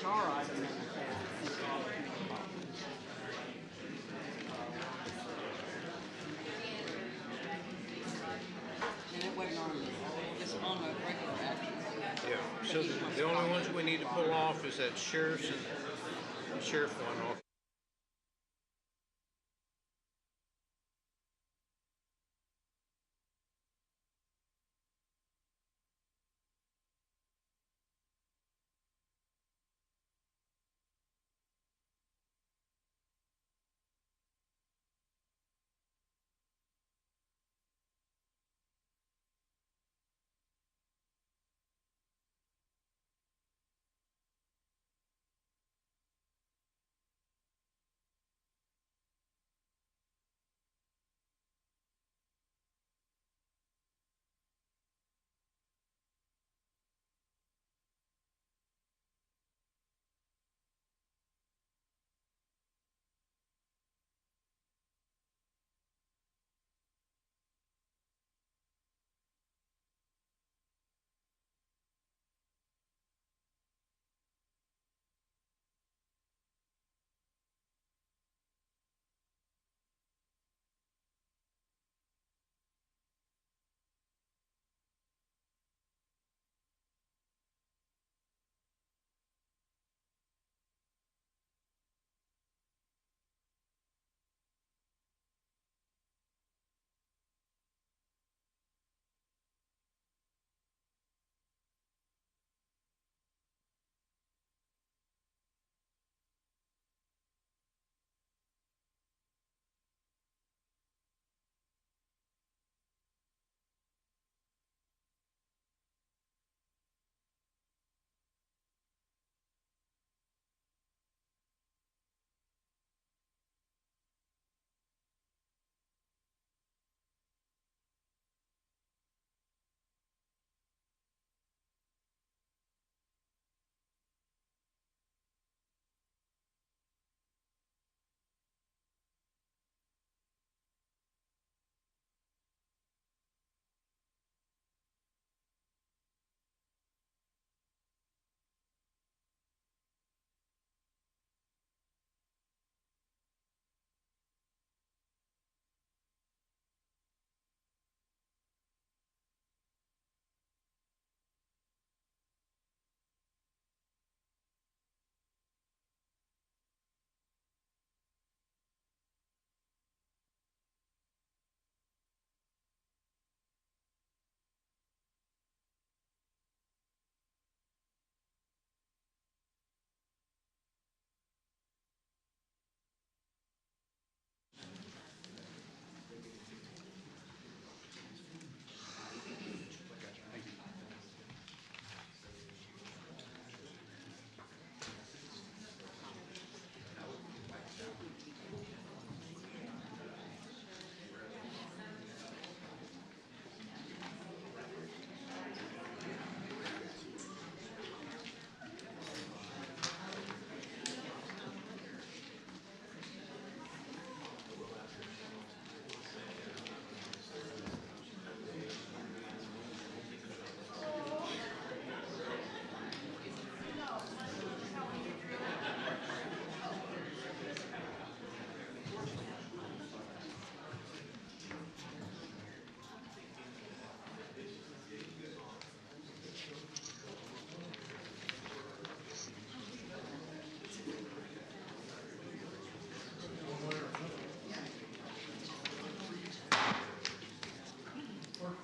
HR item. And it wasn't on, it's on a regular action. Yeah, so the only ones we need to pull off is that sheriff's and sheriff one off.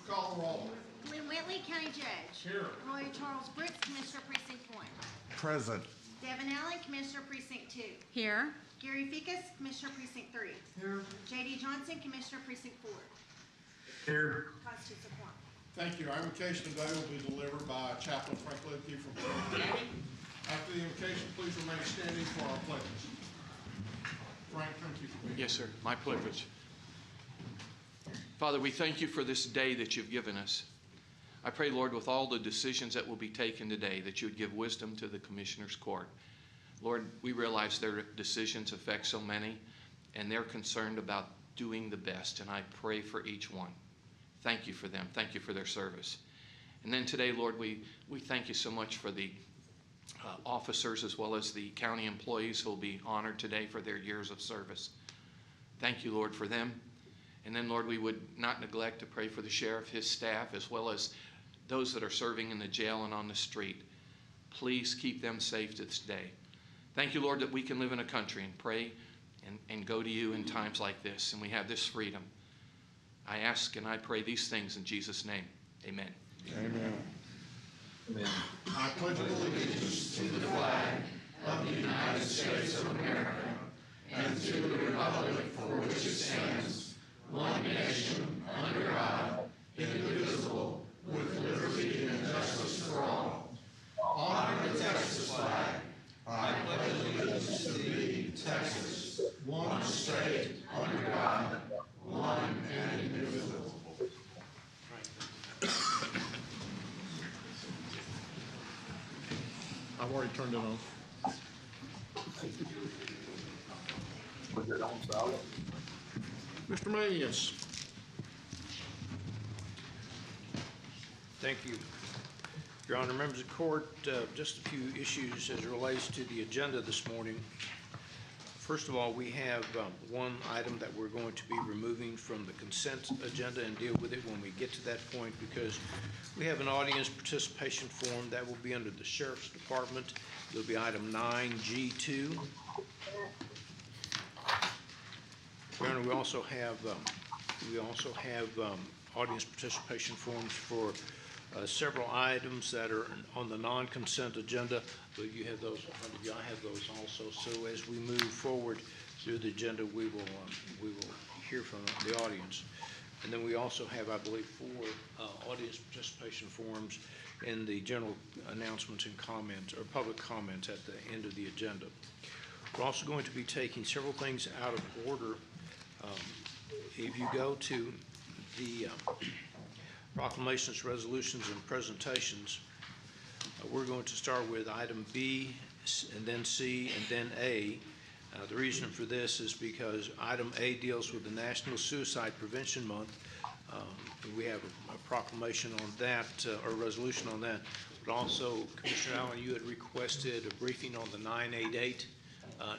Call the roll. Glenn Whitley, County Judge. Here. Roy Charles Brooks, Commissioner Precinct 1. Present. Devin Allen, Commissioner Precinct 2. Here. Gary Fickus, Commissioner Precinct 3. Here. J.D. Johnson, Commissioner Precinct 4. Here. Constitutes a quorum. Thank you. Our invocation today will be delivered by Chaplain Frank Lipke from Clerk County. After the invocation, please remain standing for our pledges. Frank, thank you for being here. Yes, sir. My privilege. Father, we thank you for this day that you've given us. I pray, Lord, with all the decisions that will be taken today, that you would give wisdom to the Commissioner's Court. Lord, we realize their decisions affect so many, and they're concerned about doing the best, and I pray for each one. Thank you for them. Thank you for their service. And then today, Lord, we thank you so much for the officers as well as the county employees who will be honored today for their years of service. Thank you, Lord, for them. And then, Lord, we would not neglect to pray for the sheriff, his staff, as well as those that are serving in the jail and on the street. Please keep them safe this day. Thank you, Lord, that we can live in a country and pray and go to you in times like this, and we have this freedom. I ask and I pray these things in Jesus' name. Amen. Amen. I pledge allegiance to the flag of the United States of America and to the republic for which it stands, one nation, under God, indivisible, with liberty and justice for all. Honor the Texas flag. I pledge allegiance to thee, Texas, one state, under God, one and indivisible. I've already turned it on. Mr. Mayes. Thank you. Your Honor, members of the court, just a few issues as it relates to the agenda this morning. First of all, we have one item that we're going to be removing from the consent agenda and deal with it when we get to that point, because we have an audience participation form that will be under the Sheriff's Department. It'll be item 9G2. Your Honor, we also have audience participation forms for several items that are on the non-consent agenda. I believe you have those in front of you. I have those also. So as we move forward through the agenda, we will hear from the audience. And then we also have, I believe, 4 audience participation forms in the general announcements and comments or public comments at the end of the agenda. We're also going to be taking several things out of order. If you go to the Proclamations, Resolutions, and Presentations, we're going to start with item B, and then C, and then A. The reason for this is because item A deals with the National Suicide Prevention Month. We have a proclamation on that, or a resolution on that. But also, Commissioner Allen, you had requested a briefing on the 988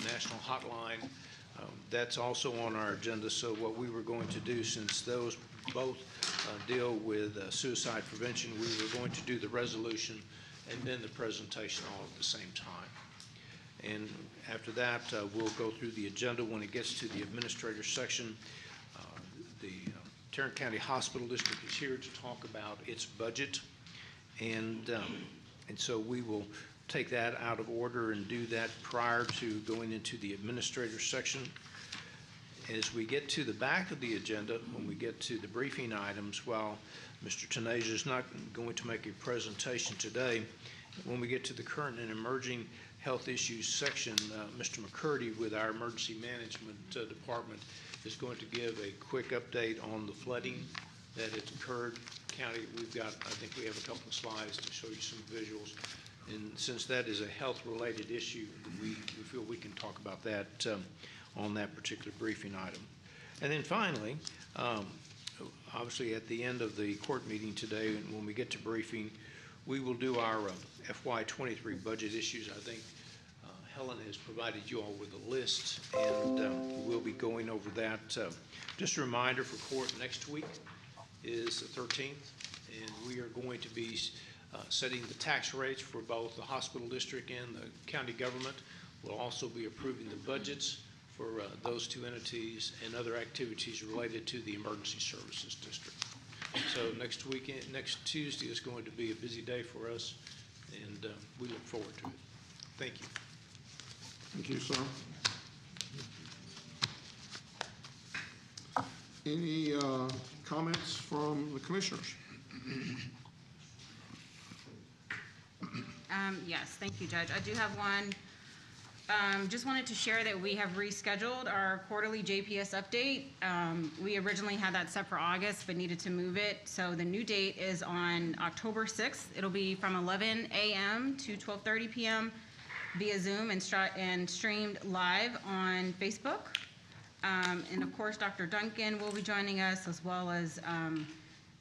National Hotline. That's also on our agenda. So what we were going to do, since those both deal with suicide prevention, we were going to do the resolution and then the presentation all at the same time. And after that, we'll go through the agenda. When it gets to the administrator section, the Tarrant County Hospital District is here to talk about its budget. And so we will take that out of order and do that prior to going into the administrator section. As we get to the back of the agenda, when we get to the briefing items, while Mr. Tenaja is not going to make a presentation today, when we get to the current and emerging health issues section, Mr. McCurdy with our emergency management department is going to give a quick update on the flooding that has occurred. County, I think we have a couple of slides to show you some visuals. And since that is a health-related issue, we feel we can talk about that on that particular briefing item. And then finally, obviously at the end of the court meeting today, when we get to briefing, we will do our FY23 budget issues. I think Helen has provided you all with a list, and we'll be going over that. Just a reminder for court, next week is the 13th, and we are going to be setting the tax rates for both the hospital district and the county government. We'll also be approving the budgets for those two entities and other activities related to the emergency services district. So next Tuesday is going to be a busy day for us, and we look forward to it. Thank you. Thank you, sir. Any comments from the commissioners? Yes, thank you, Judge. I do have one. Just wanted to share that we have rescheduled our quarterly JPS update. We originally had that set for August, but needed to move it. So the new date is on October 6th. It'll be from 11 a.m. to 12:30 p.m. via Zoom and streamed live on Facebook. And of course, Dr. Duncan will be joining us, as well as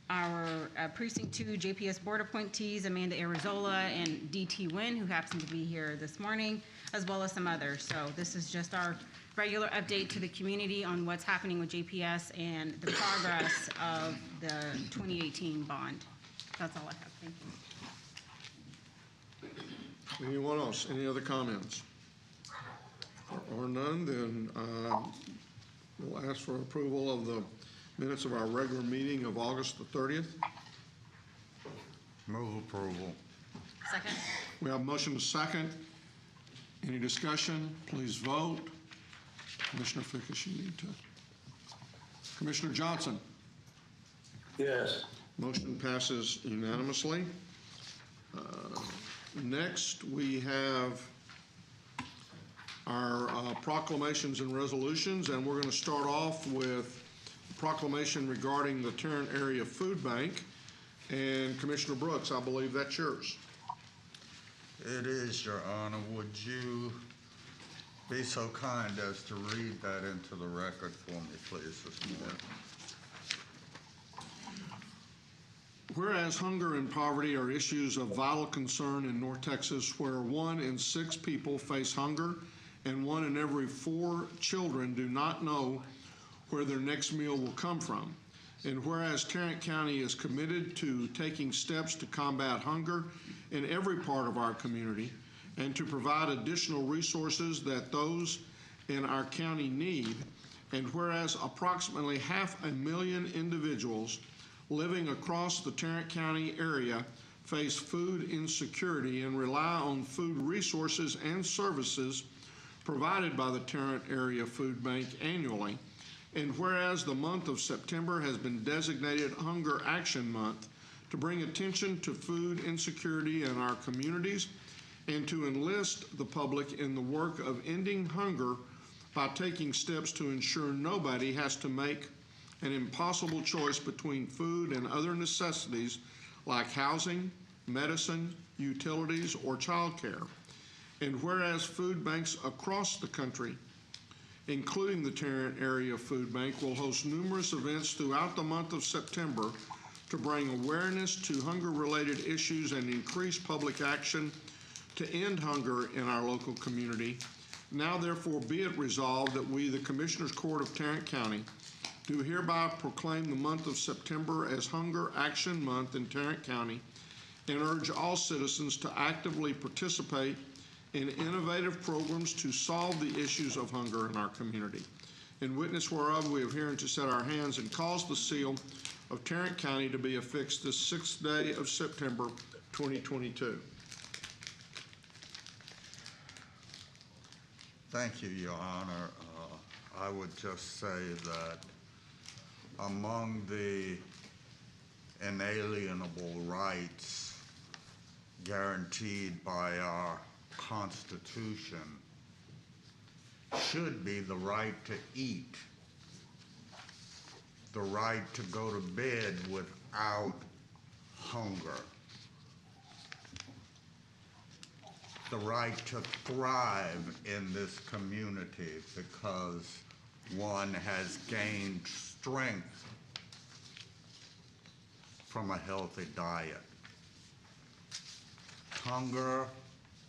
our Precinct 2 JPS Board appointees, Amanda Arizola and DT Wynn, who happen to be here this morning, as well as some others. So this is just our regular update to the community on what's happening with JPS and the progress of the 2018 bond. That's all I have. Thank you. Anyone else? Any other comments? Or none, then we'll ask for approval of the minutes of our regular meeting of August the 30th. Move approval. Second. We have a motion to second. Any discussion? Please vote. Commissioner Fickus, you need to. Commissioner Johnson? Yes. Motion passes unanimously. Next, we have our proclamations and resolutions, and we're going to start off with a proclamation regarding the Tarrant Area Food Bank. And Commissioner Brooks, I believe that's yours. It is, Your Honor. Would you be so kind as to read that into the record for me, please, this morning? Whereas hunger and poverty are issues of vital concern in North Texas, where 1 in 6 people face hunger and 1 in every 4 children do not know where their next meal will come from. And whereas Tarrant County is committed to taking steps to combat hunger in every part of our community and to provide additional resources that those in our county need, and whereas approximately 500,000 individuals living across the Tarrant County area face food insecurity and rely on food resources and services provided by the Tarrant Area Food Bank annually. And whereas the month of September has been designated Hunger Action Month to bring attention to food insecurity in our communities and to enlist the public in the work of ending hunger by taking steps to ensure nobody has to make an impossible choice between food and other necessities like housing, medicine, utilities, or childcare. And whereas food banks across the country, including the Tarrant Area Food Bank, will host numerous events throughout the month of September to bring awareness to hunger-related issues and increase public action to end hunger in our local community. Now therefore be it resolved that we, the Commissioners Court of Tarrant County, do hereby proclaim the month of September as Hunger Action Month in Tarrant County and urge all citizens to actively participate in innovative programs to solve the issues of hunger in our community. In witness whereof, we have herein to set our hands and cause the seal of Tarrant County to be affixed this 6th day of September 2022. Thank you, Your Honor. I would just say that among the inalienable rights guaranteed by our Constitution should be the right to eat, the right to go to bed without hunger, the right to thrive in this community because one has gained strength from a healthy diet. Hunger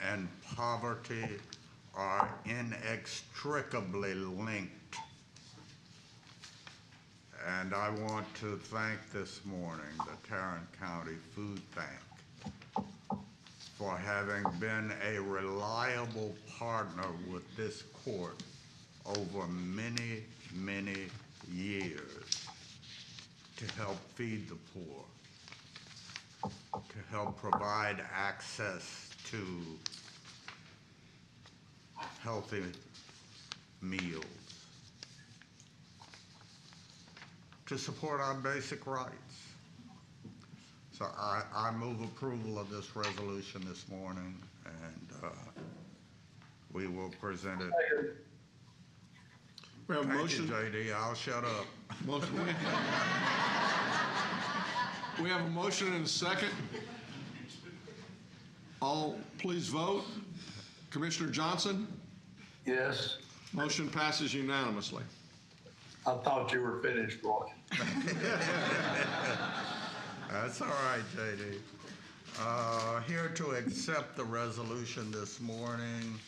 and poverty are inextricably linked. And I want to thank this morning the Tarrant County Food Bank for having been a reliable partner with this court over many, many years to help feed the poor, to help provide access to healthy meals, to support our basic rights. So I move approval of this resolution this morning, and we will present it. We have a Thank motion. you, JD. I'll shut up. We have a motion and a second. All please vote. Commissioner Johnson? Yes. Motion passes unanimously. I thought you were finished, boy. That's all right, JD. Here to accept the resolution this morning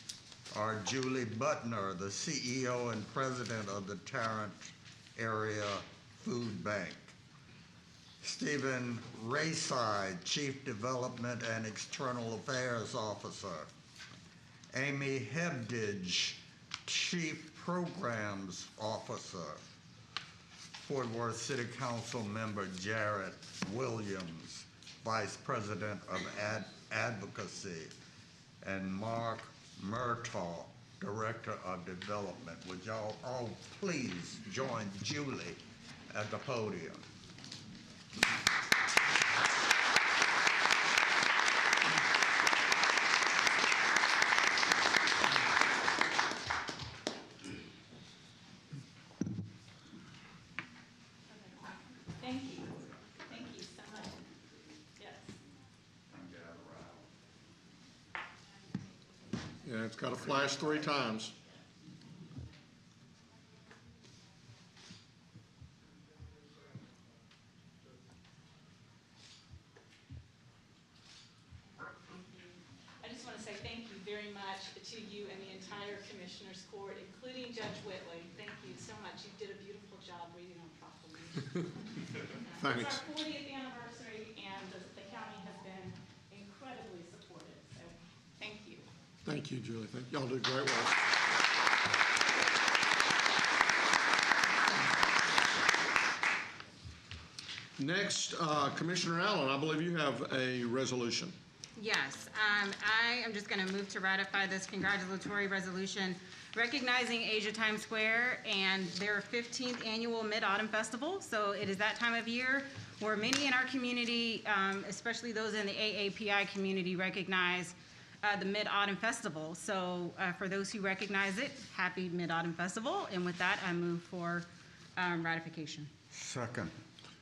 are Julie Butner, the CEO and President of the Tarrant Area Food Bank. Stephen Rayside, Chief Development and External Affairs Officer. Amy Hebdage, Chief Programs Officer. Fort Worth City Council Member Jarrett Williams, Vice President of Advocacy, and Mark Murtaugh, Director of Development. Would y'all all please join Julie at the podium? Thank you. Thank you so much. Yes. Yeah, it's got to flash 3 times. I just want to say thank you very much to you and the entire Commissioners Court, including Judge Whitley. Thank you so much. You did a beautiful job reading on Proclamation. Thanks. It's our 40th anniversary, and the county has been incredibly supportive. So thank you. Thank you, Julie. Thank y'all did great work. Next, Commissioner Allen, I believe you have a resolution. Yes, I am just going to move to ratify this congratulatory resolution recognizing Asia Times Square and their 15th annual Mid-Autumn Festival. So it is that time of year where many in our community, especially those in the AAPI community, recognize the Mid-Autumn Festival. So for those who recognize it, happy Mid-Autumn Festival. And with that, I move for ratification. Second.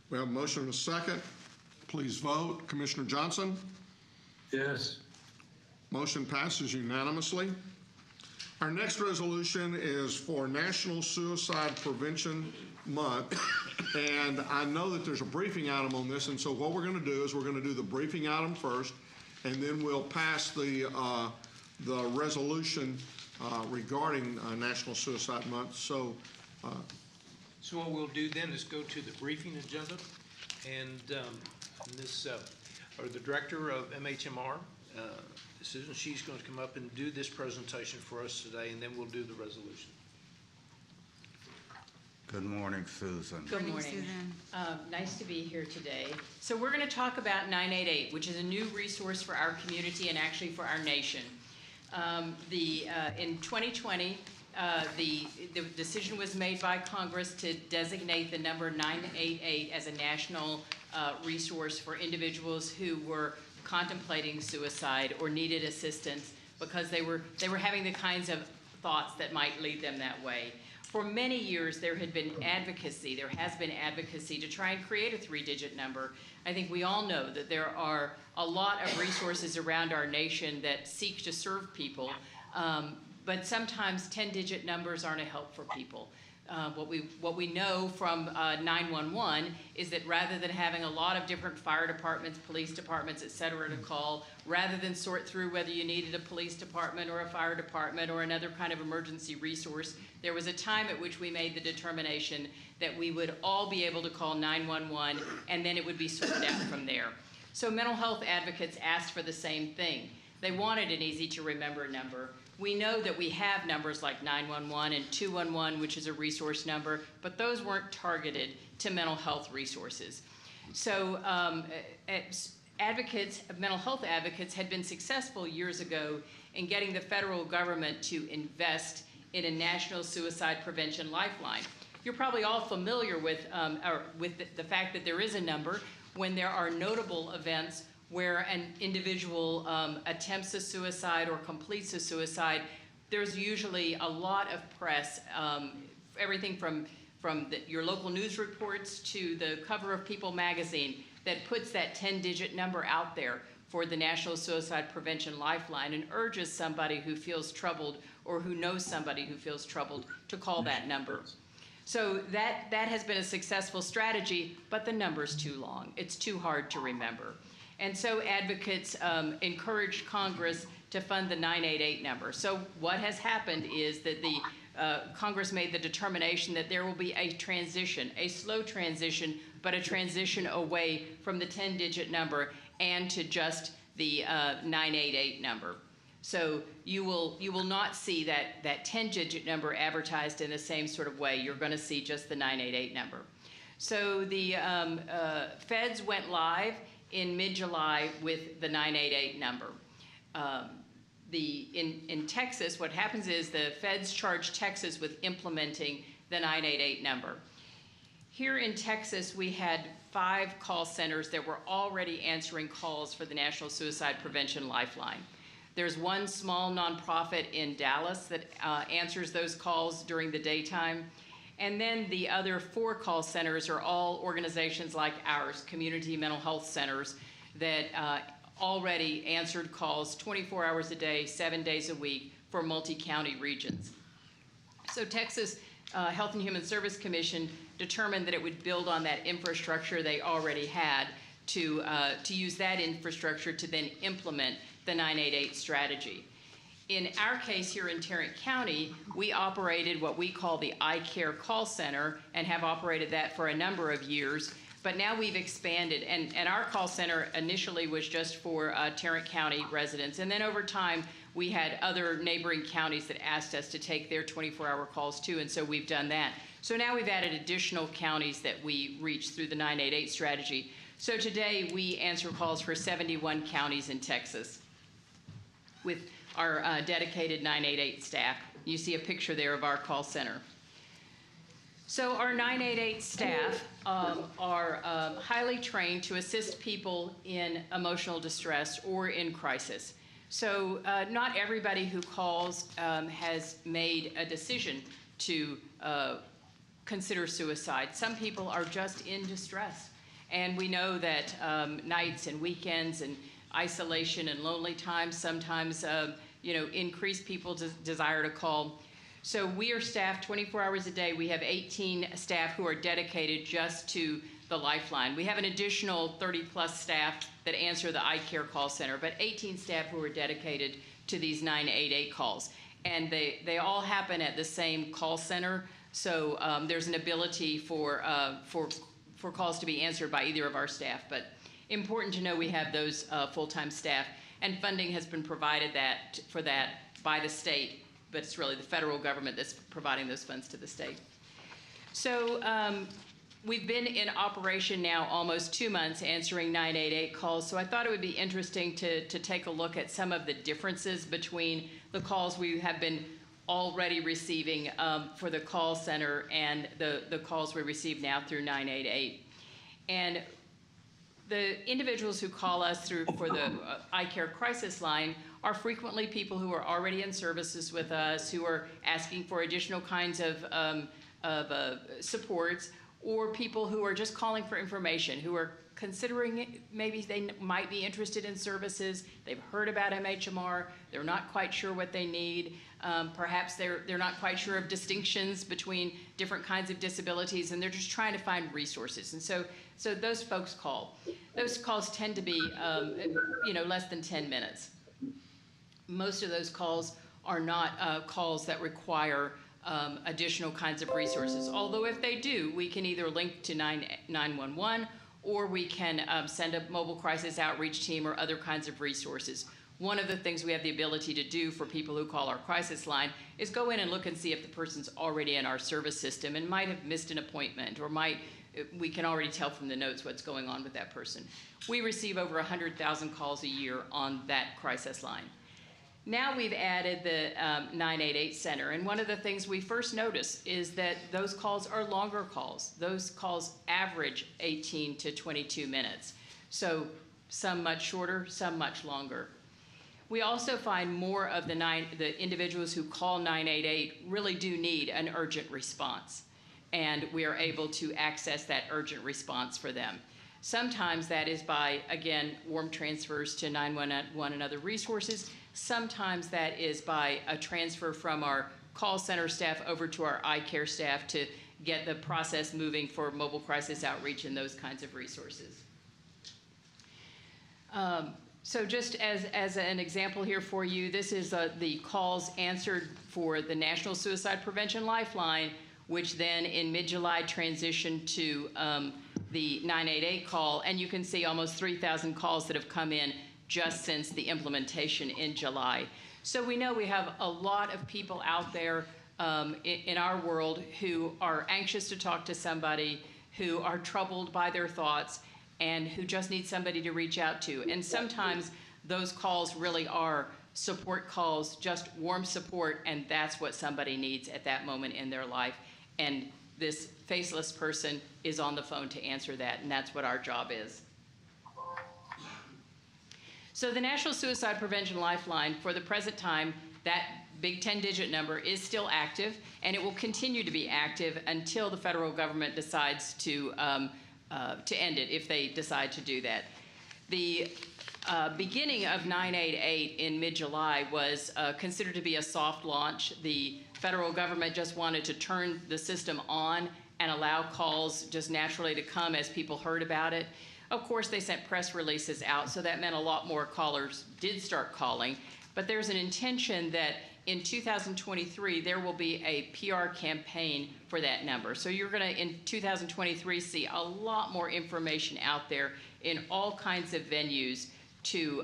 We have a motion and a second. Please vote. Commissioner Johnson? Yes. Motion passes unanimously. Our next resolution is for National Suicide Prevention Month, and I know that there's a briefing item on this, and so what we're going to do is we're going to do the briefing item first, and then we'll pass the resolution regarding National Suicide Month. So what we'll do then is go to the briefing agenda, and this, or the director of MHMR, Susan, she's going to come up and do this presentation for us today, and then we'll do the resolution. Good morning, Susan. Good morning. Susan. Nice to be here today. So we're going to talk about 988, which is a new resource for our community and actually for our nation. In 2020, the decision was made by Congress to designate the number 988 as a national resource for individuals who were contemplating suicide or needed assistance because they were having the kinds of thoughts that might lead them that way. For many years, there has been advocacy to try and create a 3-digit number. I think we all know that there are a lot of resources around our nation that seek to serve people, but sometimes 10-digit numbers aren't a help for people. What we know from 911 is that rather than having a lot of different fire departments, police departments, et cetera, to call, rather than sort through whether you needed a police department or a fire department or another kind of emergency resource, there was a time at which we made the determination that we would all be able to call 911 and then it would be sorted out from there. So mental health advocates asked for the same thing. They wanted an easy to remember number. We know that we have numbers like 911 and 211, which is a resource number, but those weren't targeted to mental health resources. So mental health advocates had been successful years ago in getting the federal government to invest in a national suicide prevention lifeline. You're probably all familiar with the fact that there is a number when there are notable events where an individual attempts a suicide or completes a suicide. There's usually a lot of press, everything from your local news reports to the cover of People magazine that puts that 10-digit number out there for the National Suicide Prevention Lifeline and urges somebody who feels troubled or who knows somebody who feels troubled to call that number. So that has been a successful strategy, but the number's too long. It's too hard to remember. And so advocates encouraged Congress to fund the 988 number. So what has happened is that the Congress made the determination that there will be a transition, a slow transition, but a transition away from the 10-digit number and to just the 988 number. So you will not see that 10-digit number advertised in the same sort of way. You're going to see just the 988 number. So the feds went live in mid-July with the 988 number. In Texas, what happens is the feds charge Texas with implementing the 988 number. Here in Texas, we had 5 call centers that were already answering calls for the National Suicide Prevention Lifeline. There's one small nonprofit in Dallas that answers those calls during the daytime. And then the other 4 call centers are all organizations like ours, community mental health centers, that already answered calls 24 hours a day, 7 days a week for multi-county regions. So Texas Health and Human Service Commission determined that it would build on that infrastructure they already had to use that infrastructure to then implement the 988 strategy. In our case here in Tarrant County, we operated what we call the iCare call center and have operated that for a number of years. But now we've expanded, and our call center initially was just for Tarrant County residents. And then over time, we had other neighboring counties that asked us to take their 24-hour calls too, and so we've done that. So now we've added additional counties that we reach through the 988 strategy. So today we answer calls for 71 counties in Texas with our dedicated 988 staff. You see a picture there of our call center. So our 988 staff are highly trained to assist people in emotional distress or in crisis. So not everybody who calls has made a decision to consider suicide. Some people are just in distress. And we know that nights and weekends and isolation and lonely times sometimes increase people's desire to call. So we are staffed 24 hours a day. We have 18 staff who are dedicated just to the Lifeline. We have an additional 30-plus staff that answer the iCare call center, but 18 staff who are dedicated to these 988 calls. And they all happen at the same call center, so there's an ability for calls to be answered by either of our staff. But important to know we have those full-time staff, and funding has been provided for that by the state, but it's really the federal government that's providing those funds to the state. So we've been in operation now almost 2 months answering 988 calls, so I thought it would be interesting to take a look at some of the differences between the calls we have been already receiving for the call center and the calls we receive now through 988. And the individuals who call us for the iCare crisis line are frequently people who are already in services with us, who are asking for additional kinds of supports, or people who are just calling for information, who are considering maybe they might be interested in services. They've heard about MHMR. They're not quite sure what they need. Perhaps they're not quite sure of distinctions between different kinds of disabilities, and they're just trying to find resources. And so those folks call. Those calls tend to be less than 10 minutes. Most of those calls are not calls that require additional kinds of resources. Although if they do, we can either link to 911 or we can send a mobile crisis outreach team or other kinds of resources. One of the things we have the ability to do for people who call our crisis line is go in and look and see if the person's already in our service system and might have missed an appointment, or we can already tell from the notes what's going on with that person. We receive over 100,000 calls a year on that crisis line. Now we've added the 988 center, and one of the things we first notice is that those calls are longer calls. Those calls average 18 to 22 minutes. So some much shorter, some much longer. We also find more of the individuals who call 988 really do need an urgent response, and we are able to access that urgent response for them. Sometimes that is by, again, warm transfers to 911 and other resources. Sometimes that is by a transfer from our call center staff over to our eye care staff to get the process moving for mobile crisis outreach and those kinds of resources. So just as an example here for you, this is the calls answered for the National Suicide Prevention Lifeline, which then in mid-July transitioned to the 988 call, and you can see almost 3,000 calls that have come in just since the implementation in July. So we know we have a lot of people out there in our world who are anxious to talk to somebody, who are troubled by their thoughts, and who just need somebody to reach out to. And sometimes those calls really are support calls, just warm support, and that's what somebody needs at that moment in their life. And this faceless person is on the phone to answer that, and that's what our job is. So the National Suicide Prevention Lifeline, for the present time, that big 10-digit number is still active, and it will continue to be active until the federal government decides to end it, if they decide to do that. The beginning of 988 in mid-July was considered to be a soft launch. The federal government just wanted to turn the system on and allow calls just naturally to come as people heard about it. Of course, they sent press releases out, so that meant a lot more callers did start calling. But there's an intention that in 2023, there will be a PR campaign for that number. So you're going to, in 2023, see a lot more information out there in all kinds of venues to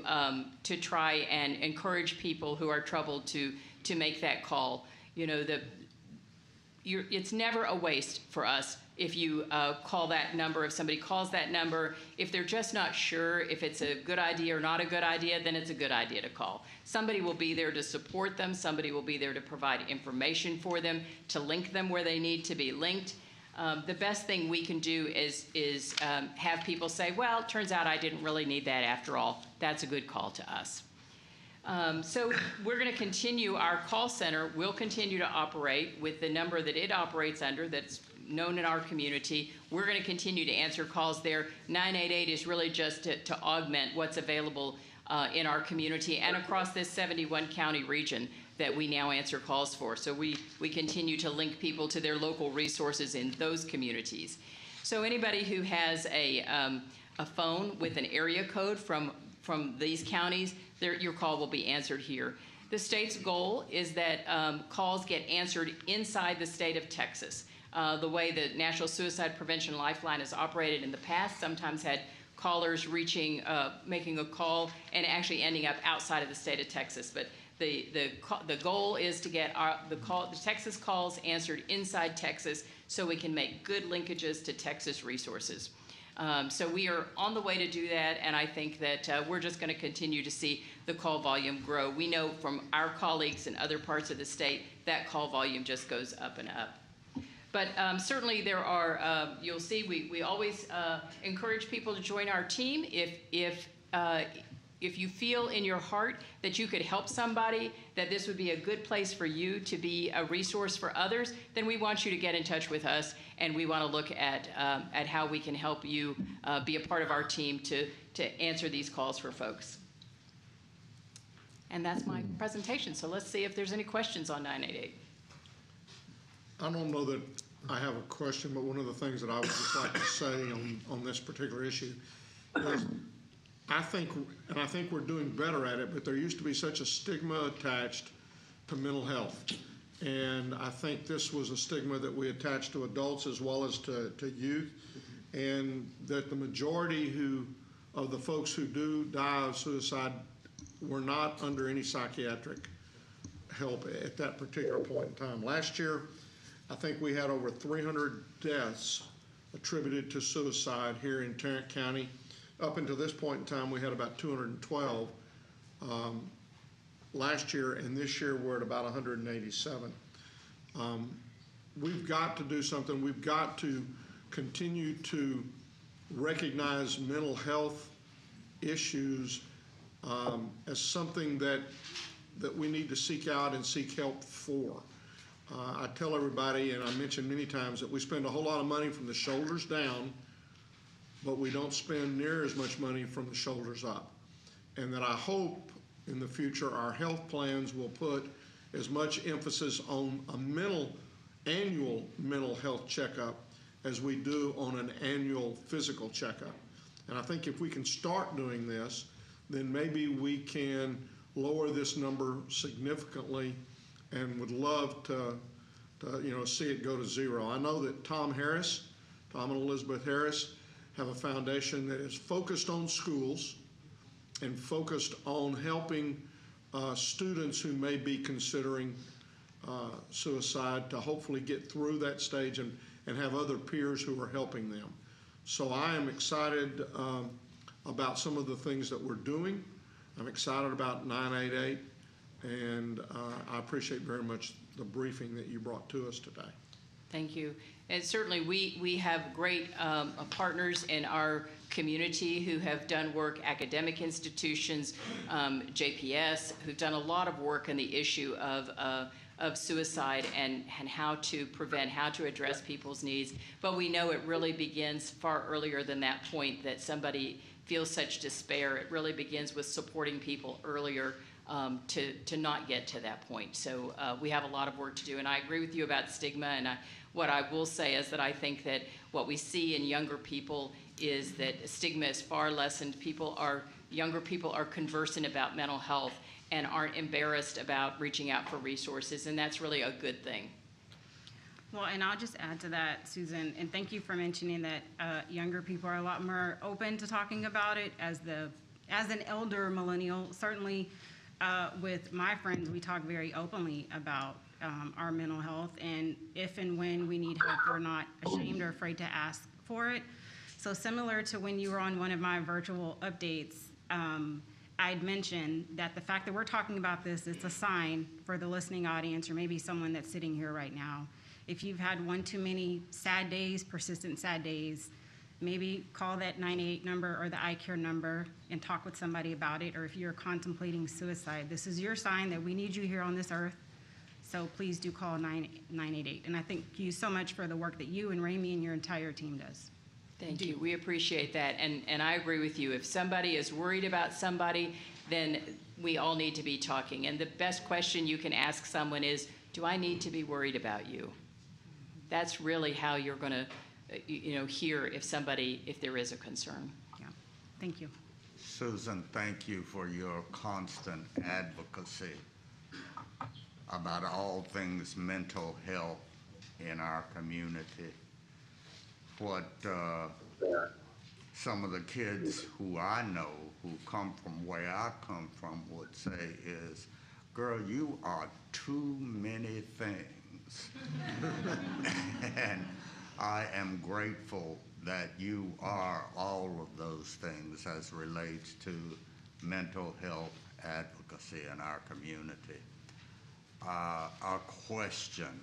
try and encourage people who are troubled to make that call. You know, it's never a waste for us if you call that number. If somebody calls that number, if they're just not sure if it's a good idea or not a good idea, then it's a good idea to call. Somebody will be there to support them. Somebody will be there to provide information for them, to link them where they need to be linked. The best thing we can do is have people say, well, it turns out I didn't really need that after all. That's a good call to us. So we're going to continue, our call center will continue to operate with the number that it operates under that's known in our community. We're going to continue to answer calls there. 988 is really just to augment what's available in our community and across this 71 county region that we now answer calls for. So we continue to link people to their local resources in those communities. So anybody who has a phone with an area code from these counties, your call will be answered here. The state's goal is that calls get answered inside the state of Texas. The way the National Suicide Prevention Lifeline has operated in the past sometimes had callers making a call and actually ending up outside of the state of Texas. But the goal is to get the Texas calls answered inside Texas so we can make good linkages to Texas resources. So we are on the way to do that, and I think that we're just going to continue to see the call volume grow. We know from our colleagues in other parts of the state that call volume just goes up and up. But certainly there are, you'll see, we always encourage people to join our team. If you feel in your heart that you could help somebody, that this would be a good place for you to be a resource for others, then we want you to get in touch with us, and we want to look at how we can help you be a part of our team to answer these calls for folks. And that's my presentation. So let's see if there's any questions on 988. I don't know that I have a question, but one of the things that I would just like to say on this particular issue is I think we're doing better at it, but there used to be such a stigma attached to mental health. And I think this was a stigma that we attached to adults as well as to youth, and that the majority of the folks who do die of suicide were not under any psychiatric help at that particular point in time. Last year, I think we had over 300 deaths attributed to suicide here in Tarrant County. Up until this point in time, we had about 212 last year, and this year we're at about 187. We've got to do something. We've got to continue to recognize mental health issues as something that we need to seek out and seek help for. I tell everybody, and I mentioned many times, that we spend a whole lot of money from the shoulders down, but we don't spend near as much money from the shoulders up. And that I hope in the future our health plans will put as much emphasis on a annual mental health checkup as we do on an annual physical checkup. And I think if we can start doing this, then maybe we can lower this number significantly, and would love to see it go to zero. I know that Tom and Elizabeth Harris have a foundation that is focused on schools and focused on helping students who may be considering suicide to hopefully get through that stage and have other peers who are helping them. So I am excited about some of the things that we're doing. I'm excited about 988, and I appreciate very much the briefing that you brought to us today. Thank you. And certainly we have great partners in our community who have done work, academic institutions, JPS, who've done a lot of work on the issue of suicide and how to prevent, how to address people's needs. But we know it really begins far earlier than that point that somebody feels such despair. It really begins with supporting people earlier to not get to that point. So we have a lot of work to do. And I agree with you about stigma. And what I will say is that I think that what we see in younger people is that stigma is far lessened. Younger people are conversant about mental health and aren't embarrassed about reaching out for resources. And that's really a good thing. Well, and I'll just add to that, Susan, and thank you for mentioning that younger people are a lot more open to talking about it. As an elder millennial, certainly with my friends, we talk very openly about our mental health, and if and when we need help, we're not ashamed or afraid to ask for it. So similar to when you were on one of my virtual updates, I'd mentioned that the fact that we're talking about this, it's a sign for the listening audience, or maybe someone that's sitting here right now. If you've had one too many sad days, persistent sad days, maybe call that 988 number or the iCare number and talk with somebody about it. Or if you're contemplating suicide, this is your sign that we need you here on this earth. So please do call 988. And I thank you so much for the work that you and Ramey and your entire team does. Thank you. We appreciate that. And I agree with you. If somebody is worried about somebody, then we all need to be talking. And the best question you can ask someone is, do I need to be worried about you? That's really how you're going to, hear if there is a concern. Yeah. Thank you. Susan, thank you for your constant advocacy about all things mental health in our community. What some of the kids who I know who come from where I come from would say is, girl, you are too many things. And I am grateful that you are all of those things as relates to mental health advocacy in our community. A question.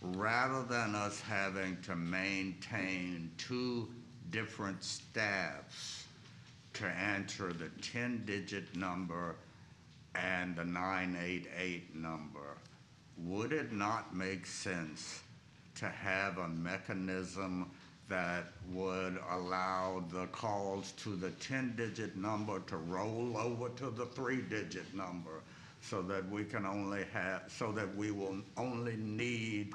Rather than us having to maintain two different staffs to answer the 10-digit number and the 988 number, would it not make sense to have a mechanism that would allow the calls to the 10-digit number to roll over to the 3-digit number, so that we will only need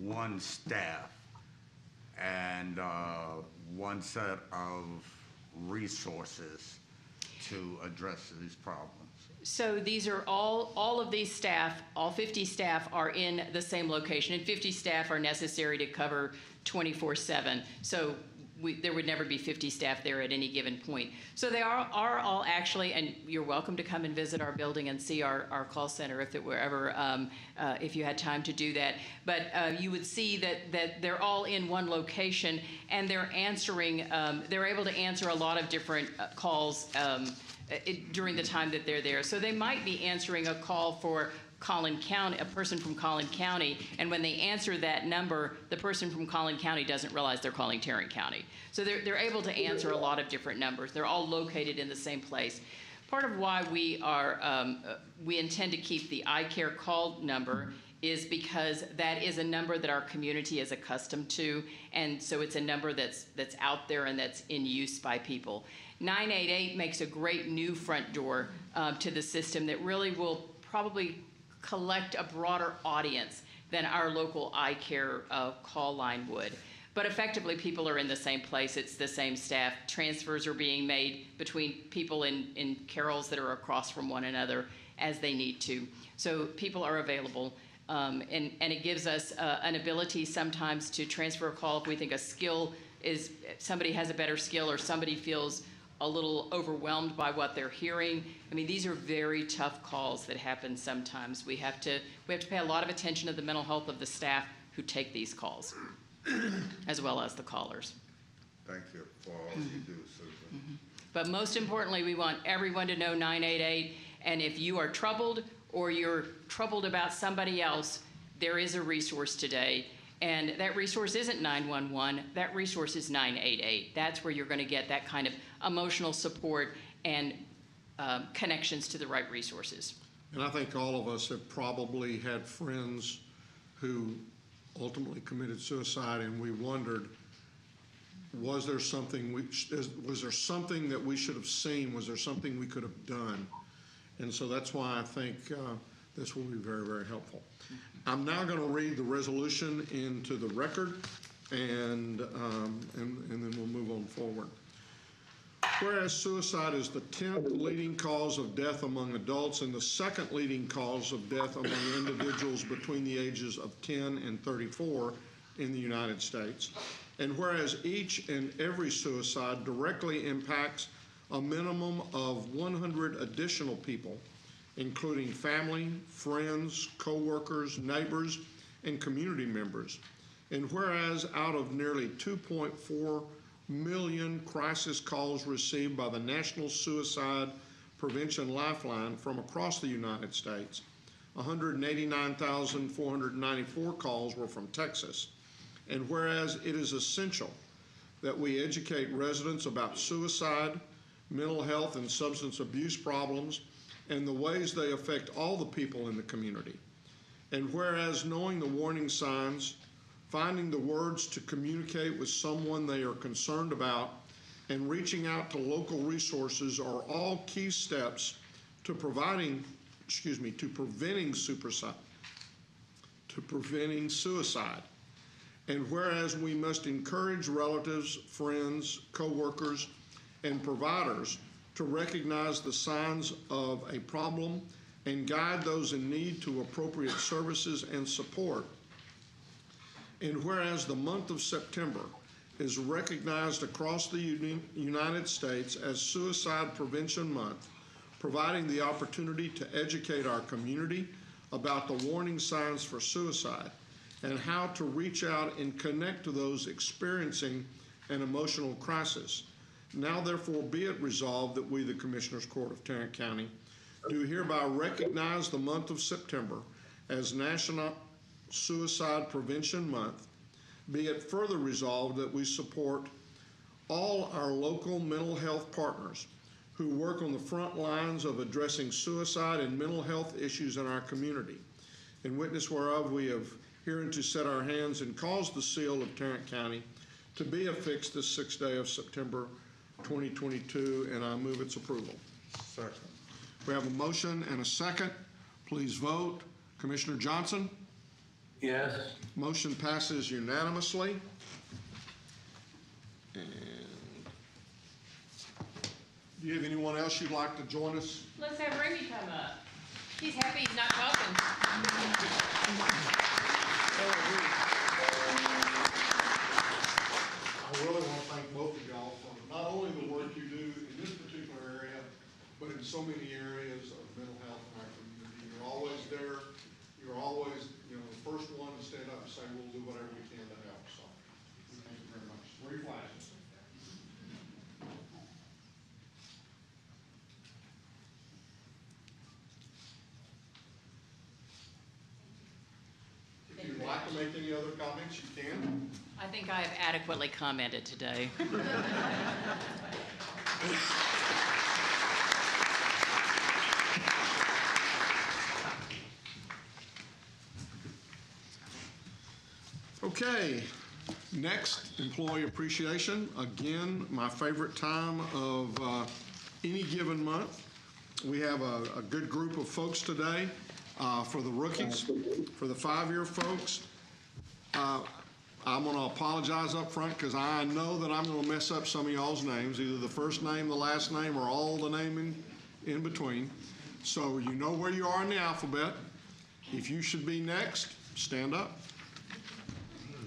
one staff and one set of resources to address these problems? So these are all of these staff, all 50 staff are in the same location, and 50 staff are necessary to cover 24/7. So there would never be 50 staff there at any given point. So they are all actually, and you're welcome to come and visit our building and see our call center if it were ever, if you had time to do that. But you would see that they're all in one location, and they're answering, they're able to answer a lot of different calls during the time that they're there. So they might be answering a call for Collin County, a person from Collin County, and when they answer that number, the person from Collin County doesn't realize they're calling Tarrant County. So they're able to answer a lot of different numbers. They're all located in the same place. Part of why we intend to keep the iCare call number is because that is a number that our community is accustomed to, and so it's a number that's out there and that's in use by people. 988 makes a great new front door to the system that really will probably collect a broader audience than our local eye care call line would. But effectively, people are in the same place. It's the same staff. Transfers are being made between people in carols that are across from one another as they need to. So people are available. And it gives us an ability sometimes to transfer a call if we think a skill is, somebody has a better skill or somebody feels a little overwhelmed by what they're hearing. I mean, these are very tough calls that happen sometimes. We have to pay a lot of attention to the mental health of the staff who take these calls, as well as the callers. Thank you for all you do, Susan. Mm-hmm. But most importantly, we want everyone to know 988, and if you are troubled or you're troubled about somebody else, there is a resource today. And that resource isn't 911, that resource is 988. That's where you're going to get that kind of emotional support and connections to the right resources. And I think all of us have probably had friends who ultimately committed suicide, and we wondered, was there something that we should have seen? Was there something we could have done? And so that's why I think this will be very, very helpful. I'm now going to read the resolution into the record, and then we'll move on forward. Whereas suicide is the 10th leading cause of death among adults and the second leading cause of death among individuals between the ages of 10 and 34 in the United States, and whereas each and every suicide directly impacts a minimum of 100 additional people, including family, friends, co-workers, neighbors, and community members. And whereas out of nearly 2.4 million crisis calls received by the National Suicide Prevention Lifeline from across the United States, 189,494 calls were from Texas. And whereas it is essential that we educate residents about suicide, mental health, and substance abuse problems, and the ways they affect all the people in the community. And whereas knowing the warning signs, finding the words to communicate with someone they are concerned about, and reaching out to local resources are all key steps to preventing suicide. And whereas we must encourage relatives, friends, co-workers, and providers to recognize the signs of a problem and guide those in need to appropriate services and support. And whereas the month of September is recognized across the United States as Suicide Prevention Month, providing the opportunity to educate our community about the warning signs for suicide and how to reach out and connect to those experiencing an emotional crisis. Now therefore be it resolved that we, the Commissioners Court of Tarrant County, do hereby recognize the month of September as National Suicide Prevention Month. Be it further resolved that we support all our local mental health partners who work on the front lines of addressing suicide and mental health issues in our community. In witness whereof we have hereunto set our hands and caused the seal of Tarrant County to be affixed this 6th day of September 2022, and I move its approval. Second. We have a motion and a second. Please vote. Commissioner Johnson? Yes. Motion passes unanimously. And do you have anyone else you'd like to join us? Let's have Remy come up. He's happy he's not talking. I really want to thank both of y'all for not only the work you do in this particular area, but in so many areas of mental health in our community. You're always there. You're always, the first one to stand up and say, we'll do whatever we can to help. So, thank you very much. Where are your flashes? If you'd like to make any other comments, you can. I think I have adequately commented today. Okay, next, employee appreciation. Again, my favorite time of any given month. We have a good group of folks today. For the rookies, for the 5-year folks, I'm going to apologize up front because I know that I'm going to mess up some of y'all's names, either the first name, the last name, or all the name in between. So you know where you are in the alphabet. If you should be next, stand up,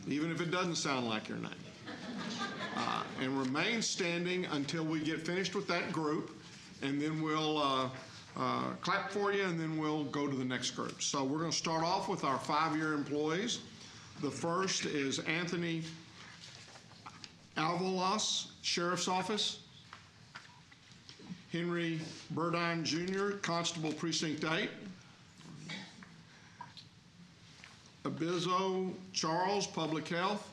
even if it doesn't sound like your name. And remain standing until we get finished with that group, and then we'll clap for you, and then we'll go to the next group. So we're going to start off with our 5-year employees. The first is Anthony Alvalas, Sheriff's Office. Henry Burdine Jr., Constable, Precinct 8. Abizo Charles, Public Health.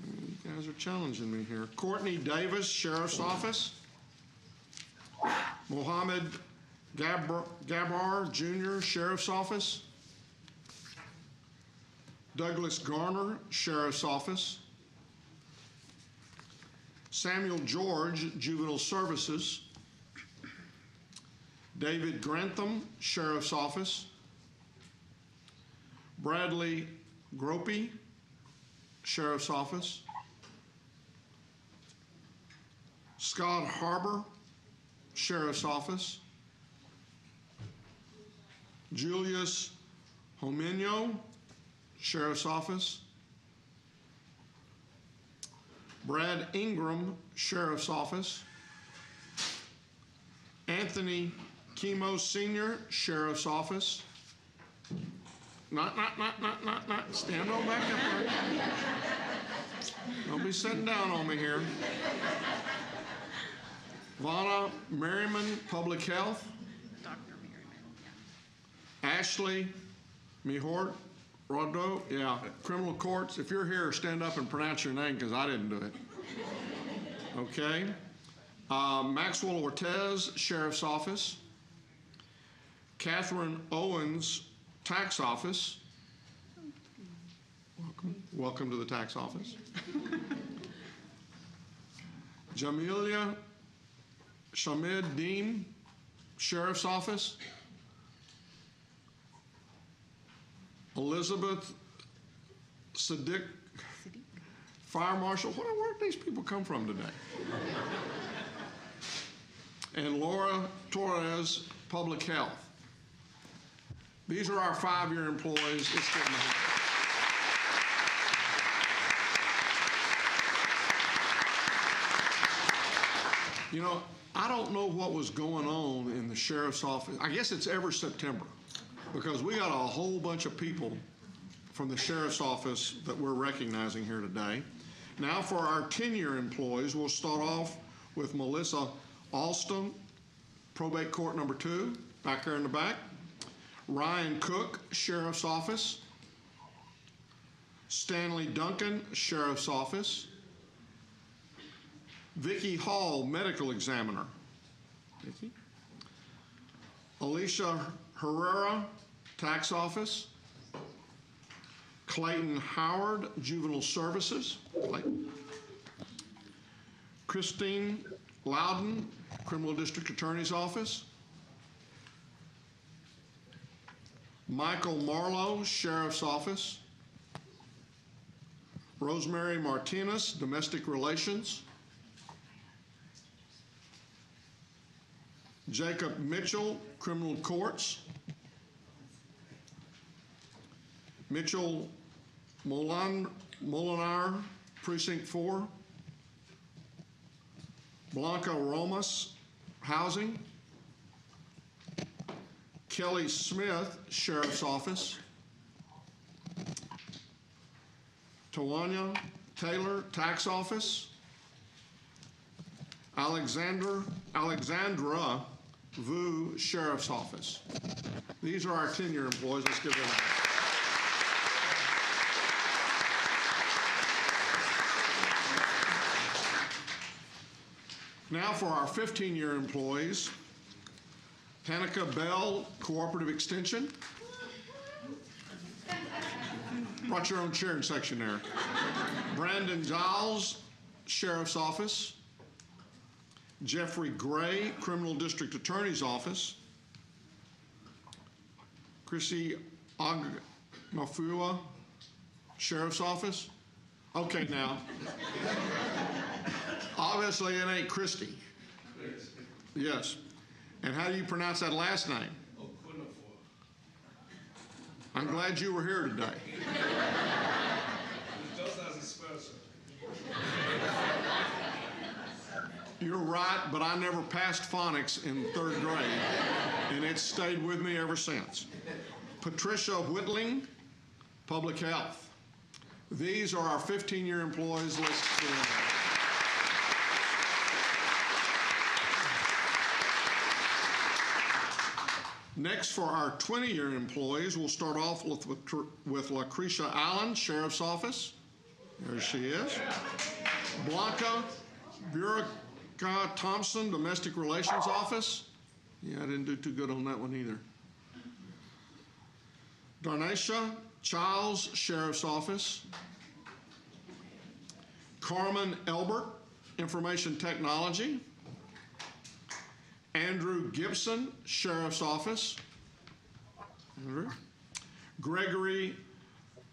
You guys are challenging me here. Courtney Davis, Sheriff's Office. Mohammed Gabar Jr., Sheriff's Office. Douglas Garner, Sheriff's Office. Samuel George, Juvenile Services. David Grantham, Sheriff's Office. Bradley Gropey, Sheriff's Office. Scott Harbor, Sheriff's Office. Julius Homeno, Sheriff's Office. Brad Ingram, Sheriff's Office. Anthony Chemo Sr., Sheriff's Office. Not. Stand on back up there. Don't be sitting down on me here. Vonna Merriman, Public Health. Dr. Merriman, yeah. Ashley Mihort Rodo, yeah, Criminal Courts. If you're here, stand up and pronounce your name because I didn't do it. Okay. Maxwell Ortez, Sheriff's Office. Catherine Owens, Tax Office. Welcome to the Tax Office. Jamelia Shamed Dean, Sheriff's Office. Elizabeth Sadiq, Fire Marshal. Where did these people come from today? And Laura Torres, Public Health. These are our 5-year employees. Let's give them a hand. You know, I don't know what was going on in the sheriff's office. I guess it's every September because we got a whole bunch of people from the sheriff's office that we're recognizing here today. Now for our 10-year employees, we'll start off with Melissa Alston, Probate Court number 2, back there in the back. Ryan Cook, Sheriff's Office. Stanley Duncan, Sheriff's Office. Vicky Hall, Medical Examiner. Vicky. Alicia Herrera, Tax Office. Clayton Howard, Juvenile Services. Clayton. Christine Loudon, Criminal District Attorney's Office. Michael Marlowe, Sheriff's Office. Rosemary Martinez, Domestic Relations. Jacob Mitchell, Criminal Courts. Mitchell Molinar, Precinct 4. Blanca Romas, Housing. Kelly Smith, Sheriff's Office. Tawanya Taylor, Tax Office. Alexandra Vu, Sheriff's Office. These are our 10-year employees. Let's give them a hand. Now for our 15-year employees, Hanukkah Bell, Cooperative Extension. Brought your own chair and section there. Brandon Giles, Sheriff's Office. Jeffrey Gray, Criminal District Attorney's Office. Chrissy Agmafua, Sheriff's Office. Okay, now, obviously it ain't Christy. Yes. And how do you pronounce that last name? I'm glad you were here today. You're right, but I never passed phonics in 3rd grade, and it's stayed with me ever since. Patricia Whitling, Public Health. These are our 15-year employees listed. Next, for our 20-year employees, we'll start off with Lucretia Allen, Sheriff's Office. There she is. Blanca Burica Thompson, Domestic Relations Office. Yeah, I didn't do too good on that one either. Darnesha Childs, Sheriff's Office. Carmen Elbert, Information Technology. Andrew Gibson, Sheriff's Office. Andrew. Gregory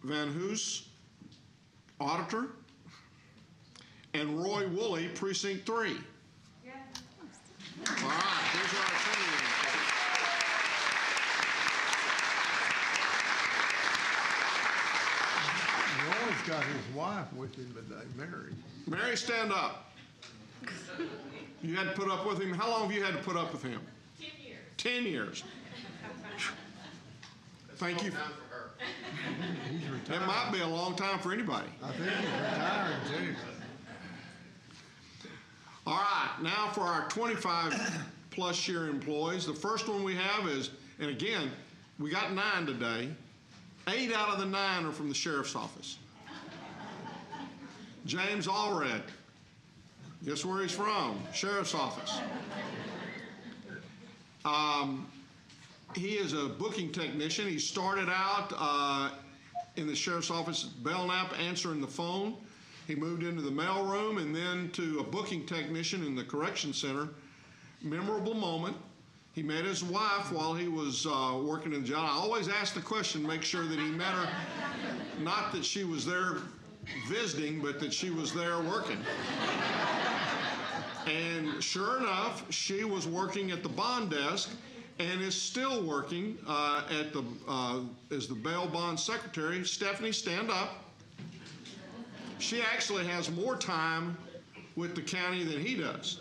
Van Hoos, Auditor. And Roy Woolley, Precinct 3. Yeah. All right, these are our 20-year Roy's got his wife with him today, Mary. Mary, stand up. You had to put up with him. How long have you had to put up with him? 10 years. 10 years. Thank you. He's retired. It might be a long time for anybody. I think he's retiring too. All right, now for our 25-plus year employees. The first one we have is, and again, we got 9 today. 8 out of the 9 are from the Sheriff's Office. James Allred. Guess where he's from? Sheriff's Office. He is a booking technician. He started out in the Sheriff's Office at Belknap answering the phone. He moved into the mail room and then to a booking technician in the correction center. Memorable moment. He met his wife while he was working in the jail. I always ask the question, make sure that he met her, not that she was there visiting, but that she was there working. And sure enough, she was working at the bond desk and is still working as the bail bond secretary. Stephanie, stand up. She actually has more time with the county than he does.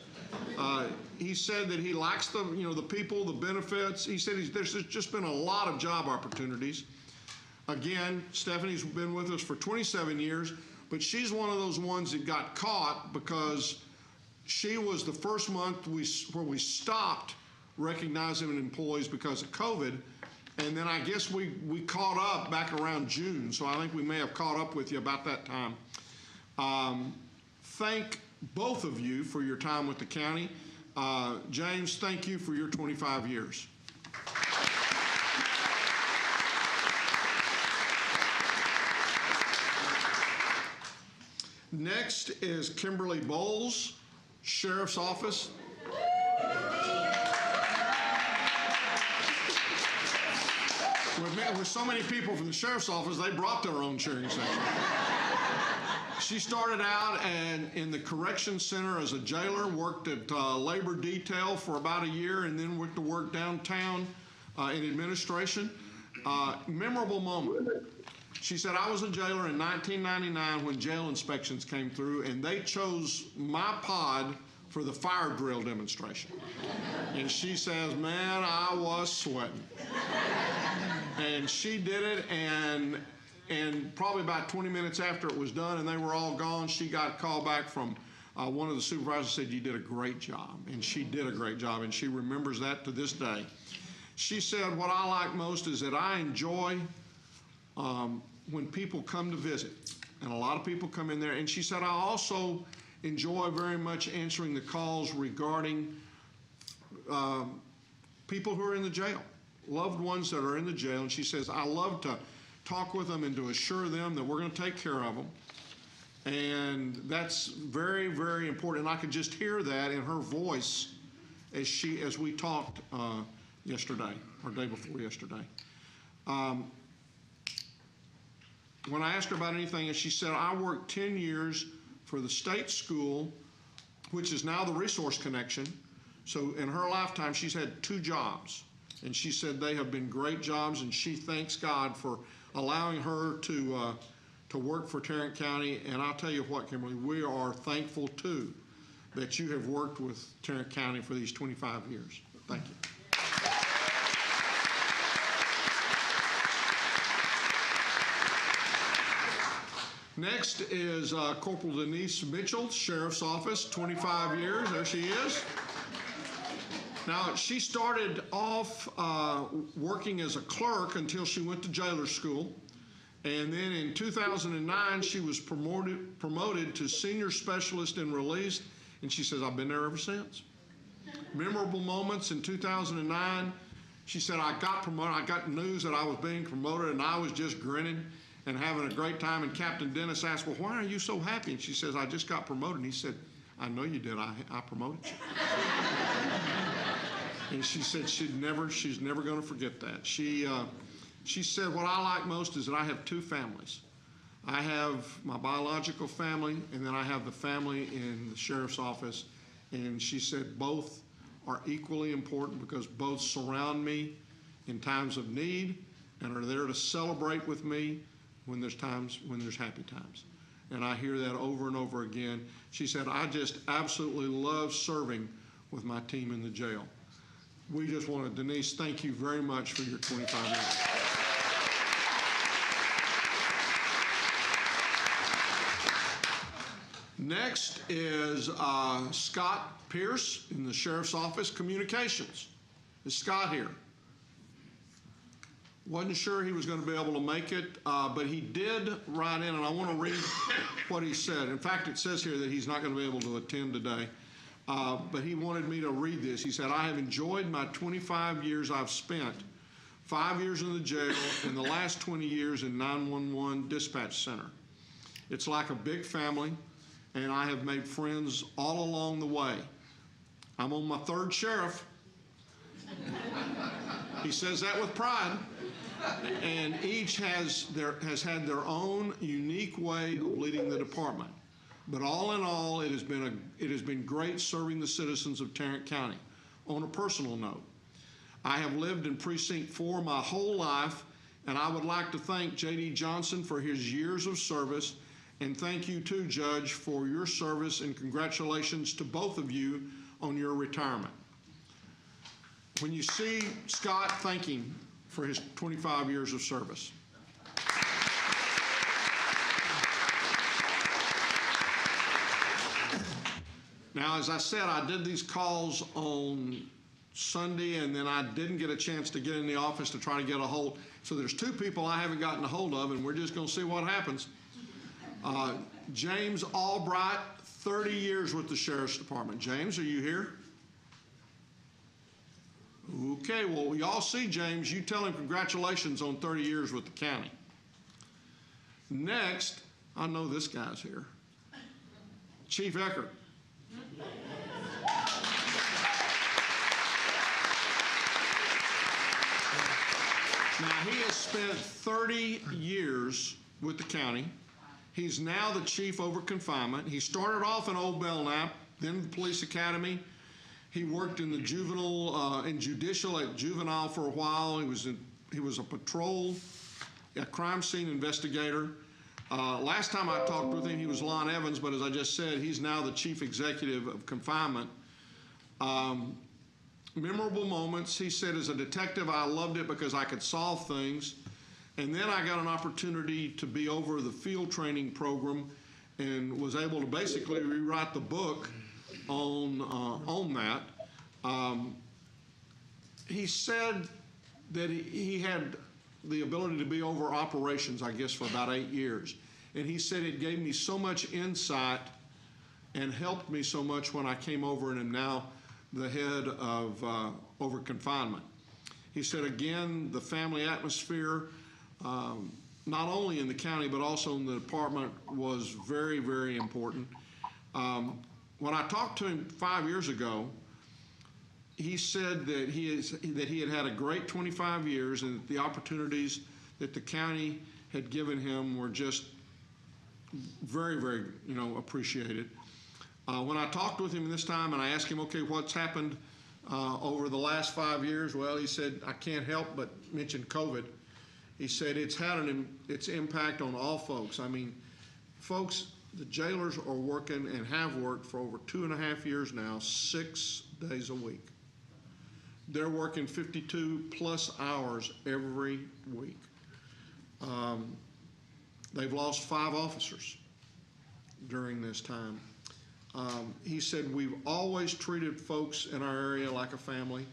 He said that he likes the people, the benefits. He said there's just been a lot of job opportunities. Again, Stephanie's been with us for 27 years, but she's one of those ones that got caught because she was the first month where we stopped recognizing employees because of COVID, and then I guess we caught up back around June, so I think we may have caught up with you about that time. Thank both of you for your time with the county. James, thank you for your 25 years. Next is Kimberly Bowles, Sheriff's Office. With so many people from the Sheriff's Office, they brought their own cheering section. She started out in the correction center as a jailer, worked at labor detail for about a year, and then went to work downtown in administration. Memorable moment. She said, I was a jailer in 1999 when jail inspections came through, and they chose my pod for the fire drill demonstration. And she says, man, I was sweating. And she did it, and probably about 20 minutes after it was done and they were all gone, she got a call back from one of the supervisors, said, you did a great job. And she did a great job, and she remembers that to this day. She said, what I like most is that I enjoy when people come to visit, and a lot of people come in there. And she said, I also enjoy very much answering the calls regarding people who are in the jail, loved ones that are in the jail. And she says, I love to talk with them and to assure them that we're going to take care of them. And that's very, very important. And I could just hear that in her voice as we talked yesterday, or day before yesterday. When I asked her about anything, and she said, I worked 10 years for the state school, which is now the Resource Connection. So in her lifetime, she's had 2 jobs. And she said they have been great jobs, and she thanks God for allowing her to work for Tarrant County. And I'll tell you what, Kimberly, we are thankful too that you have worked with Tarrant County for these 25 years. Thank you. Next is Corporal Denise Mitchell, Sheriff's Office, 25 years. There she is. Now, she started off working as a clerk until she went to jailer school. And then in 2009, she was promoted to senior specialist in release. And she says, I've been there ever since. Memorable moments in 2009, she said, I got promoted. I got news that I was being promoted, and I was just grinning and having a great time. And Captain Dennis asked, well, why are you so happy? And she says, I just got promoted. And he said, I know you did. I promoted you. And she said she's never going to forget that. She said, what I like most is that I have 2 families. I have my biological family, and then I have the family in the sheriff's office. And she said both are equally important because both surround me in times of need and are there to celebrate with me when there's happy times. And I hear that over and over again. She said, I just absolutely love serving with my team in the jail. We just want to, Denise, thank you very much for your 25 years. Next is Scott Pierce in the Sheriff's Office, Communications. Is Scott here? Wasn't sure he was going to be able to make it, but he did write in, and I want to read what he said. In fact, it says here that he's not going to be able to attend today, but he wanted me to read this. He said, I have enjoyed my 25 years I've spent, 5 years in the jail, and the last 20 years in 911 Dispatch Center. It's like a big family, and I have made friends all along the way. I'm on my 3rd sheriff. He says that with pride. And each has had their own unique way of leading the department. But all in all, it has been great serving the citizens of Tarrant County. On a personal note, I have lived in Precinct 4 my whole life, and I would like to thank J.D. Johnson for his years of service, and thank you too, Judge, for your service, and congratulations to both of you on your retirement. When you see Scott, thank him for his 25 years of service. Now, as I said, I did these calls on Sunday, and then I didn't get a chance to get in the office to try to get a hold. So there's 2 people I haven't gotten a hold of, and we're just going to see what happens. James Albright, 30 years with the Sheriff's Department. James, are you here? Okay, well, y'all see James. You tell him congratulations on 30 years with the county. Next, I know this guy's here. Chief Eckert. Now, he has spent 30 years with the county. He's now the chief over confinement. He started off in Old Belknap, then the police academy. He worked in the juvenile, in judicial at Juvenile for a while. He was a patrol, a crime scene investigator. Last time I talked with him, he was Lon Evans, but as I just said, he's now the chief executive of confinement. Memorable moments, he said, as a detective, I loved it because I could solve things. And then I got an opportunity to be over the field training program and was able to basically rewrite the book on that. He said that he had the ability to be over operations, I guess, for about 8 years. And he said it gave me so much insight and helped me so much when I came over and am now the head of over confinement. He said, again, the family atmosphere, not only in the county but also in the department, was very, very important. When I talked to him 5 years ago, he said that he had had a great 25 years and that the opportunities that the county had given him were just very, very, appreciated. When I talked with him this time and I asked him, okay, what's happened over the last 5 years? Well, he said, I can't help but mention COVID. He said it's had its impact on all folks. I mean, folks, the jailers are working and have worked for over 2.5 years now, 6 days a week. They're working 52 plus hours every week. They've lost 5 officers during this time. He said, we've always treated folks in our area like a family.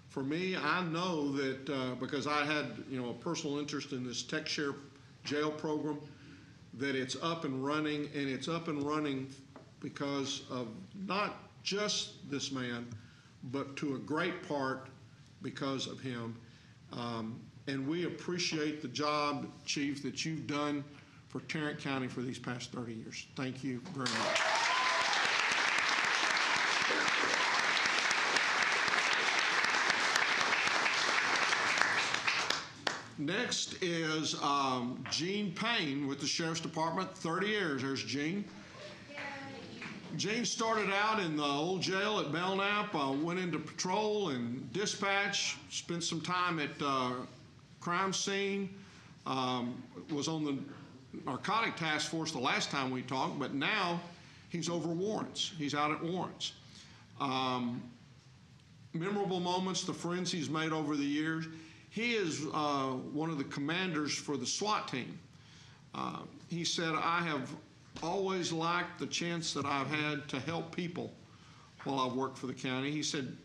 For me, I know that because I had a personal interest in this Tech Share jail program, that it's up and running, and it's up and running because of not just this man, but to a great part because of him. And we appreciate the job, Chief, that you've done for Tarrant County for these past 30 years. Thank you very much. Next is Gene Payne with the Sheriff's Department, 30 years. There's Gene. Gene started out in the old jail at Belknap, went into patrol and dispatch, spent some time at crime scene, was on the narcotic task force the last time we talked, but now he's over warrants. He's out at warrants. Memorable moments, the friends he's made over the years. He is one of the commanders for the SWAT team. He said, I have always liked the chance that I've had to help people while I've worked for the county. He said,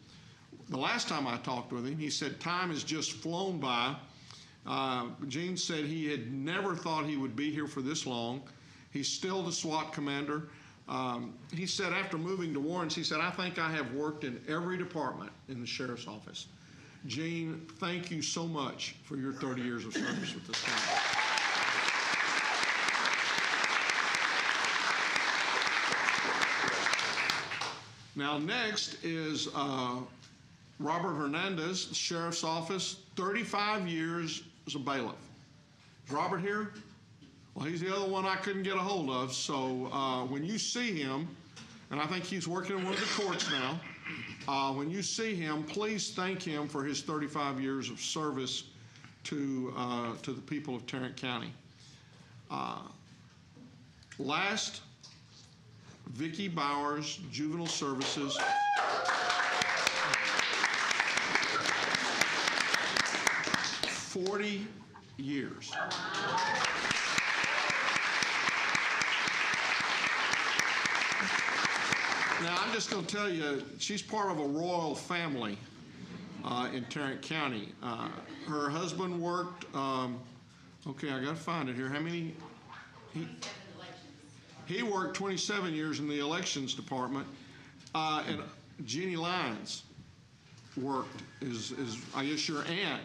the last time I talked with him, he said, time has just flown by. Gene said he had never thought he would be here for this long. He's still the SWAT commander. He said after moving to warrants, he said, I think I have worked in every department in the sheriff's office. Gene, thank you so much for your 30 years of service with this county. Now next is Robert Hernandez, the Sheriff's Office, 35 years as a bailiff. Is Robert here? Well, he's the other one I couldn't get a hold of, so when you see him, and I think he's working in one of the courts now, when you see him, please thank him for his 35 years of service to the people of Tarrant County. Last, Vicky Bowers, Juvenile Services. $40 years. Now, I'm just going to tell you, she's part of a royal family in Tarrant County. Her husband worked, okay, I got to find it here. How many? He worked 27 years in the elections department. And Jeannie Lyons worked, is I guess your aunt.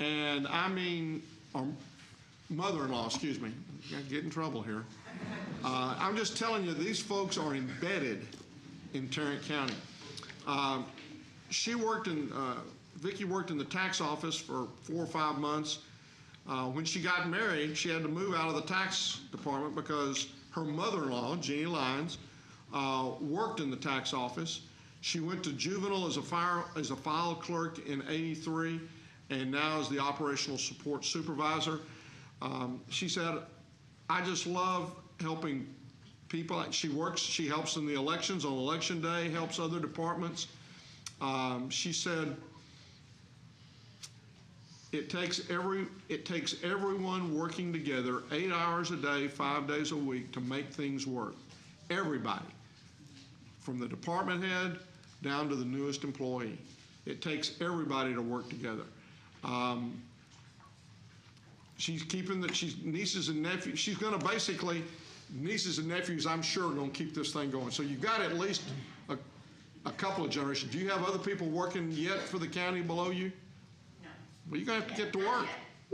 And I mean, or mother-in-law, excuse me. I get in trouble here. I'm just telling you, these folks are embedded in Tarrant County. Vicky worked in the tax office for 4 or 5 months. When she got married, she had to move out of the tax department because her mother-in-law, Jeannie Lyons, worked in the tax office. She went to Juvenile as a file clerk in '83, and now is the operational support supervisor. She said, I just love helping people. She helps in the elections on election day, helps other departments. She said, it takes everyone working together 8 hours a day, 5 days a week to make things work. Everybody, from the department head down to the newest employee. It takes everybody to work together. She's nieces and nephews. She's going to basically, nieces and nephews, I'm sure, are going to keep this thing going. So you've got at least a couple of generations. Do you have other people working yet for the county below you? No. Well, you're going to have to get to work.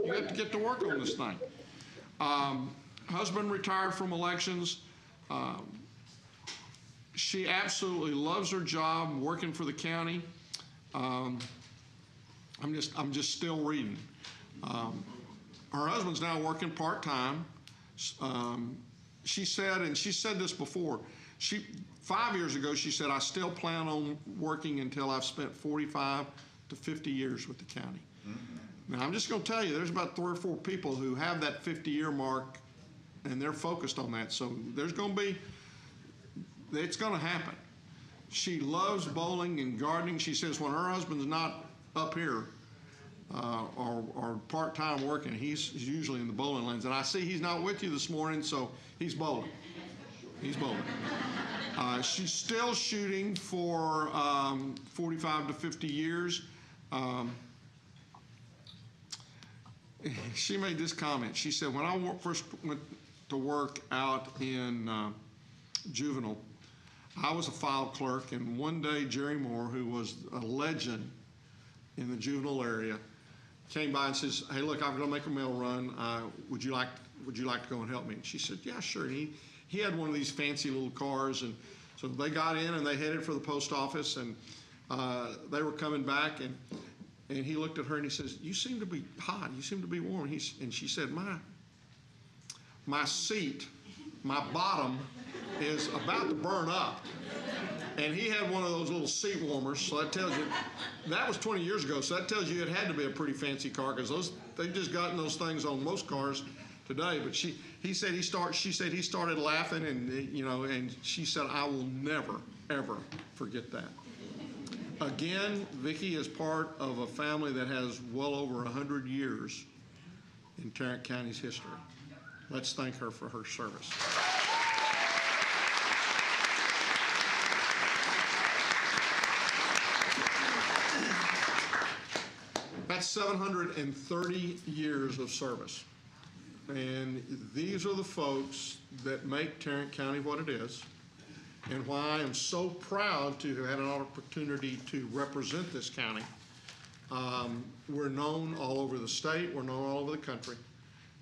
You have to get to work on this thing. Husband retired from elections. She absolutely loves her job working for the county. I'm just still reading. Her husband's now working part-time. She said, and she said this before, 5 years ago, she said, I still plan on working until I've spent 45 to 50 years with the county. Now, I'm just going to tell you, there's about 3 or 4 people who have that 50-year mark, and they're focused on that. So there's going to be, it's going to happen. She loves bowling and gardening. She says when her husband's not up here or part-time working, he's usually in the bowling lanes. And I see he's not with you this morning, so he's bowling. He's bowling. She's still shooting for 45 to 50 years. She made this comment. She said, when I first went to work out in Juvenile, I was a file clerk, and one day Jerry Moore, who was a legend in the Juvenile area, came by and says, hey, look, I'm going to make a mail run. Would you like to go and help me? And she said, yeah, sure. And he had one of these fancy little cars, and so they got in and they headed for the post office, and they were coming back, and he looked at her and he says, you seem to be hot. You seem to be warm. And she said, my seat, my bottom is about to burn up. And he had one of those little seat warmers, so that tells you, that was 20 years ago, so that tells you it had to be a pretty fancy car, because they've just gotten those things on most cars today. But she said he started laughing, and and she said, I will never, ever forget that. Again, Vicky is part of a family that has well over 100 years in Tarrant County's history. Let's thank her for her service. That's 730 years of service. And these are the folks that make Tarrant County what it is, and why I am so proud to have had an opportunity to represent this county. We're known all over the state, we're known all over the country,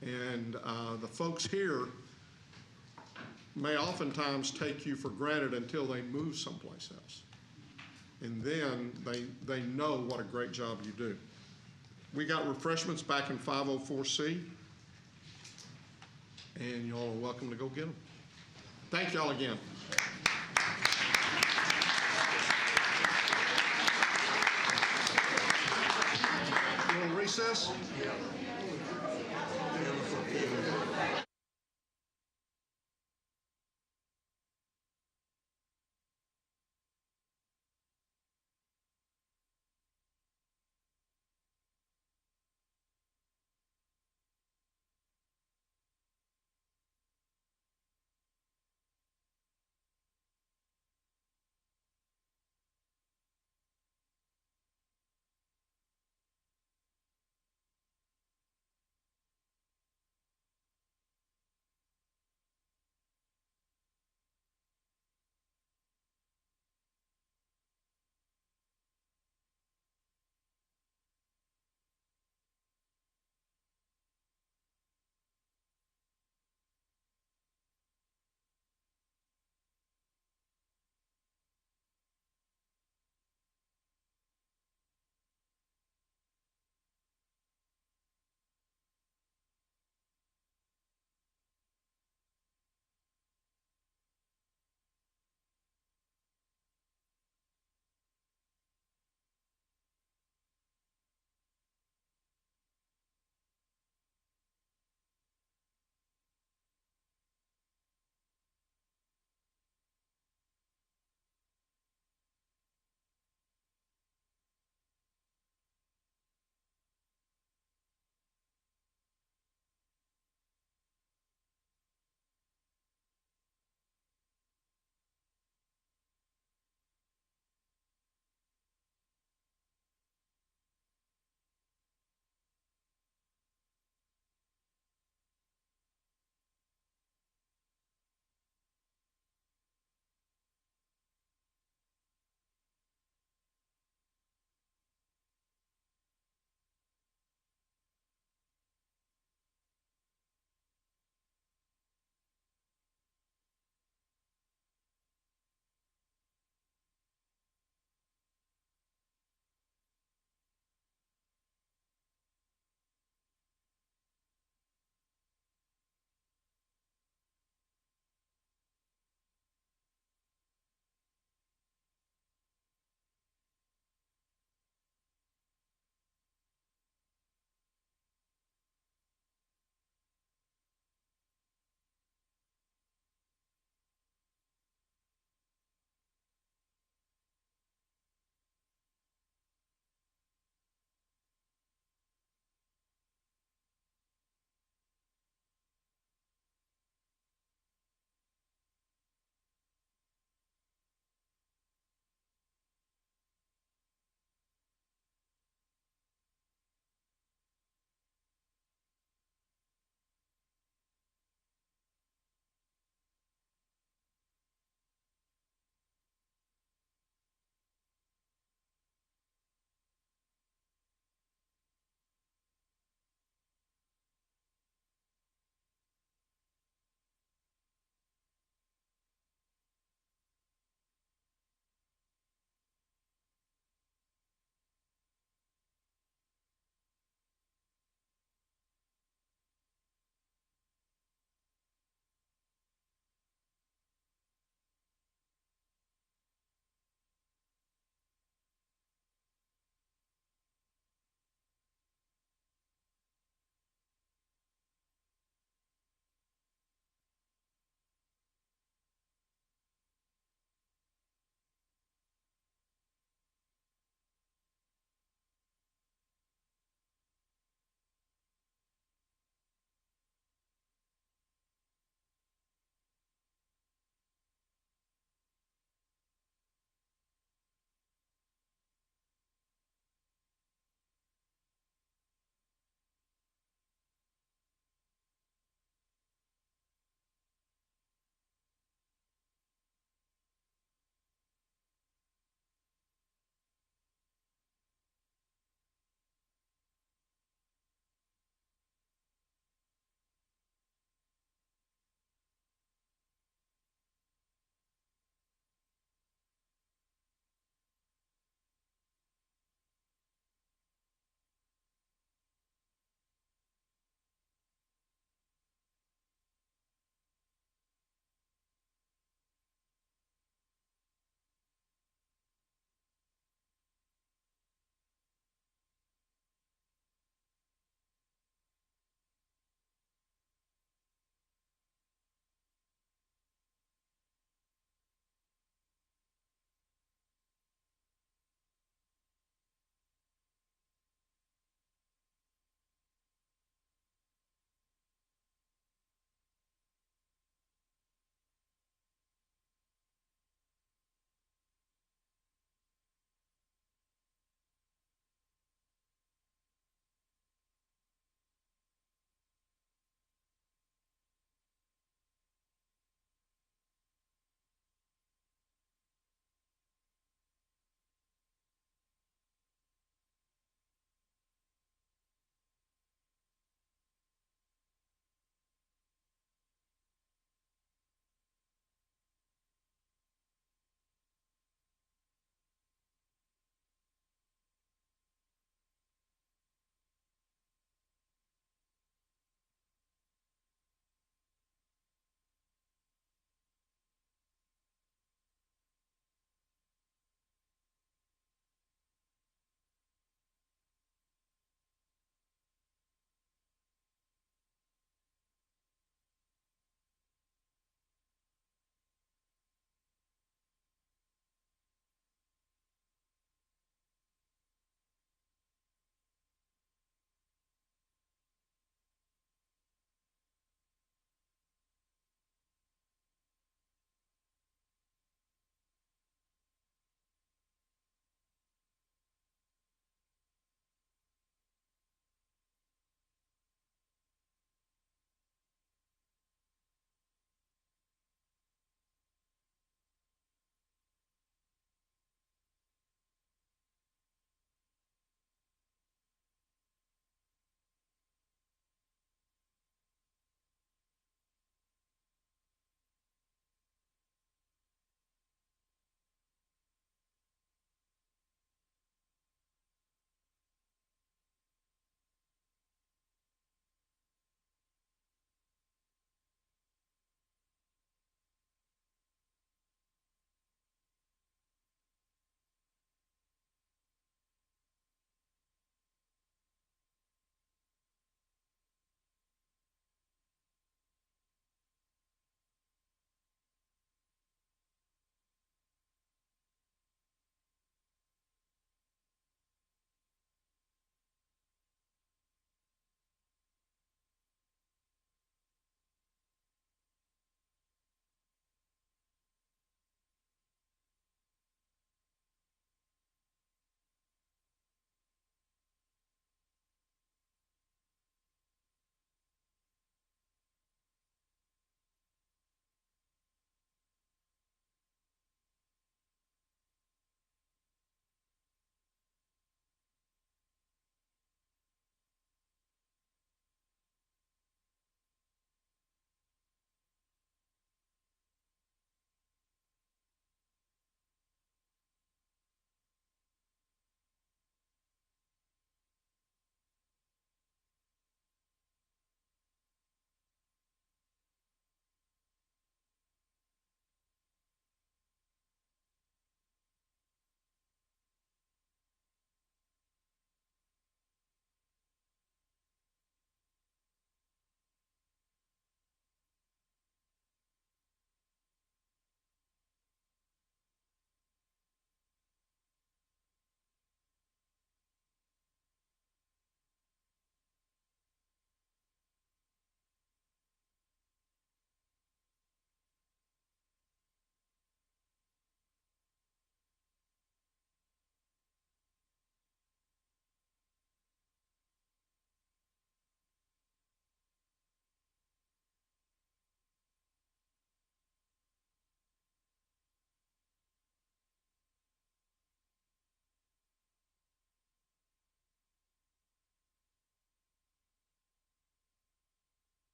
and the folks here may oftentimes take you for granted until they move someplace else. And then they know what a great job you do. We got refreshments back in 504C, and y'all are welcome to go get them. Thank y'all again. You want to recess?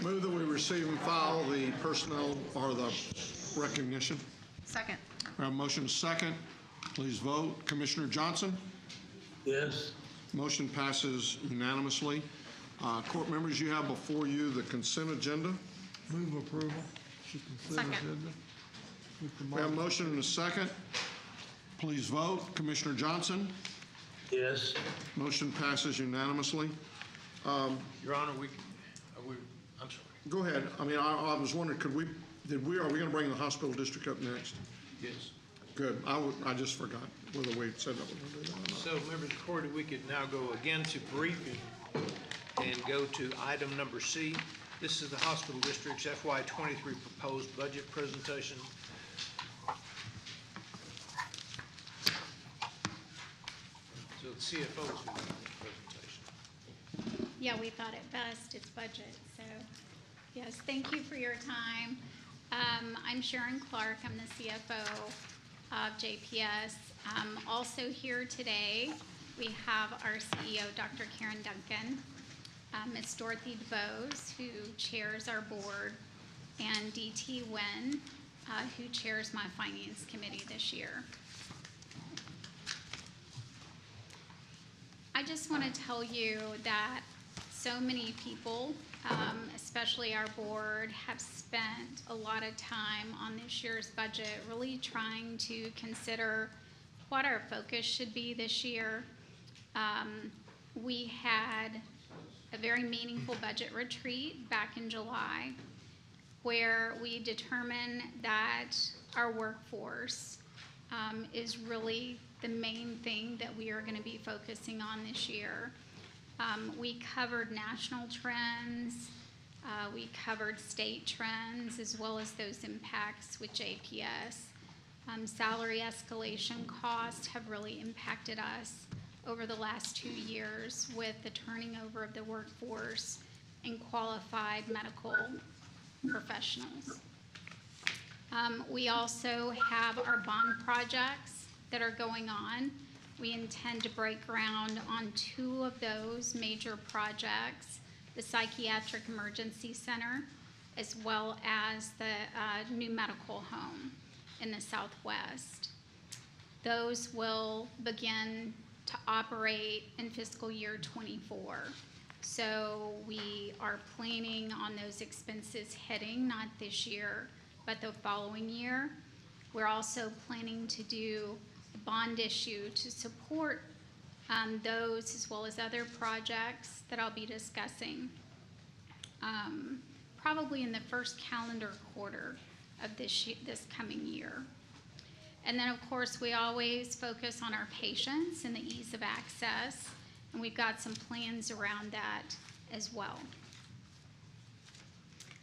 Move that we receive and file the personnel or the recognition. Second. We have a motion second. Please vote. Commissioner Johnson? Yes. Motion passes unanimously. Court members, you have before you the consent agenda. Move approval. The consent Second. agenda. With the We have a motion and a second. Please vote. Commissioner Johnson? Yes. Motion passes unanimously. Your Honor, I'm sorry. Go ahead. I mean, I was wondering, are we going to bring the hospital district up next? Yes. Good. I just forgot whether we said that we were going to do that or not. So, members of the court, we could now go again to briefing and go to item number C. This is the hospital district's FY23 proposed budget presentation. So the CFO is going to do the presentation. Yeah, we thought it best, it's budget, so, yes, thank you for your time. I'm Sharon Clark, I'm the CFO of JPS. Also here today, we have our CEO, Dr. Karen Duncan, Ms. Dorothy DeBose, who chairs our board, and DT Nguyen, who chairs my finance committee this year. I just want to tell you that so many people, especially our board, have spent a lot of time on this year's budget really trying to consider what our focus should be this year. We had a very meaningful budget retreat back in July where we determined that our workforce is really the main thing that we are going to be focusing on this year. We covered national trends, we covered state trends, as well as those impacts with JPS. Salary escalation costs have really impacted us over the last 2 years with the turning over of the workforce and qualified medical professionals. We also have our bond projects that are going on. We intend to break ground on 2 of those major projects, the Psychiatric Emergency Center, as well as the new medical home in the Southwest. Those will begin to operate in fiscal year 24. So we are planning on those expenses hitting not this year, but the following year. We're also planning to do a bond issue to support those as well as other projects that I'll be discussing probably in the first calendar quarter of this coming year. And then, of course, we always focus on our patients and the ease of access, and we've got some plans around that as well.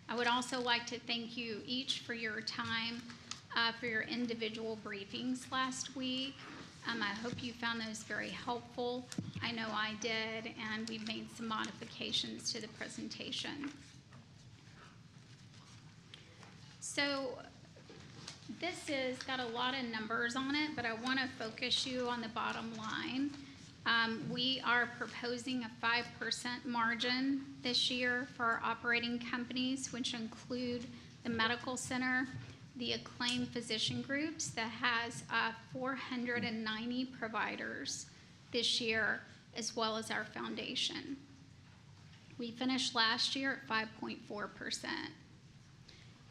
I would also like to thank you each for your time, for your individual briefings last week. I hope you found those very helpful. I know I did, and we've made some modifications to the presentation. So this has got a lot of numbers on it, but I want to focus you on the bottom line. We are proposing a 5% margin this year for our operating companies, which include the medical center, the acclaimed physician groups that has 490 providers this year, as well as our foundation. We finished last year at 5.4%.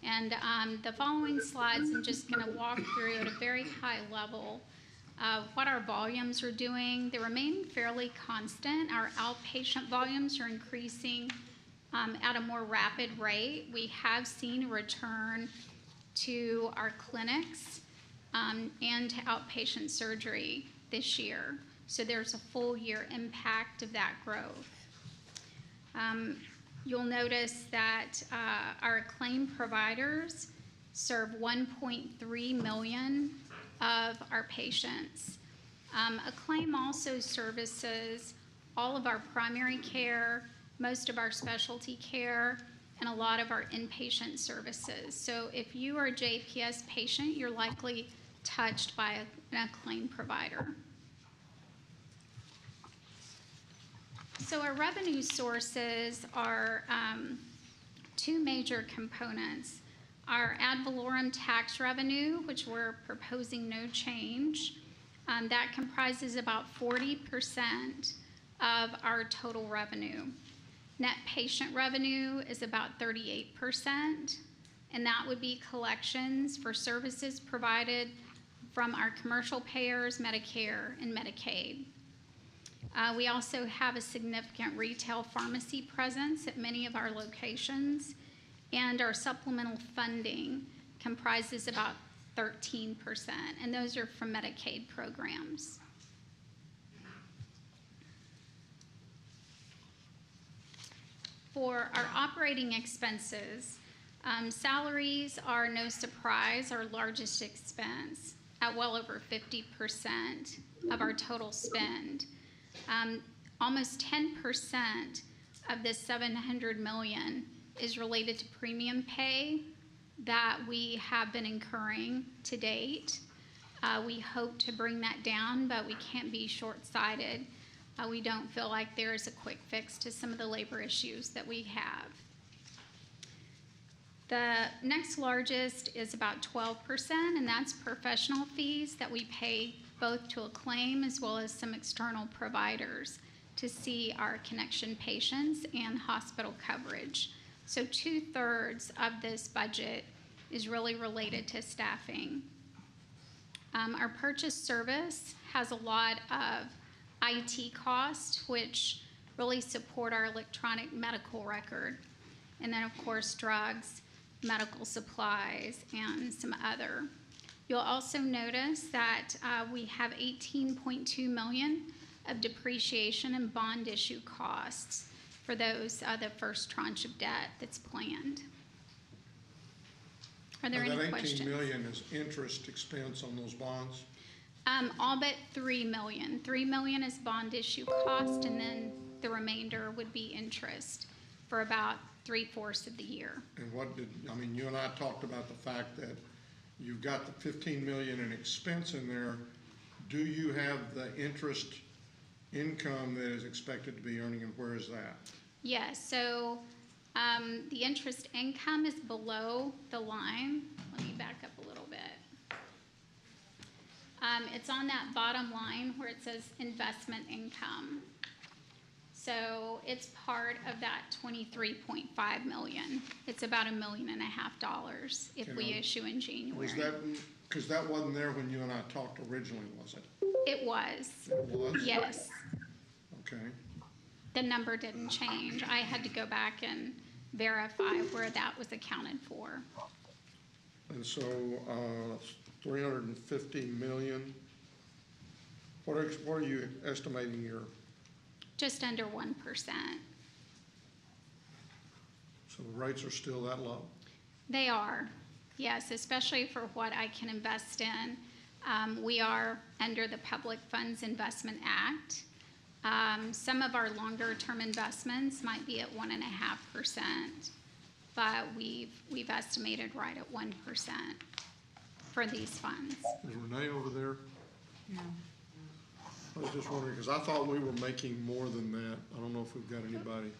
And the following slides, I'm just going to walk through at a very high level what our volumes are doing. They remain fairly constant. Our outpatient volumes are increasing at a more rapid rate. We have seen a return to our clinics and to outpatient surgery this year. So there's a full year impact of that growth. You'll notice that our acclaimed providers serve 1.3 million of our patients. Acclaim also services all of our primary care, most of our specialty care, and a lot of our inpatient services. So if you are a JPS patient, you're likely touched by an acclaimed provider. So our revenue sources are two major components. Our ad valorem tax revenue, which we're proposing no change, that comprises about 40% of our total revenue. Net patient revenue is about 38%, and that would be collections for services provided from our commercial payers, Medicare, and Medicaid. We also have a significant retail pharmacy presence at many of our locations, and our supplemental funding comprises about 13%, and those are from Medicaid programs. For our operating expenses, salaries are no surprise our largest expense at well over 50% of our total spend. Almost 10% of this $700 million is related to premium pay that we have been incurring to date. We hope to bring that down, but we can't be short-sighted. We don't feel like there is a quick fix to some of the labor issues that we have. The next largest is about 12%, and that's professional fees that we pay both to Acclaim as well as some external providers to see our connection patients and hospital coverage. So 2/3 of this budget is really related to staffing. Our purchase service has a lot of IT costs, which really support our electronic medical record. And then, of course, drugs, medical supplies, and some other. You'll also notice that we have $18.2 million of depreciation and bond issue costs for those, the first tranche of debt that's planned. Are there any questions? That $18 million is interest expense on those bonds? All but $3 million. $3 million is bond issue cost, and then the remainder would be interest for about 3/4 of the year. And you and I talked about the fact that you've got the $15 million in expense in there. Do you have the interest income that is expected to be earning, and where is that? Yes, so the interest income is below the line. Let me back up a little bit. It's on that bottom line where it says investment income. So it's part of that $23.5 million. It's about $1.5 million if we issue in January. Was that, because that wasn't there when you and I talked originally, was it? It was. It was? Yes. Okay. The number didn't change. I had to go back and verify where that was accounted for. And so, $350 million. What are you estimating your? Just under 1%. So the rates are still that low? They are, yes, especially for what I can invest in. We are under the Public Funds Investment Act. Some of our longer term investments might be at 1.5%, but we've estimated right at 1% for these funds. Is Renee over there? No. I was just wondering, because I thought we were making more than that. I don't know if we've got anybody.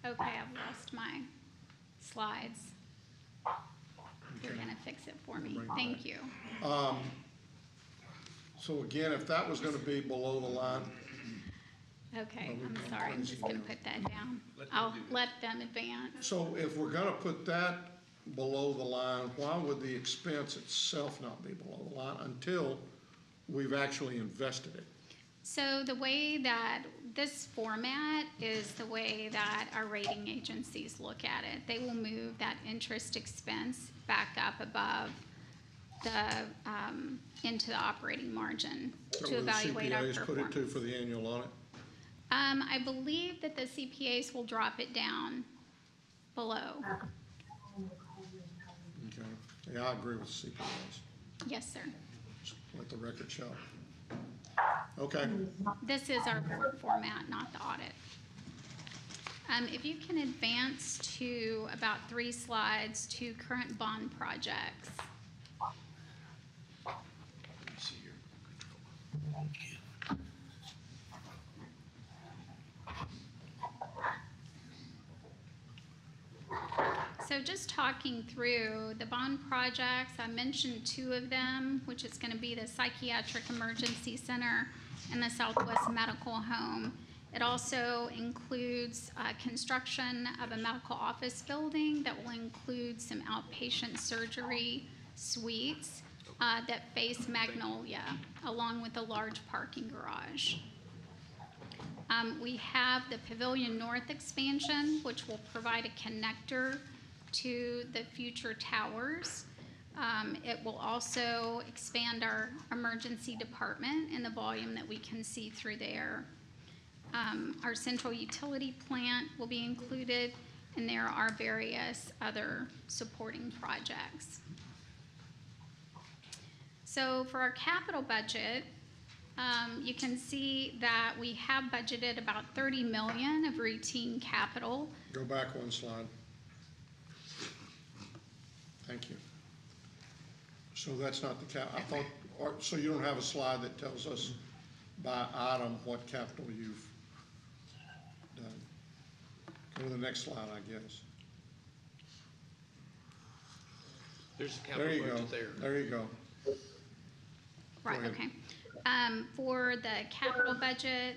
Okay, I've lost my slides. You're gonna fix it for me. Thank you. So again, if that was gonna be below the line. Okay, I'm sorry, I'm just gonna put that down. I'll let them advance. So if we're gonna put that below the line, why would the expense itself not be below the line until we've actually invested it? So the way that this format is the way that our rating agencies look at it. They will move that interest expense back up above the, into the operating margin to evaluate our performance. So will the CPAs put it to for the annual audit? I believe that the CPAs will drop it down below. Okay. Yeah, I agree with CPAs. Yes, sir. Let the record show. Okay. This is our board format, not the audit. If you can advance to about 3 slides to current bond projects. So just talking through the bond projects, I mentioned two of them, which is going to be the Psychiatric Emergency Center and the Southwest Medical Home. It also includes construction of a medical office building that will include some outpatient surgery suites that face Magnolia, along with a large parking garage. We have the Pavilion North expansion, which will provide a connector to the future towers. It will also expand our emergency department and the volume that we can see through there. Our central utility plant will be included, and there are various other supporting projects. So for our capital budget, you can see that we have budgeted about $30 million of routine capital. Go back one slide. Thank you. So that's not the I thought, so you don't have a slide that tells us by item what capital you've done. Go to the next slide, I guess. There's a capital budget there. There you go. Right, okay. For the capital budget,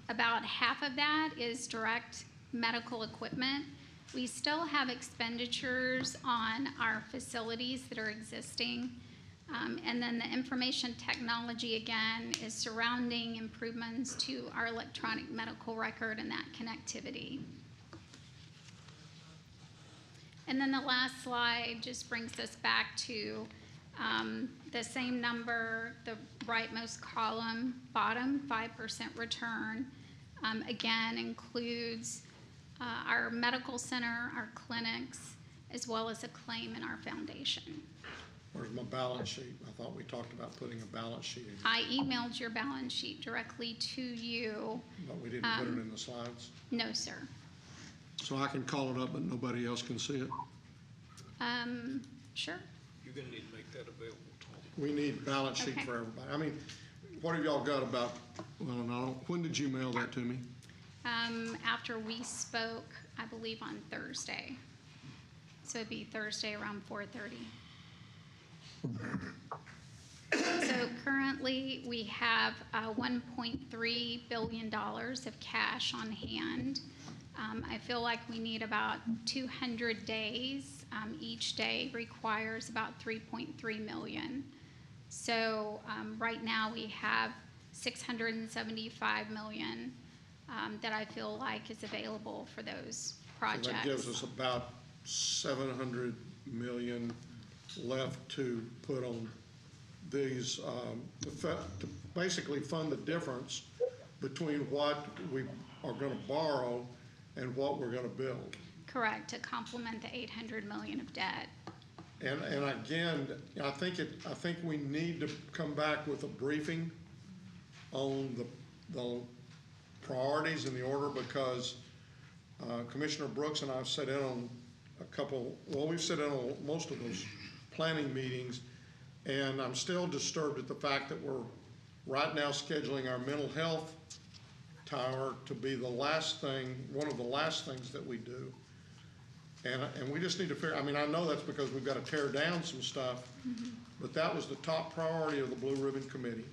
about half of that is direct medical equipment. We still have expenditures on our facilities that are existing. And then the information technology, again, is surrounding improvements to our electronic medical record and that connectivity. And then the last slide just brings us back to the same number, the rightmost column, bottom, 5% return. Again, includes our medical center, our clinics, as well as a claim in our foundation. Where's my balance sheet? I thought we talked about putting a balance sheet in. I emailed your balance sheet directly to you. But we didn't put it in the slides? No, sir. So I can call it up, but nobody else can see it? Sure. You're gonna need to make that available, Tom. We need balance sheet for everybody. I mean, what have y'all got about, well, no, when did you mail that to me? After we spoke, I believe on Thursday. So it'd be Thursday around 4:30. So currently we have $1.3 billion of cash on hand. I feel like we need about 200 days. Each day requires about 3.3 million. So right now we have 675 million that I feel like is available for those projects. So that gives us about 700 million left to put on these, to basically fund the difference between what we are going to borrow and what we're going to build. Correct, to complement the 800 million of debt. And again, I think we need to come back with a briefing on the priorities in the order, because Commissioner Brooks and I have sat in on we've sat in on most of those planning meetings, and I'm still disturbed at the fact that we're right now scheduling our mental health tower to be the last thing, one of the last things that we do. And we just need to figure, I mean, I know that's because we've got to tear down some stuff, but that was the top priority of the Blue Ribbon Committee.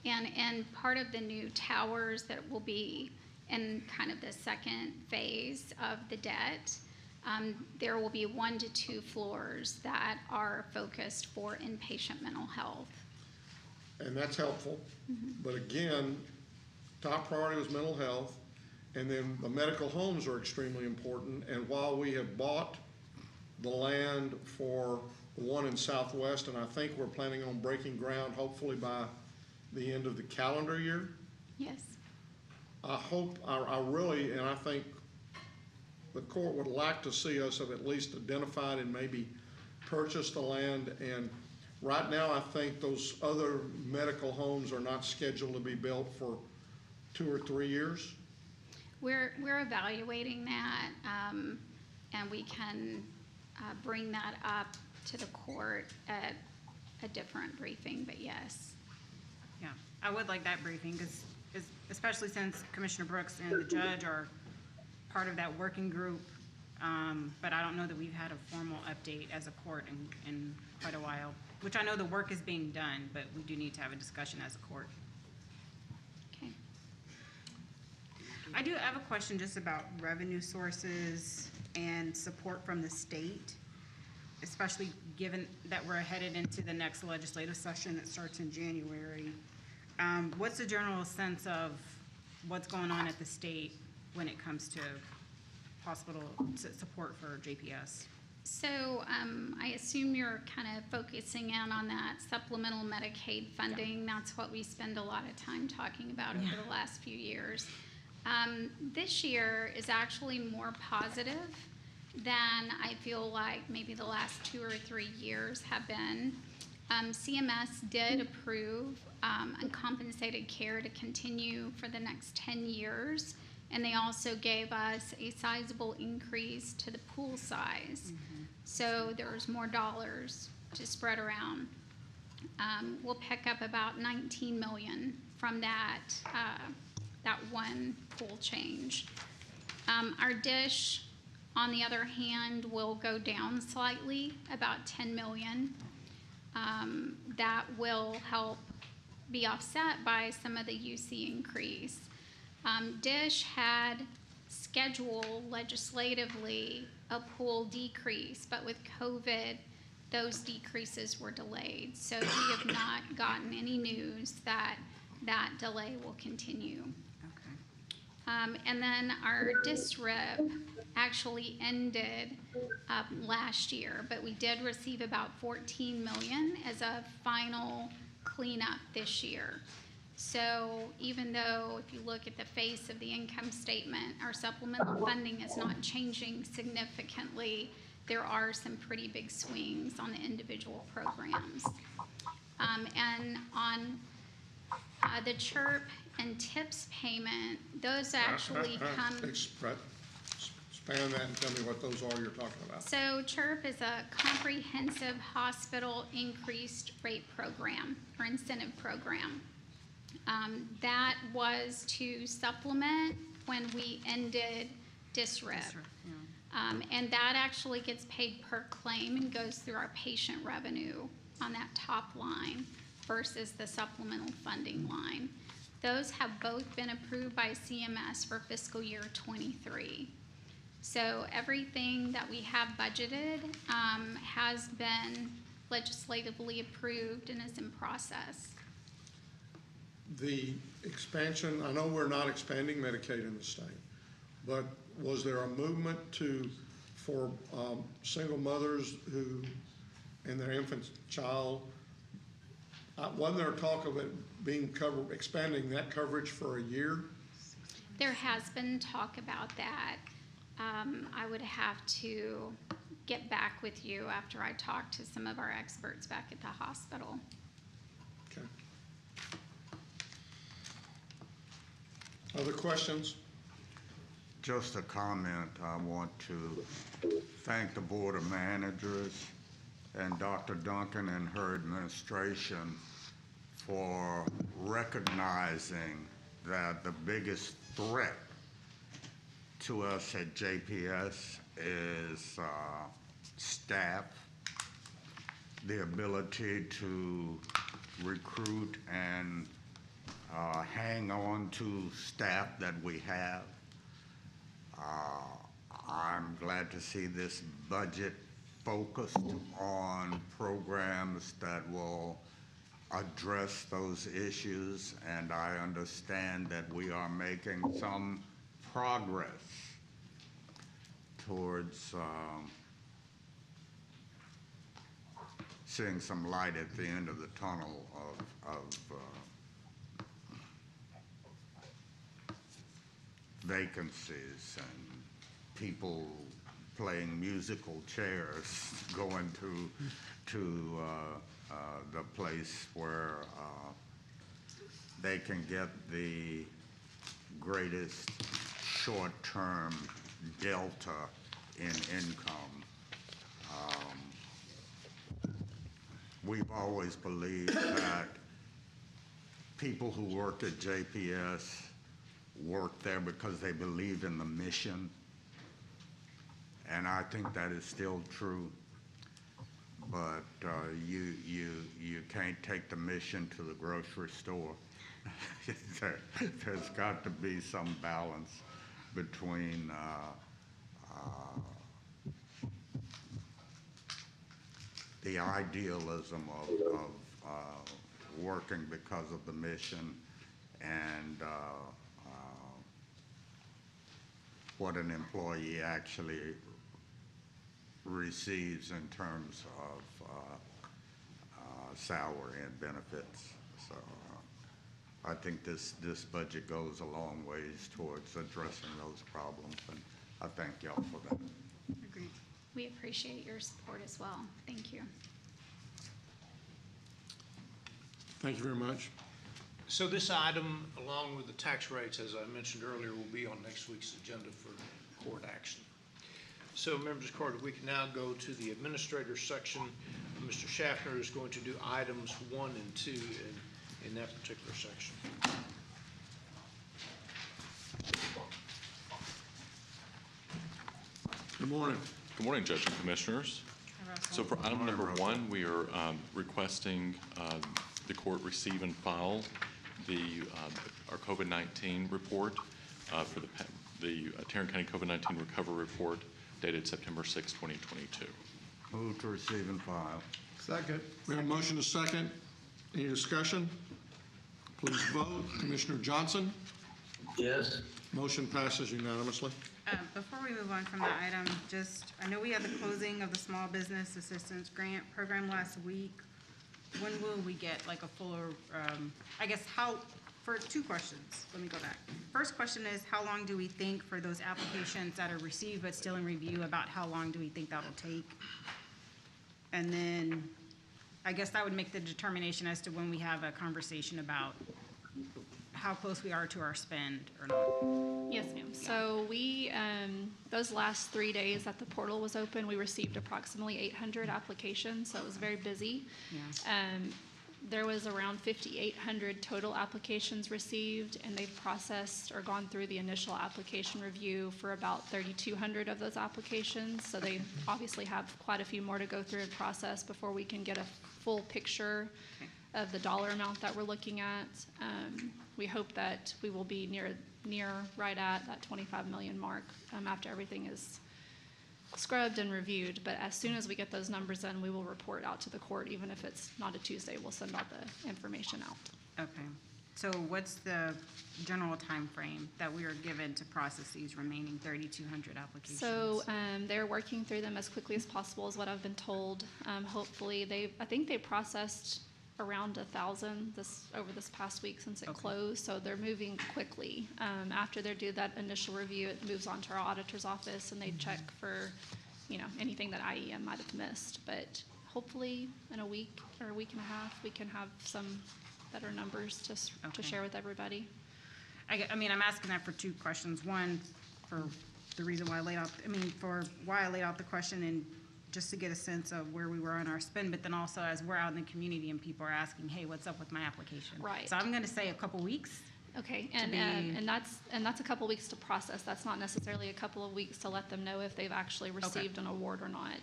And part of the new towers that will be in kind of the second phase of the debt, there will be 1 to 2 floors that are focused for inpatient mental health. And that's helpful. But again, top priority was mental health. And then the medical homes are extremely important. And while we have bought the land for the one in Southwest, and I think we're planning on breaking ground hopefully by the end of the calendar year. Yes. I really, and I think the court would like to see us have at least identified and maybe purchased the land. And right now, I think those other medical homes are not scheduled to be built for 2 or 3 years. We're evaluating that, and we can bring that up to the court at a different briefing, but yes. Yeah, I would like that briefing, because especially since Commissioner Brooks and the judge are part of that working group, but I don't know that we've had a formal update as a court in quite a while, which I know the work is being done, but we do need to have a discussion as a court. Okay. I do have a question just about revenue sources and support from the state, especially given that we're headed into the next legislative session that starts in January. What's the general sense of what's going on at the state when it comes to hospital support for JPS? So I assume you're kind of focusing in on that supplemental Medicaid funding. Yeah. That's what we spend a lot of time talking about over the last few years. This year is actually more positive than I feel like maybe the last 2 or 3 years have been. CMS did approve uncompensated care to continue for the next 10 years, and they also gave us a sizable increase to the pool size. Mm-hmm. So there's more dollars to spread around. We'll pick up about $19 million from that one pool change. Our dish, on the other hand, will go down slightly, about $10 million. That will help be offset by some of the UC increase. DISH had scheduled legislatively a pool decrease, but with COVID, those decreases were delayed. So we have not gotten any news that that delay will continue. Okay. And then our DISRIP actually ended last year, but we did receive about $14 million as a final cleanup this year. So even though if you look at the face of the income statement, our supplemental funding is not changing significantly, there are some pretty big swings on the individual programs. And on the CHIRP and TIPS payment, those actually come... Expand that and tell me what those are you're talking about. So CHIRP is a comprehensive hospital increased rate program or incentive program. That was to supplement when we ended DISRIP. And that actually gets paid per claim and goes through our patient revenue on that top line versus the supplemental funding line. Those have both been approved by CMS for fiscal year 23. So everything that we have budgeted has been legislatively approved and is in process. The expansion, I know we're not expanding Medicaid in the state, but was there a movement for single mothers who, and their infant child, wasn't there talk of it being covered, expanding that coverage for a year? There has been talk about that. I would have to get back with you after I talk to some of our experts back at the hospital. Okay. Other questions? Just a comment. I want to thank the Board of Managers and Dr. Duncan and her administration for recognizing that the biggest threat to us at JPS is staff, the ability to recruit and hang on to staff that we have. I'm glad to see this budget focused on programs that will address those issues, and I understand that we are making some progress towards seeing some light at the end of the tunnel of vacancies and people playing musical chairs going to the place where they can get the greatest short-term delta in income. We've always believed that people who work at JPS work there because they believe in the mission and I think that is still true. But you can't take the mission to the grocery store. There's got to be some balance between the idealism of working because of the mission and what an employee actually receives in terms of salary and benefits. So I think this budget goes a long ways towards addressing those problems, and I thank y'all for that. Agreed. We appreciate your support as well. Thank you. Thank you very much. So this item, along with the tax rates, as I mentioned earlier, will be on next week's agenda for court action. So, members of the court, we can now go to the administrator section. Mr. Schaffner is going to do items 1 and 2 in that particular section. Good morning. Good morning, Judge and Commissioners. So for item number 1, we are requesting the court receive and file our COVID-19 report for the Tarrant County COVID-19 Recovery Report dated September 6, 2022. Move to receive and file. Second. We have a motion to second. Any discussion? Please vote. Commissioner Johnson? Yes. Motion passes unanimously. Before we move on from that item, I know we had the closing of the Small Business Assistance Grant Program last week. When will we get like a fuller, for 2 questions, let me go back. First question is, how long do we think for those applications that are received but still in review, about how long do we think that'll take? And then, I guess that would make the determination as to when we have a conversation about how close we are to our spend or not. Yes, ma'am. So we, those last 3 days that the portal was open, we received approximately 800 applications, so it was very busy. Yeah. There was around 5,800 total applications received, and they've processed or gone through the initial application review for about 3,200 of those applications. So they obviously have quite a few more to go through and process before we can get a full picture of the dollar amount that we're looking at. We hope that we will be near right at that 25 million mark after everything is scrubbed and reviewed. But as soon as we get those numbers in, we will report out to the court. Even if it's not a Tuesday, we'll send out the information out. Okay. So what's the general time frame that we are given to process these remaining 3,200 applications? So they're working through them as quickly as possible is what I've been told. Hopefully I think they processed around 1,000 over this past week since it closed, so they're moving quickly. After they do that initial review, it moves on to our auditor's office, and they check for, anything that IEM might have missed. But hopefully, in a week or a week and a half, we can have some better numbers to share with everybody. I'm asking that for 2 questions. One, for the reason why I laid out the question, and just to get a sense of where we were on our spend, but then also as we're out in the community and people are asking, hey, what's up with my application? Right. So I'm going to say a couple weeks. Okay, and that's a couple weeks to process. That's not necessarily a couple of weeks to let them know if they've actually received an award or not.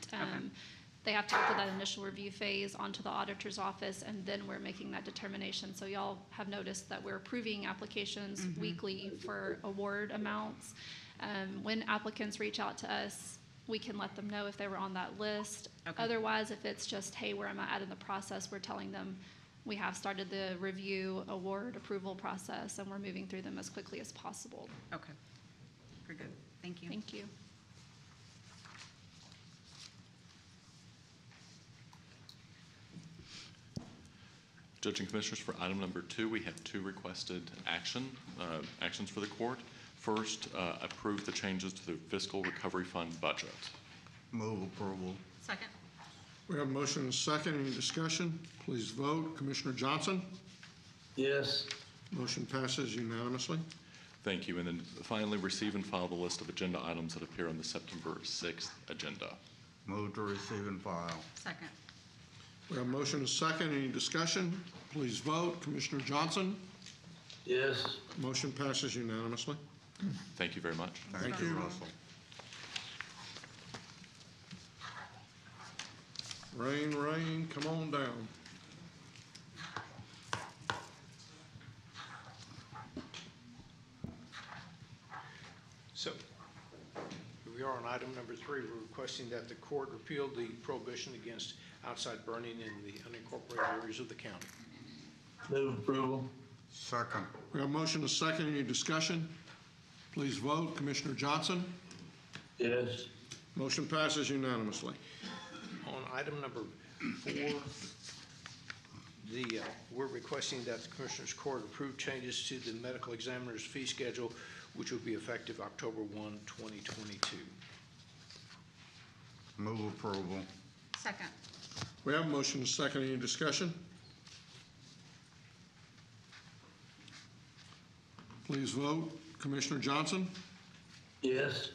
They have to go through that initial review phase onto the auditor's office, and then we're making that determination. So y'all have noticed that we're approving applications weekly for award amounts. When applicants reach out to us, we can let them know if they were on that list. Otherwise, if it's just, hey, where am I at in the process, we're telling them we have started the review, award, approval process, and we're moving through them as quickly as possible. Okay. Very good. Thank you. Thank you. Judge and Commissioners, for item number 2, we have 2 requested actions for the court. First, approve the changes to the Fiscal Recovery Fund budget. Move approval. Second. We have a motion and a second. Any discussion? Please vote. Commissioner Johnson? Yes. Motion passes unanimously. Thank you. And then finally, receive and file the list of agenda items that appear on the September 6th agenda. Move to receive and file. Second. We have a motion and a second. Any discussion? Please vote. Commissioner Johnson? Yes. Motion passes unanimously. Thank you very much. Thank you, Russell. Rain, rain, come on down. So, here we are on item number 3. We're requesting that the court repeal the prohibition against outside burning in the unincorporated areas of the county. Move approval. Second. We have a motion and a second. Any discussion? Please vote. Commissioner Johnson? Yes. Motion passes unanimously. On item number 4, we're requesting that the Commissioners Court approve changes to the medical examiner's fee schedule, which will be effective October 1, 2022. Move approval. Second. We have a motion and a second. Any discussion? Please vote. Commissioner Johnson? Yes.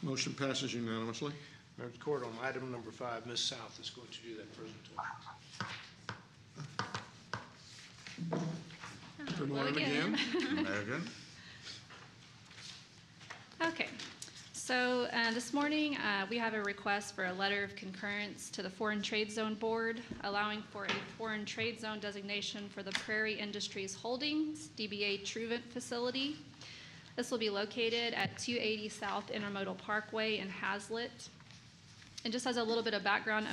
Motion passes unanimously. Members of the court, on item number 5, Ms. South is going to do that presentation. Good morning again. Megan? Okay, so this morning we have a request for a letter of concurrence to the Foreign Trade Zone Board, allowing for a Foreign Trade Zone designation for the Prairie Industries Holdings, DBA Truvant facility. This will be located at 280 South Intermodal Parkway in Hazlet. And just as a little bit of background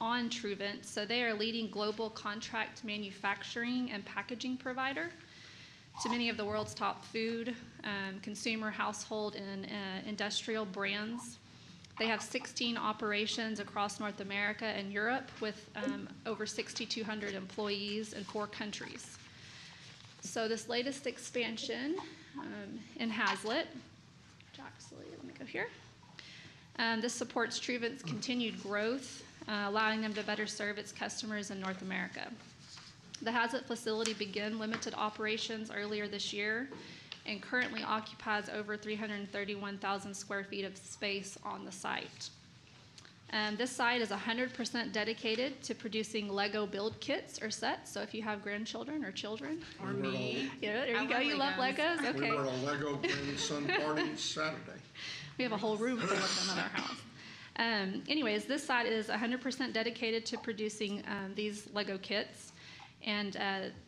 on Truvant, so they are a leading global contract manufacturing and packaging provider to many of the world's top food, consumer, household, and industrial brands. They have 16 operations across North America and Europe with over 6,200 employees in 4 countries. So this latest expansion in Hazlet, which actually, let me go here. This supports Truvant's continued growth, allowing them to better serve its customers in North America. The Hazlet facility began limited operations earlier this year and currently occupies over 331,000 square feet of space on the site. This site is 100% dedicated to producing Lego build kits or sets. So if you have grandchildren or children, Or me. yeah, there you go. You love Legos. Okay. We were at a Lego grandson party Saturday. We have a whole room full of them in our house. Anyways, this site is 100% dedicated to producing these Lego kits. And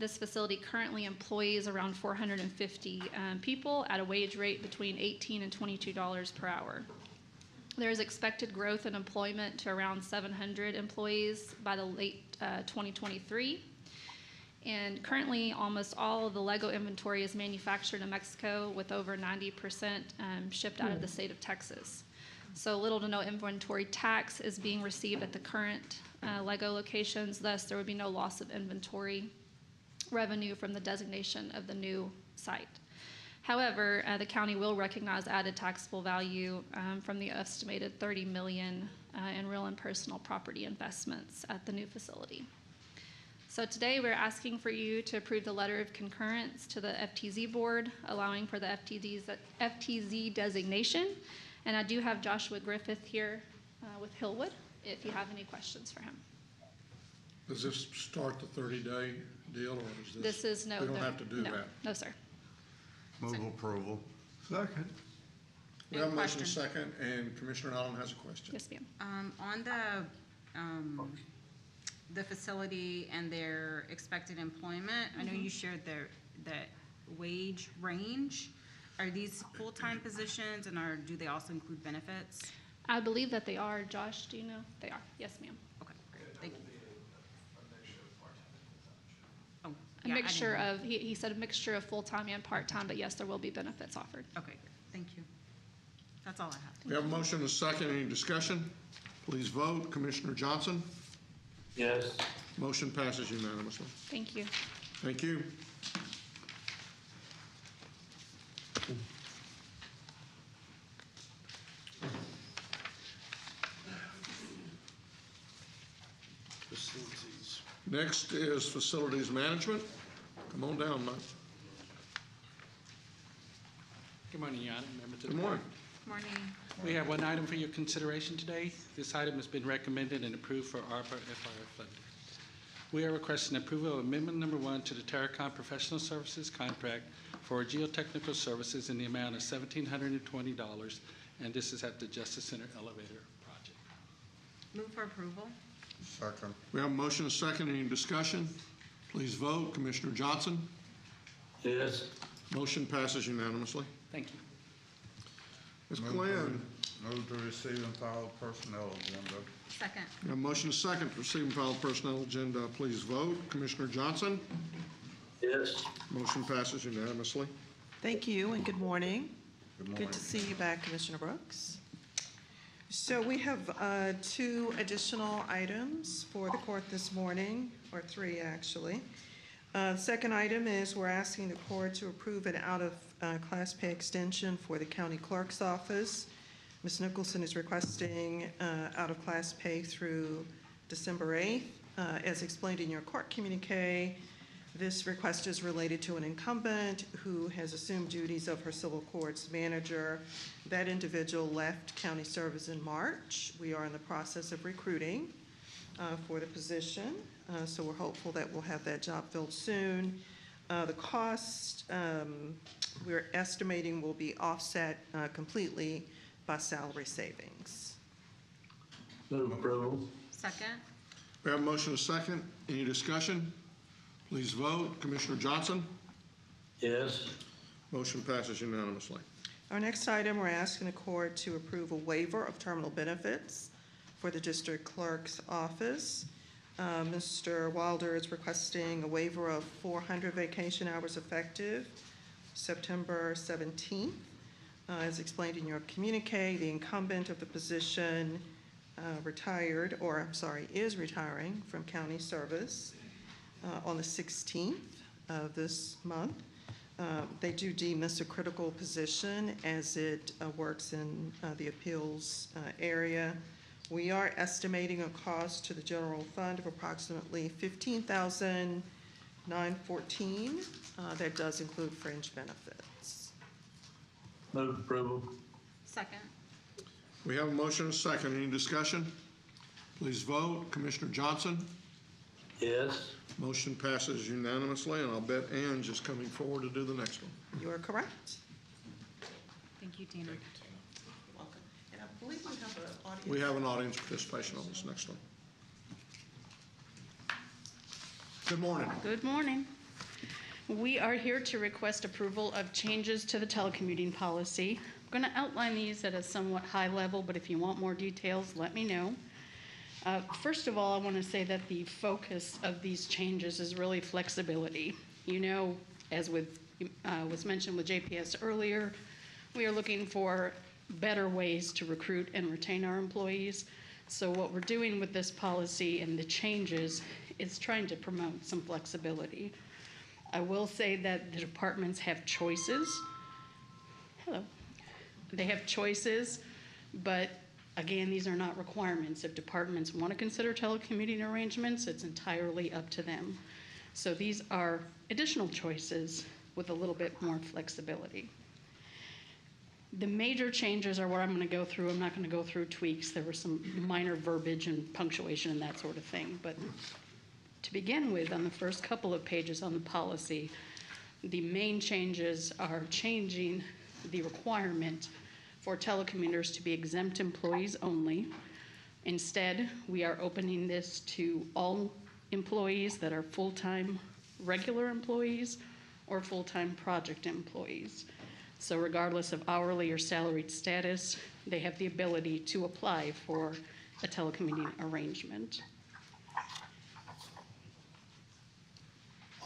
this facility currently employs around 450 people at a wage rate between $18 and $22 per hour. There is expected growth in employment to around 700 employees by the late 2023. And currently, almost all of the Lego inventory is manufactured in Mexico, with over 90% shipped out of the state of Texas. So little to no inventory tax is being received at the current Lego locations. Thus, there would be no loss of inventory revenue from the designation of the new site. However, the county will recognize added taxable value from the estimated $30 million in real and personal property investments at the new facility. So today we're asking for you to approve the letter of concurrence to the FTZ board, allowing for the FTZ designation. And I do have Joshua Griffith here with Hillwood, if you have any questions for him. Does this start the 30-day deal, or is this? This is no. We don't have to do that. No, sir. Move approval. Second. We have a motion and a second, and Commissioner Allen has a question. Yes, ma'am. On the facility and their expected employment, I know you shared the wage range. Are these full-time positions, and do they also include benefits? I believe that they are. Josh, do you know? They are. Yes, ma'am. Okay, great. Thank you. Oh, A mixture of, he said a mixture of full-time and part-time, but yes, there will be benefits offered. Okay, great. Thank you. That's all I have. We have a motion and a second. Any discussion? Please vote. Commissioner Johnson? Yes. Motion passes unanimously. Thank you. Thank you. Facilities. Next is facilities management. Come on down, Mike. Good morning, Your Honor, members of the Good board. morning. Morning. We have one item for your consideration today. This item has been recommended and approved for ARPA FR funding. We are requesting approval of amendment number 1 to the Telecom Professional Services contract for geotechnical services in the amount of $1,720, and this is at the Justice Center elevator project. Move for approval. Second. We have a motion and a second. Any discussion? Please vote. Commissioner Johnson? Yes. Motion passes unanimously. Thank you. Ms. Glenn? Move to receive and file personnel agenda. Second. We have a motion and a second to receive and file personnel agenda. Please vote. Commissioner Johnson? Yes. Motion passes unanimously. Thank you and good morning. Good morning. Good to see you back, Commissioner Brooks. So we have 2 additional items for the court this morning, or 3 actually. The second item is we're asking the court to approve an out-of-class pay extension for the county clerk's office. Ms. Nicholson is requesting out-of-class pay through December 8th. As explained in your court communique, this request is related to an incumbent who has assumed duties of her civil courts manager. That individual left county service in March. We are in the process of recruiting for the position, so we're hopeful that we'll have that job filled soon. The cost we're estimating will be offset completely by salary savings. Move approval. Second. We have a motion and a second. Any discussion? Please vote. Commissioner Johnson? Yes. Motion passes unanimously. Our next item, we're asking the court to approve a waiver of terminal benefits for the district clerk's office. Mr. Wilder is requesting a waiver of 400 vacation hours effective September 17th. As explained in your communique, the incumbent of the position is retiring from county service on the 16th of this month. They do deem this a critical position as it works in the appeals area. We are estimating a cost to the general fund of approximately $15,914. That does include fringe benefits. Move approval. Second. We have a motion and a second. Any discussion? Please vote. Commissioner Johnson? Yes. Motion passes unanimously, and I'll bet Ann's just coming forward to do the next one. You are correct. Thank you, Tina. Welcome. And I believe we have an audience. We have an audience participation on this next one. Good morning. Good morning. We are here to request approval of changes to the telecommuting policy. I'm going to outline these at a somewhat high level, but if you want more details, let me know. First of all, I want to say that the focus of these changes is really flexibility. You know, as was mentioned with JPS earlier, we are looking for better ways to recruit and retain our employees. So what we're doing with this policy and the changes is trying to promote some flexibility. I will say that the departments have choices. Hello. They have choices, but again, these are not requirements. If departments want to consider telecommuting arrangements, it's entirely up to them. So these are additional choices with a little bit more flexibility. The major changes are what I'm going to go through. I'm not going to go through tweaks. There were some minor verbiage and punctuation and that sort of thing. But to begin with, on the first couple of pages on the policy, the main changes are changing the requirement for telecommuters to be exempt employees only. Instead, we are opening this to all employees that are full-time regular employees or full-time project employees. So regardless of hourly or salaried status, they have the ability to apply for a telecommuting arrangement.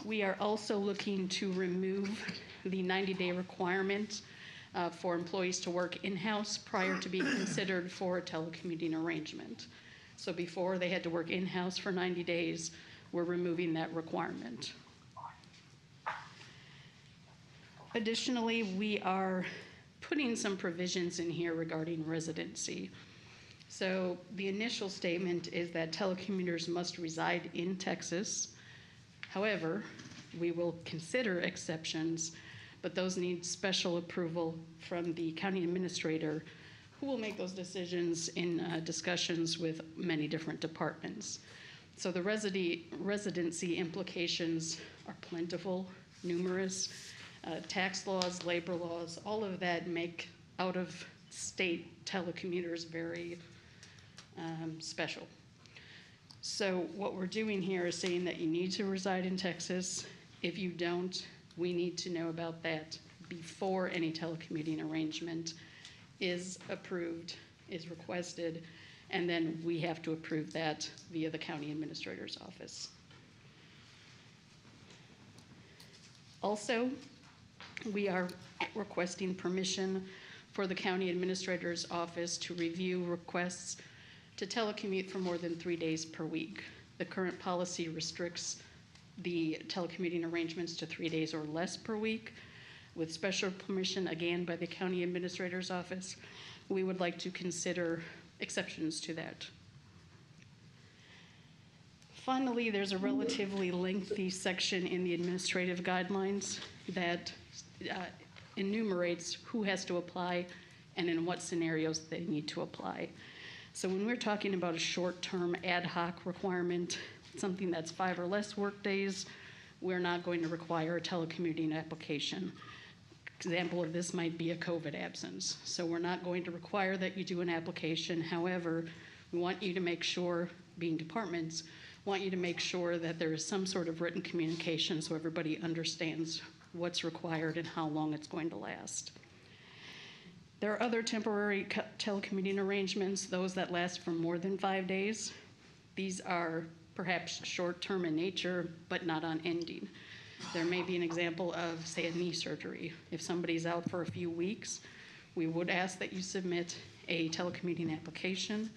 We are also looking to remove the 90-day requirement for employees to work in-house prior to being considered for a telecommuting arrangement. So before they had to work in-house for 90 days, we're removing that requirement. Additionally, we are putting some provisions in here regarding residency. So the initial statement is that telecommuters must reside in Texas. However, we will consider exceptions, but those need special approval from the county administrator, who will make those decisions in discussions with many different departments. So the residency implications are plentiful, numerous. Tax laws, labor laws, all of that make out-of-state telecommuters very special. So what we're doing here is saying that you need to reside in Texas. If you don't, we need to know about that before any telecommuting arrangement is approved, is requested, and then we have to approve that via the county administrator's office. Also, we are requesting permission for the county administrator's office to review requests to telecommute for more than 3 days per week. The current policy restricts the telecommuting arrangements to 3 days or less per week. With special permission, again, by the county administrator's office, we would like to consider exceptions to that. Finally, there's a relatively lengthy section in the administrative guidelines that enumerates who has to apply and in what scenarios they need to apply. So when we're talking about a short-term ad hoc requirement, something that's 5 or less work days, we're not going to require a telecommuting application. Example of this might be a COVID absence. So we're not going to require that you do an application. However, we want you to make sure, being departments, want you to make sure that there is some sort of written communication so everybody understands what's required and how long it's going to last. There are other temporary telecommuting arrangements, those that last for more than 5 days. These are perhaps short-term in nature, but not unending. There may be an example of, say, a knee surgery. If somebody's out for a few weeks, we would ask that you submit a telecommuting application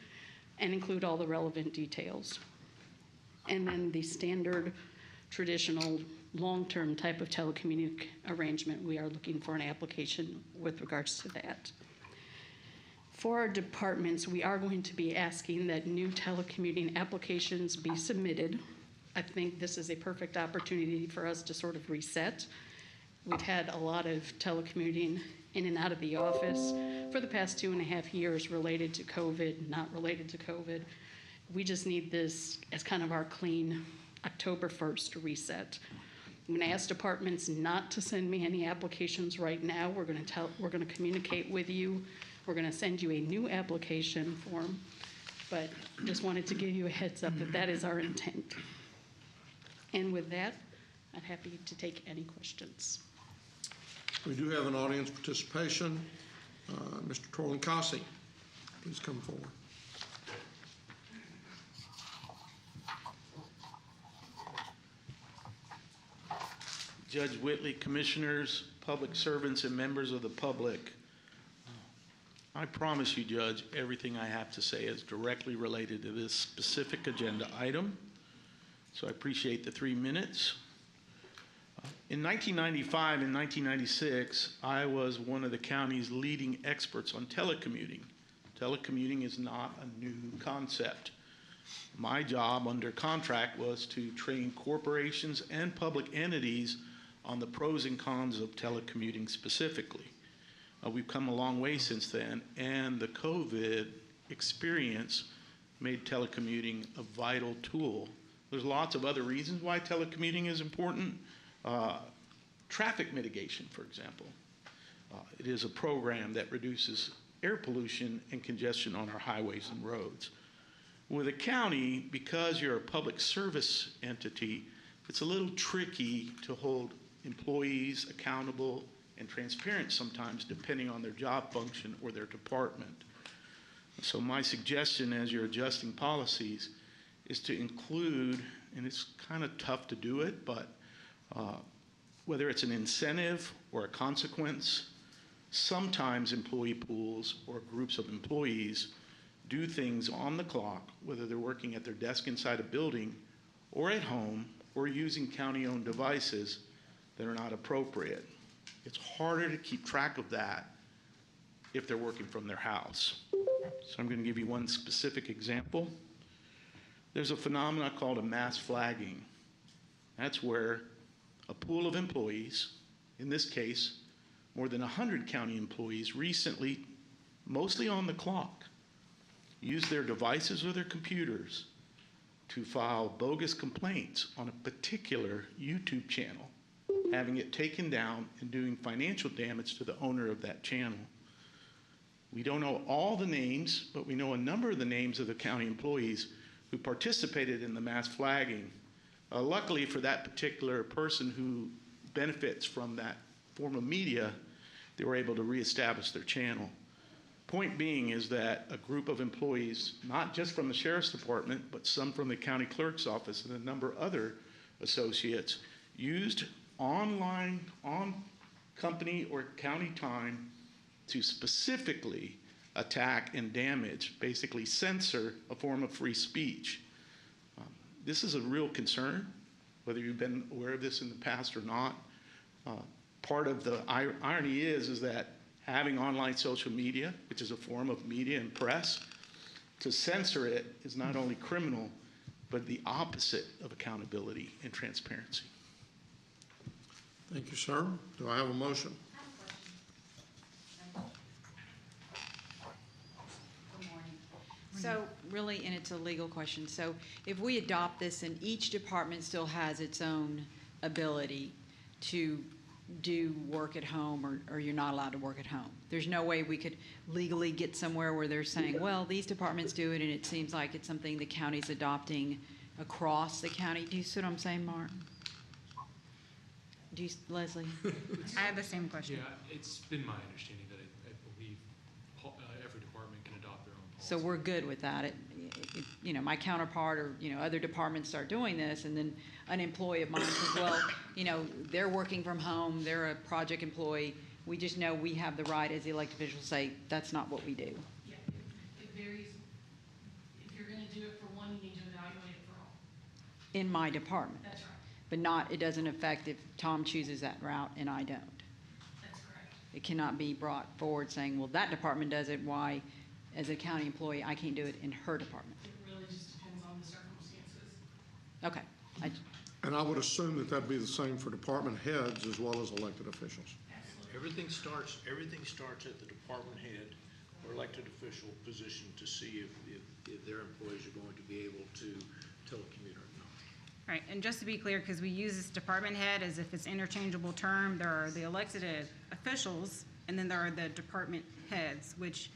and include all the relevant details. And then the standard, traditional, long-term type of telecommuting arrangement, we are looking for an application with regards to that. For our departments, we are going to be asking that new telecommuting applications be submitted. I think this is a perfect opportunity for us to sort of reset. We've had a lot of telecommuting in and out of the office for the past 2.5 years related to COVID, not related to COVID. We just need this as kind of our clean October 1st reset. I'm going to ask departments not to send me any applications right now. We're going to communicate with you. We're going to send you a new application form, but just wanted to give you a heads up that that is our intent. And with that, I'm happy to take any questions. We do have an audience participation. Mr. Torlincasi, please come forward. Judge Whitley, commissioners, public servants, and members of the public. I promise you, Judge, everything I have to say is directly related to this specific agenda item. So I appreciate the 3 minutes. In 1995 and 1996, I was one of the county's leading experts on telecommuting. Telecommuting is not a new concept. My job under contract was to train corporations and public entities on the pros and cons of telecommuting specifically. We've come a long way since then, and the COVID experience made telecommuting a vital tool. There's lots of other reasons why telecommuting is important. Traffic mitigation, for example. It is a program that reduces air pollution and congestion on our highways and roads. With a county, because you're a public service entity, it's a little tricky to hold employees accountable and transparent sometimes, depending on their job function or their department. So my suggestion as you're adjusting policies is to include, and it's kind of tough to do it, but whether it's an incentive or a consequence, sometimes employee pools or groups of employees do things on the clock, whether they're working at their desk inside a building or at home or using county-owned devices that are not appropriate. It's harder to keep track of that if they're working from their house. So I'm going to give you one specific example. There's a phenomenon called a mass flagging. That's where a pool of employees, in this case, more than 100 county employees recently, mostly on the clock, used their devices or their computers to file bogus complaints on a particular YouTube channel, having it taken down and doing financial damage to the owner of that channel. We don't know all the names, but we know a number of the names of the county employees who participated in the mass flagging. Luckily for that particular person who benefits from that form of media, they were able to reestablish their channel. Point being is that a group of employees, not just from the Sheriff's Department, but some from the County Clerk's Office and a number of other associates, used online, on company or county time, to specifically attack and damage, basically censor a form of free speech. This is a real concern, whether you've been aware of this in the past or not. Part of the irony is that having online social media, which is a form of media and press, to censor it is not only criminal, but the opposite of accountability and transparency. Thank you, sir. Do I have a motion? Good morning. So really, and it's a legal question, so if we adopt this and each department still has its own ability to do work at home, or you're not allowed to work at home, there's no way we could legally get somewhere where they're saying, well, these departments do it and it seems like it's something the county's adopting across the county. Do you see what I'm saying, Mark? Do you, Leslie? I have the same question. Yeah, it's been my understanding that I believe every department can adopt their own policy. So we're good with that. You know, my counterpart or, you know, other departments start doing this, and then an employee of mine says, well, you know, they're working from home, they're a project employee. We just know we have the right as the elected officials to say, that's not what we do. Yeah, it varies. If you're going to do it for one, you need to evaluate it for all. In my department. That's right. But not, it doesn't affect if Tom chooses that route and I don't. That's correct. It cannot be brought forward saying, well, that department does it, why, as a county employee, I can't do it in her department. It really just depends on the circumstances. Okay. And I would assume that that'd be the same for department heads as well as elected officials. Everything starts at the department head or elected official position to see if their employees are going to be able to telecommute or not. Right, and just to be clear, because we use this department head as if it's interchangeable term, there are the elected officials, and then there are the department heads, which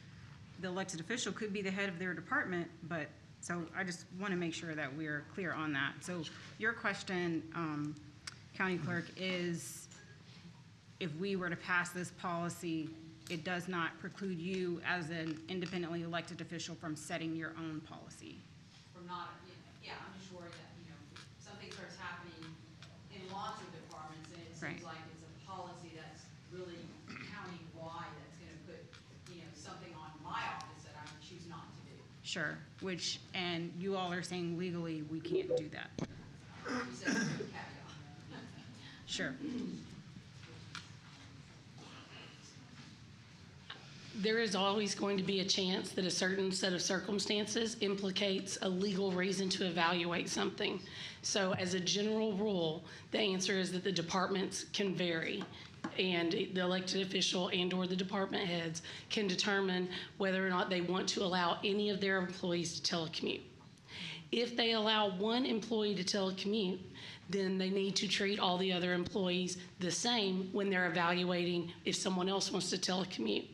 the elected official could be the head of their department, but, so I just want to make sure that we're clear on that. So your question, County Clerk, is if we were to pass this policy, it does not preclude you as an independently elected official from setting your own policy? From not, yeah, I'm just worried that, you know, something starts happening in lots of departments and it seems like it's a policy that's really county-wide that's going to put, you know, something on my office that I would choose not to do. Sure, which, and you all are saying legally we can't do that. You said caveat. Sure. There is always going to be a chance that a certain set of circumstances implicates a legal reason to evaluate something. So as a general rule, the answer is that the departments can vary, and the elected official and or the department heads can determine whether or not they want to allow any of their employees to telecommute. If they allow one employee to telecommute, then they need to treat all the other employees the same when they're evaluating if someone else wants to telecommute.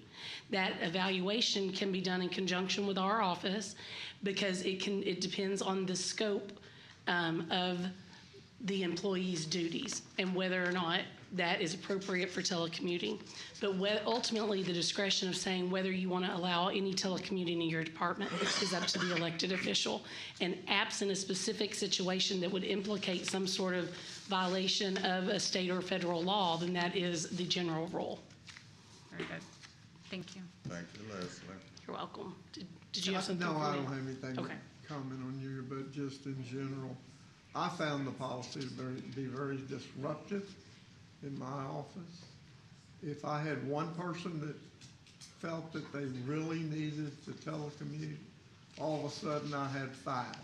That evaluation can be done in conjunction with our office because it depends on the scope of the employee's duties and whether or not that is appropriate for telecommuting. But ultimately, the discretion of saying whether you want to allow any telecommuting in your department is up to the elected official. And absent a specific situation that would implicate some sort of violation of a state or federal law, then that is the general rule. Very good. Thank you. Thank you, Leslie. You're welcome. Did you have something? No, for I me? don't have anything to Okay. comment on you, but just in general, I found the policy to be very disruptive in my office. If I had one person that felt that they really needed to telecommute, all of a sudden I had 5.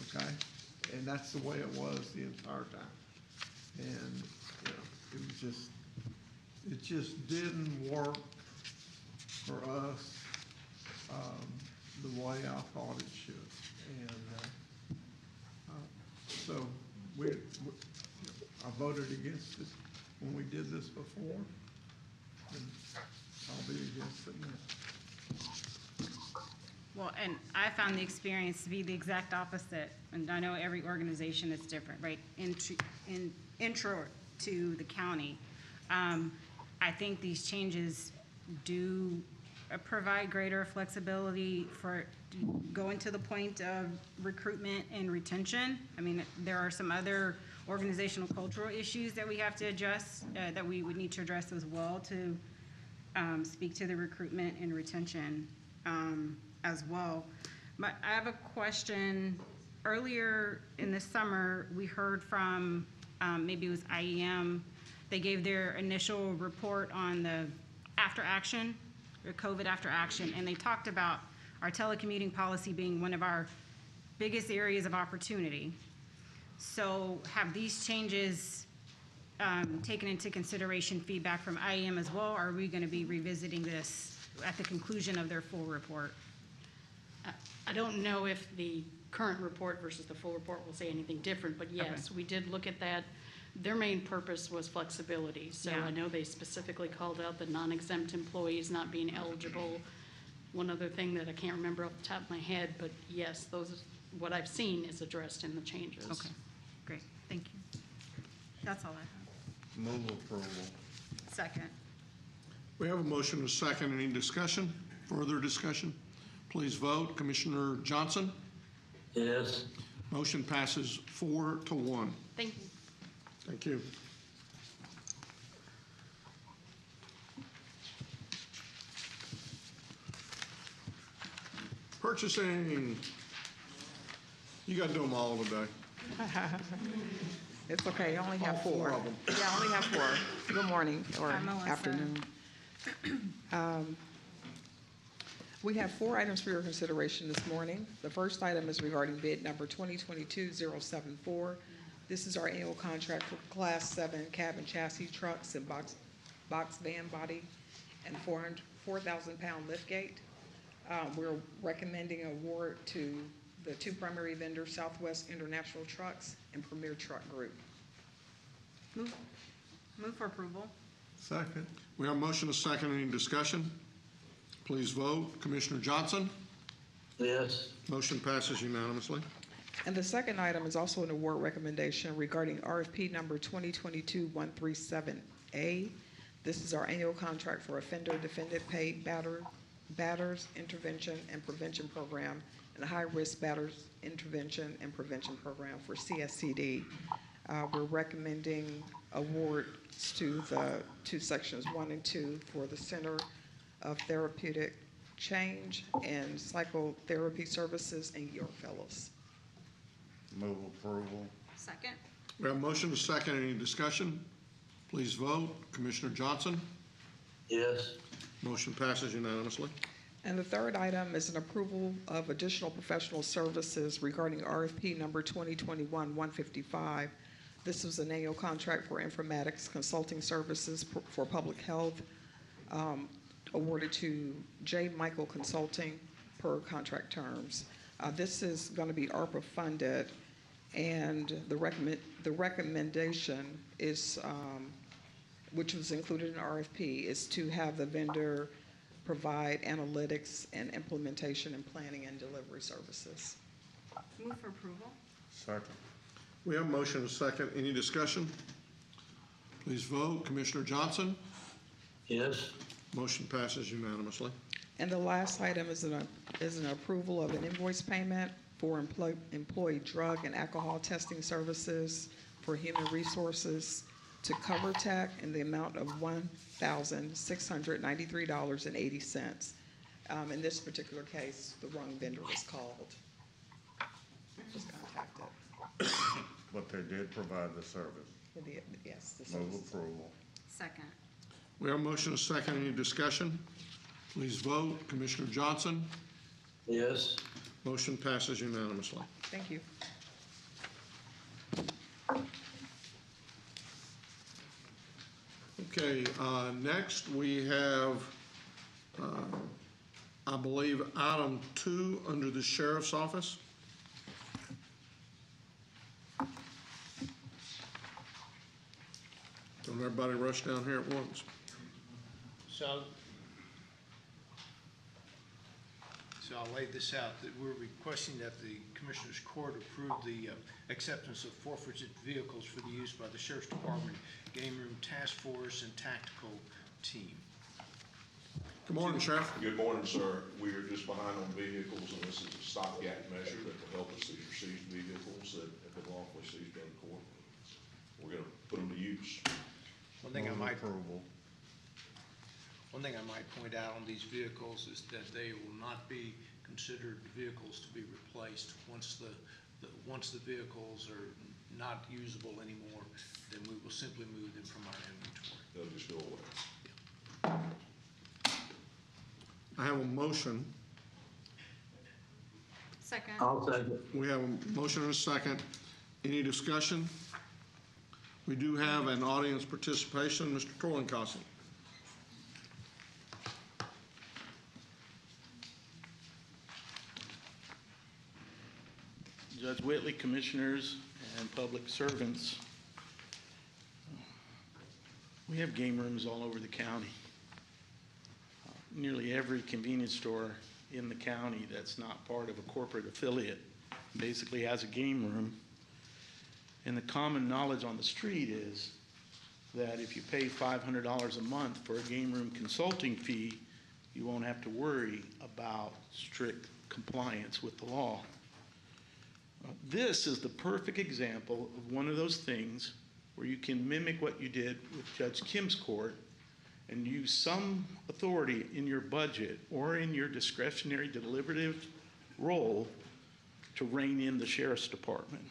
Okay? And that's the way it was the entire time. And, you know, it just didn't work for us the way I thought it should. And so I voted against it when we did this before, and I'll be against it now. Well, and I found the experience to be the exact opposite, and I know every organization is different, right? Intro to the county. I think these changes do provide greater flexibility for going to the point of recruitment and retention. I mean, there are some other organizational cultural issues that we have to address, that we would need to address as well to speak to the recruitment and retention as well. But I have a question. Earlier in the summer, we heard from, maybe it was IEM, they gave their initial report on the after action, or COVID after action, and they talked about our telecommuting policy being one of our biggest areas of opportunity. So have these changes taken into consideration feedback from IEM as well, or are we going to be revisiting this at the conclusion of their full report? I don't know if the current report versus the full report will say anything different, but yes, we did look at that. Their main purpose was flexibility. So Yeah. I know they specifically called out the non-exempt employees not being eligible. One other thing that I can't remember off the top of my head, but yes, those, what I've seen is addressed in the changes. Okay, great, thank you. That's all I have. Move approval. Second. We have a motion and a second. Any discussion? Further discussion? Please vote. Commissioner Johnson? Yes. Motion passes 4-1. Thank you. Thank you. Purchasing. You got to do them all today. It's okay, I only have All four four. of them. Yeah, I only have four. Good morning or Hi, Melissa. afternoon. We have 4 items for your consideration this morning. The first item is regarding bid number 2022-074. This is our annual contract for Class 7 cab and chassis trucks and box van body and 4,000-pound liftgate. We're recommending award to the 2 primary vendors, Southwest International Trucks and Premier Truck Group. Move for approval. Second. We have a motion and a second. Any discussion? Please vote. Commissioner Johnson? Yes. Motion passes unanimously. And the second item is also an award recommendation regarding RFP number 2022-137A. This is our annual contract for offender defendant paid batters intervention and prevention program and a high-risk batters intervention and prevention program for CSCD. We're recommending awards to the 2 sections 1 and 2 for the Center of Therapeutic Change and Psychotherapy Services and York Fellows. Move approval. Second. We have a motion and a second. Any discussion? Please vote. Commissioner Johnson? Yes. Motion passes unanimously. And the third item is an approval of additional professional services regarding RFP number 2021-155. This was an annual contract for informatics consulting services for public health, awarded to J. Michael Consulting per contract terms. This is going to be ARPA funded, and the recommendation is, which was included in RFP, is to have the vendor provide analytics and implementation and planning and delivery services. Move for approval. Second. We have a motion and a second. Any discussion? Please vote. Commissioner Johnson? Yes. Motion passes unanimously. And the last item is an approval of an invoice payment for employee drug and alcohol testing services for human resources to CoverTech in the amount of $1,693.80. In this particular case, the wrong vendor was called. Was contacted. But they did provide the service. Yes, the Move services. approval. Second. We have a motion and a second. Any discussion? Please vote. Commissioner Johnson? Yes. Motion passes unanimously. Thank you. Okay, next we have, I believe, item 2 under the sheriff's office. Don't everybody rush down here at once. So I'll lay this out, that we're requesting that the Commissioners Court approve the acceptance of forfeited vehicles for the use by the Sheriff's Department, Game Room Task Force, and Tactical Team. Good morning, Sheriff. Good morning, sir. We are just behind on vehicles, and this is a stopgap measure that will help us seize seized vehicles that have been lawfully seized by the court. We're gonna put them to use. One thing I might point out on these vehicles is that they will not be considered vehicles to be replaced. Once the vehicles are not usable anymore, then we will simply move them from our inventory. They'll just go away. I have a motion. Second. I'll second. We have a motion and a second. Any discussion? We do have an audience participation. Mr. Torlincassi. Judge Whitley, commissioners, and public servants. We have game rooms all over the county. Nearly every convenience store in the county that's not part of a corporate affiliate basically has a game room. And the common knowledge on the street is that if you pay $500 a month for a game room consulting fee, you won't have to worry about strict compliance with the law. This is the perfect example of one of those things where you can mimic what you did with Judge Kim's court and use some authority in your budget or in your discretionary deliberative role to rein in the sheriff's department.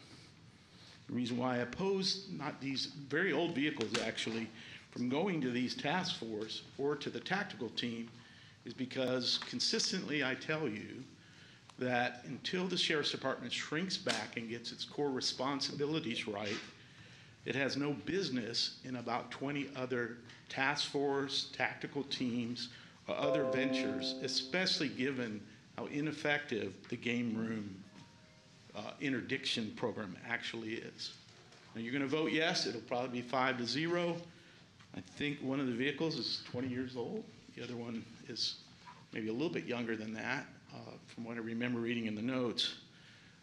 The reason why I oppose not these very old vehicles actually from going to these task force or to the tactical team is because consistently I tell you that until the sheriff's department shrinks back and gets its core responsibilities right, it has no business in about 20 other task force, tactical teams, or other ventures, especially given how ineffective the game room interdiction program actually is. Now you're gonna vote yes, it'll probably be 5-0. I think one of the vehicles is 20 years old. The other one is maybe a little bit younger than that, from what I remember reading in the notes.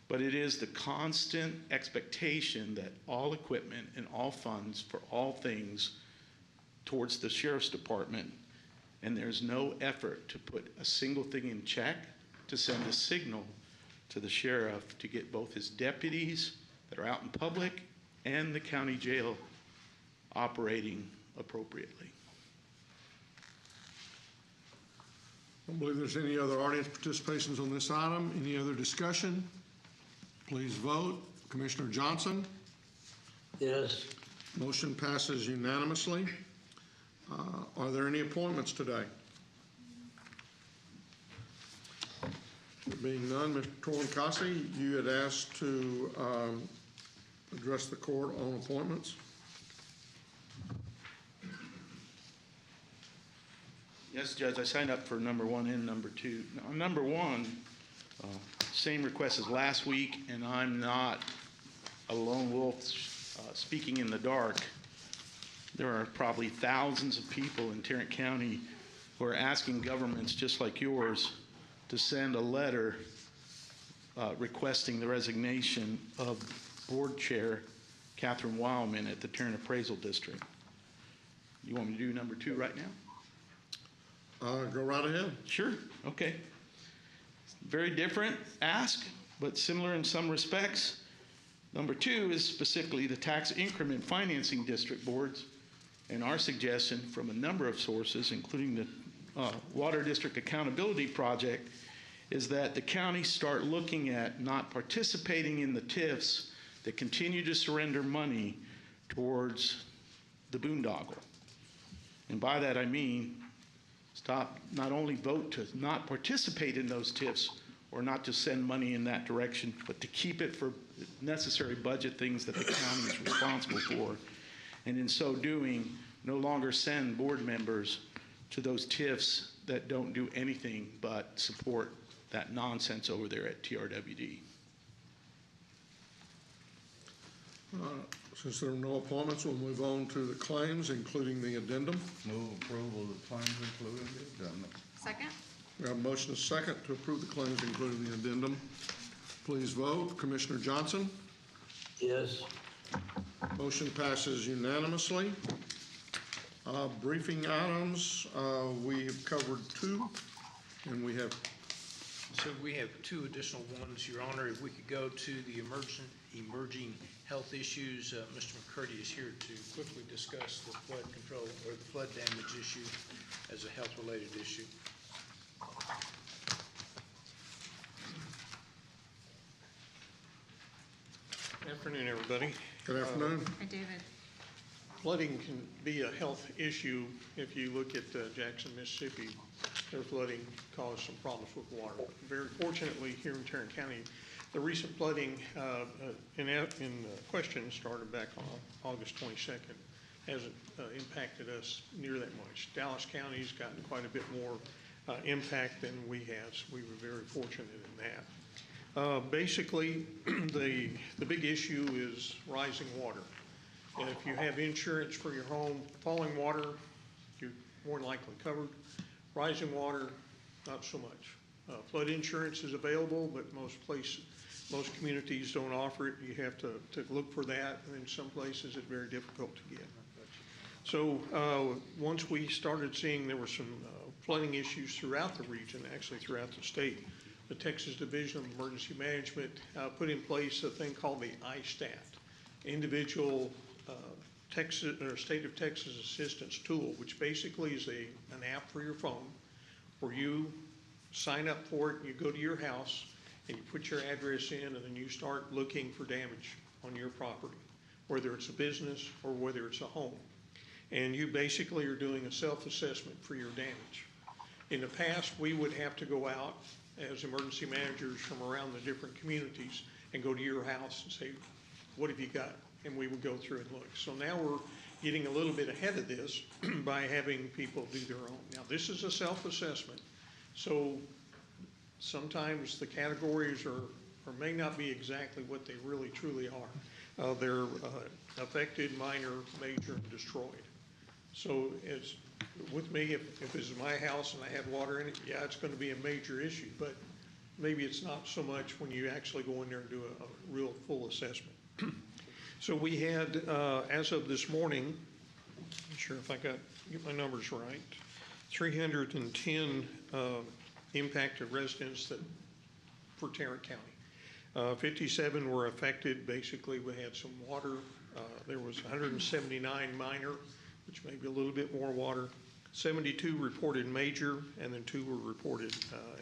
But it is the constant expectation that all equipment and all funds for all things towards the sheriff's department, and there's no effort to put a single thing in check to send a signal to the sheriff to get both his deputies that are out in public and the county jail operating appropriately. I don't believe there's any other audience participations on this item. Any other discussion? Please vote. Commissioner Johnson? Yes. Motion passes unanimously. Are there any appointments today? There being none, Mr. Torlincassi, you had asked to address the court on appointments. Yes, Judge, I signed up for number 1 and number 2. Now, on number 1, same request as last week, and I'm not a lone wolf speaking in the dark. There are probably thousands of people in Tarrant County who are asking governments just like yours to send a letter requesting the resignation of Board Chair Catherine Wildman at the Tarrant Appraisal District. You want me to do number 2 right now? Go right ahead. Sure, okay. Very different ask, but similar in some respects. Number 2 is specifically the tax increment financing district boards, and our suggestion from a number of sources, including the Water District Accountability Project, is that the county start looking at not participating in the TIFs that continue to surrender money towards the boondoggle. And by that I mean stop, not only vote to not participate in those TIFs or not to send money in that direction, but to keep it for necessary budget things that the county is responsible for. And in so doing, no longer send board members to those TIFs that don't do anything but support that nonsense over there at TRWD. Since there are no appointments, we'll move on to the claims, including the addendum. Move approval of the claims including the addendum. Second. We have a motion and a second to approve the claims included in the addendum. Please vote. Commissioner Johnson? Yes. Motion passes unanimously. Briefing items, we have covered 2, and we have. So we have 2 additional ones, Your Honor. If we could go to the emerging health issues, Mr. McCurdy is here to quickly discuss the flood control or the flood damage issue as a health-related issue. Good afternoon, everybody. Good afternoon. Hi, David. Flooding can be a health issue. If you look at Jackson, Mississippi, their flooding caused some problems with water. Very fortunately, here in Tarrant County, the recent flooding in question started back on August 22nd. Hasn't impacted us near that much. Dallas County's gotten quite a bit more impact than we have, so we were very fortunate in that. Basically, the big issue is rising water. And if you have insurance for your home, falling water, you're more than likely covered. Rising water, not so much. Flood insurance is available, but most communities don't offer it. You have to look for that, and in some places it's very difficult to get. So once we started seeing there were some flooding issues throughout the region, actually throughout the state, the Texas Division of Emergency Management put in place a thing called the ISTAT, Individual Texas or State of Texas Assistance Tool, which basically is an app for your phone where you sign up for it, you go to your house, and you put your address in, and then you start looking for damage on your property, whether it's a business or whether it's a home. And you basically are doing a self-assessment for your damage. In the past, we would have to go out as emergency managers from around the different communities and go to your house and say, what have you got? And we would go through and look. So now we're getting a little bit ahead of this by having people do their own. Now, this is a self-assessment, so sometimes the categories are or may not be exactly what they really truly are. They're affected, minor, major, and destroyed. So it's, with me, if this is my house and I have water in it, yeah, it's going to be a major issue, but maybe it's not so much when you actually go in there and do a real full assessment. So we had, as of this morning, I'm sure if I get my numbers right, 310 impacted residents for Tarrant County. 57 were affected. Basically, we had some water. There was 179 minor, which may be a little bit more water. 72 reported major, and then 2 were reported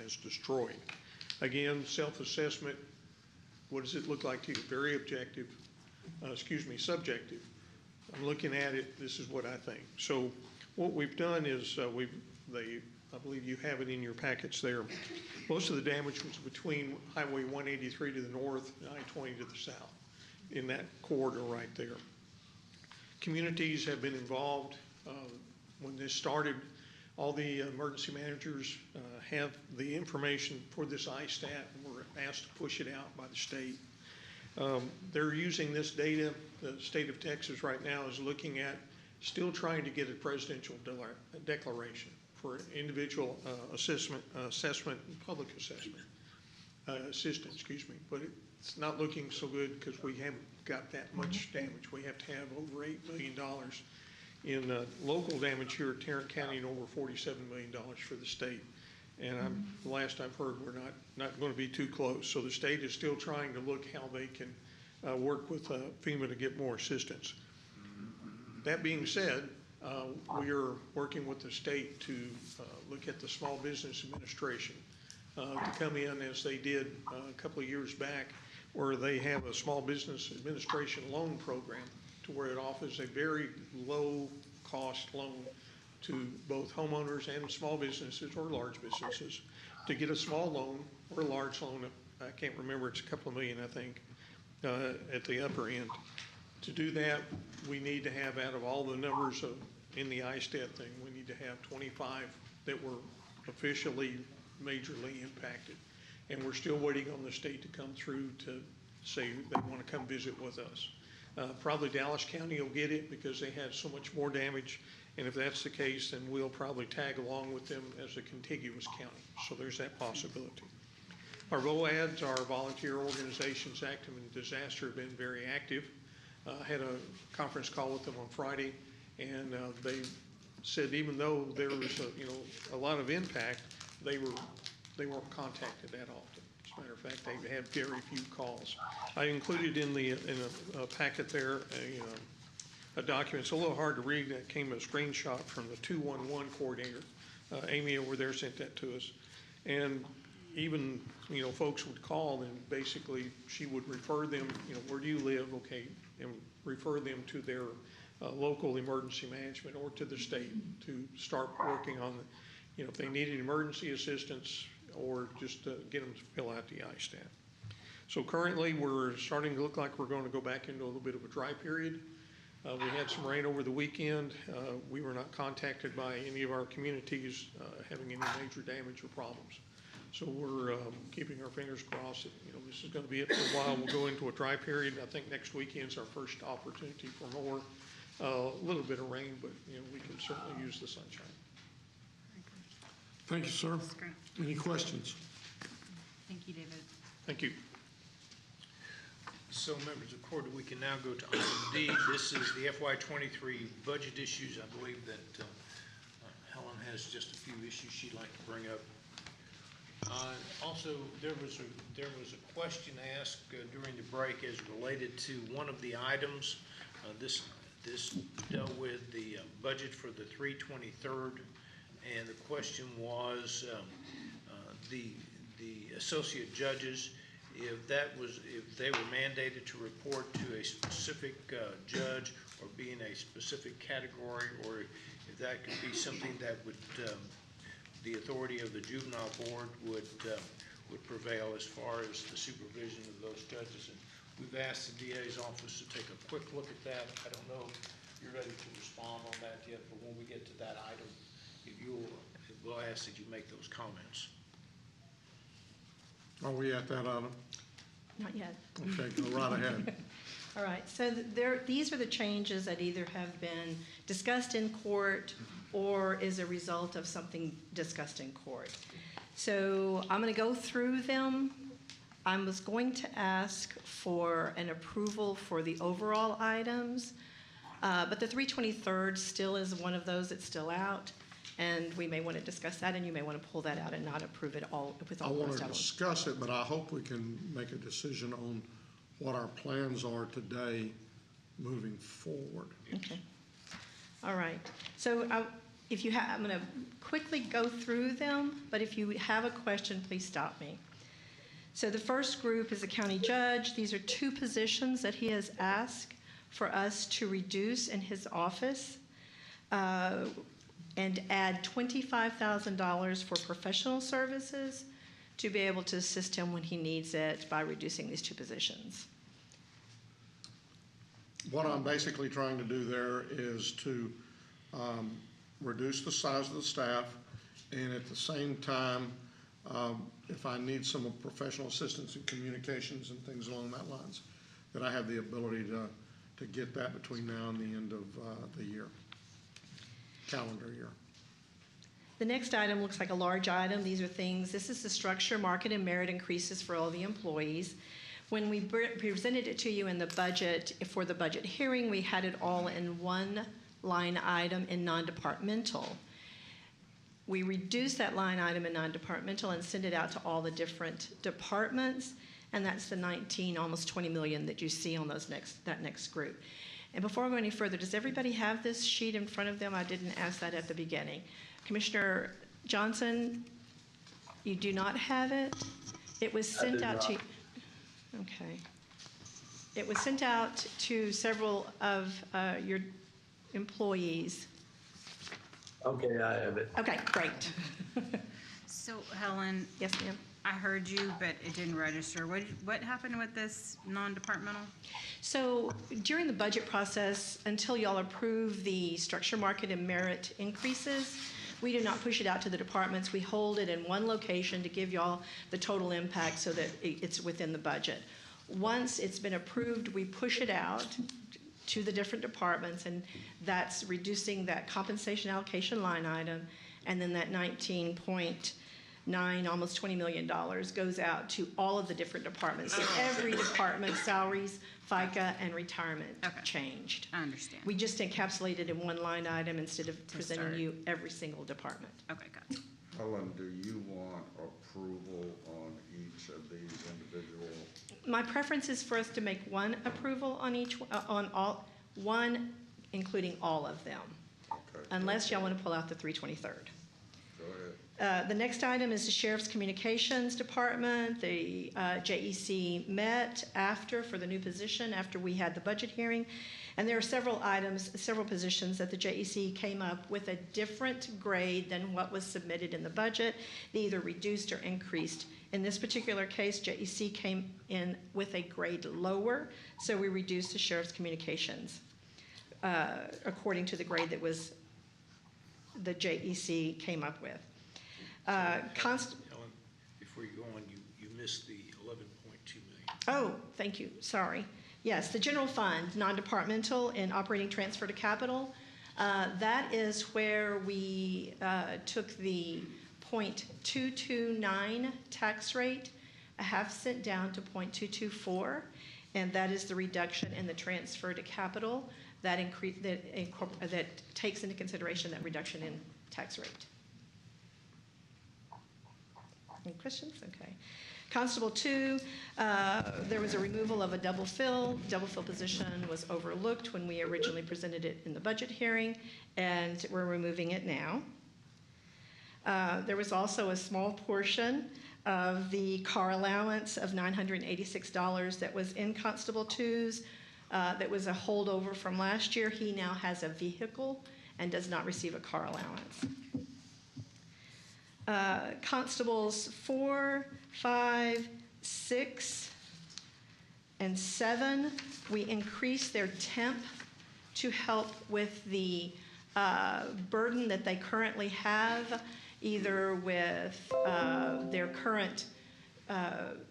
as destroyed. Again, self-assessment, what does it look like to you? Very objective, subjective. I'm looking at it, this is what I think. So what we've done is I believe you have it in your packets there. Most of the damage was between Highway 183 to the north and I-20 to the south, in that corridor right there. Communities have been involved. When this started, all the emergency managers have the information for this ISTAT, and were asked to push it out by the state. They're using this data. The state of Texas right now is looking at still trying to get a presidential declaration for individual assessment and public assessment, assistance, but it's not looking so good because we haven't got that much damage. We have to have over $8 million in local damage here at Tarrant County and over $47 million for the state. And the last I've heard, we're not going to be too close. So the state is still trying to look how they can work with FEMA to get more assistance. That being said, we are working with the state to look at the Small Business Administration to come in as they did a couple of years back, where they have a Small Business Administration loan program to where it offers a very low cost loan to both homeowners and small businesses or large businesses to get a small loan or a large loan. I can't remember, it's a couple of million, I think, at the upper end. To do that, we need to have, out of all the numbers in the ISTAT thing, we need to have 25 that were officially majorly impacted. And we're still waiting on the state to come through to say they want to come visit with us. Probably Dallas County will get it because they had so much more damage, And if that's the case, then we'll probably tag along with them as a contiguous county. So there's that possibility. Our VOADs, our volunteer organizations active in disaster, have been very active. Had a conference call with them on Friday, and they said even though there was a lot of impact, they weren't contacted that often. As a matter of fact, they had very few calls. I included in a packet there a document. It's a little hard to read. That came a screenshot from the 211 coordinator. Amy over there sent that to us, and even folks would call, and basically she would refer them. Where do you live? Okay, and refer them to their local emergency management or to the state to start working on if they needed emergency assistance or just get them to fill out the ISTAT. So currently we're starting to look like we're going to go back into a little bit of a dry period. We had some rain over the weekend. We were not contacted by any of our communities having any major damage or problems. So we're keeping our fingers crossed that this is going to be it for a while. We'll go into a dry period. I think next weekend's our first opportunity for more, a little bit of rain, but we can certainly use the sunshine. Thank you, sir. That's great. Any questions? Thank you, David. Thank you. So, members of the court, we can now go to item D. This is the FY23 budget issues. I believe that Helen has just a few issues she'd like to bring up. Also, there was a question asked during the break as related to one of the items. This dealt with the budget for the 323rd, and the question was the associate judges, if they were mandated to report to a specific judge or be in a specific category, or if that could be something that would the authority of the juvenile board would prevail as far as the supervision of those judges. And we've asked the DA's office to take a quick look at that. I don't know if you're ready to respond on that yet, but when we get to that item, we'll ask that you make those comments. Are we at that item? Not yet. Okay, go right ahead. All right, so these are the changes that either have been discussed in court or is a result of something discussed in court. So I'm going to go through them. I was going to ask for an approval for the overall items, but the 323rd still is one of those that's still out, and we may want to discuss that, and you may want to pull that out and not approve it all with all the I want rest to of them. discuss it, but I hope we can make a decision on what our plans are today moving forward. Okay. All right. So if you have, I'm going to quickly go through them, but if you have a question, please stop me. So the first group is a county judge. These are two positions that he has asked for us to reduce in his office and add $25,000 for professional services to be able to assist him when he needs it by reducing these two positions. What I'm basically trying to do there is to reduce the size of the staff, and at the same time, if I need some professional assistance in communications and things along that lines, that I have the ability to get that between now and the end of the year, calendar year. The next item looks like a large item. These are things, this is the structure, market, and merit increases for all the employees. When we presented it to you in the budget, for the budget hearing, we had it all in one line item in non-departmental. We reduced that line item in non-departmental and sent it out to all the different departments, and that's the 19, almost 20 million that you see on that next group. And before I go any further, does everybody have this sheet in front of them? I didn't ask that at the beginning. Commissioner Johnson, you do not have it? It was sent out to you. Okay. It was sent out to several of your employees. Okay, I have it. Okay, great. So, Helen. Yes, ma'am. I heard you, but it didn't register. What happened with this non-departmental? So during the budget process, until y'all approve the structure, market, and merit increases, we do not push it out to the departments. We hold it in one location to give y'all the total impact so that it's within the budget. Once it's been approved, we push it out to the different departments, and that's reducing that compensation allocation line item, and then that 19.9, almost $20 million goes out to all of the different departments. So every department's salaries, FICA, and retirement changed. I understand. We just encapsulated in one line item instead of presenting you every single department. Okay, good. Helen, do you want approval on each of these individual? My preference is for us to make one approval on each, one including all of them, unless y'all want to pull out the 323rd. Go ahead. The next item is the Sheriff's Communications Department. The JEC met for the new position after we had the budget hearing. And there are several positions that the JEC came up with a different grade than what was submitted in the budget. They either reduced or increased. In this particular case, JEC came in with a grade lower, so we reduced the Sheriff's Communications according to the grade that was the JEC came up with. Helen, before you go on, you missed the $11.2 million. Oh, thank you, sorry. Yes, the general fund, non-departmental and operating transfer to capital. That is where we took the 0.229 tax rate, a half cent down to 0.224, and that is the reduction in the transfer to capital that takes into consideration that reduction in tax rate. Any questions? Okay. Constable 2, there was a removal of a double fill. Double fill position was overlooked when we originally presented it in the budget hearing, and we're removing it now. There was also a small portion of the car allowance of $986 that was in Constable 2's that was a holdover from last year. He now has a vehicle and does not receive a car allowance. Constables 4, 5, 6, and 7, we increased their temp to help with the burden that they currently have, either with their current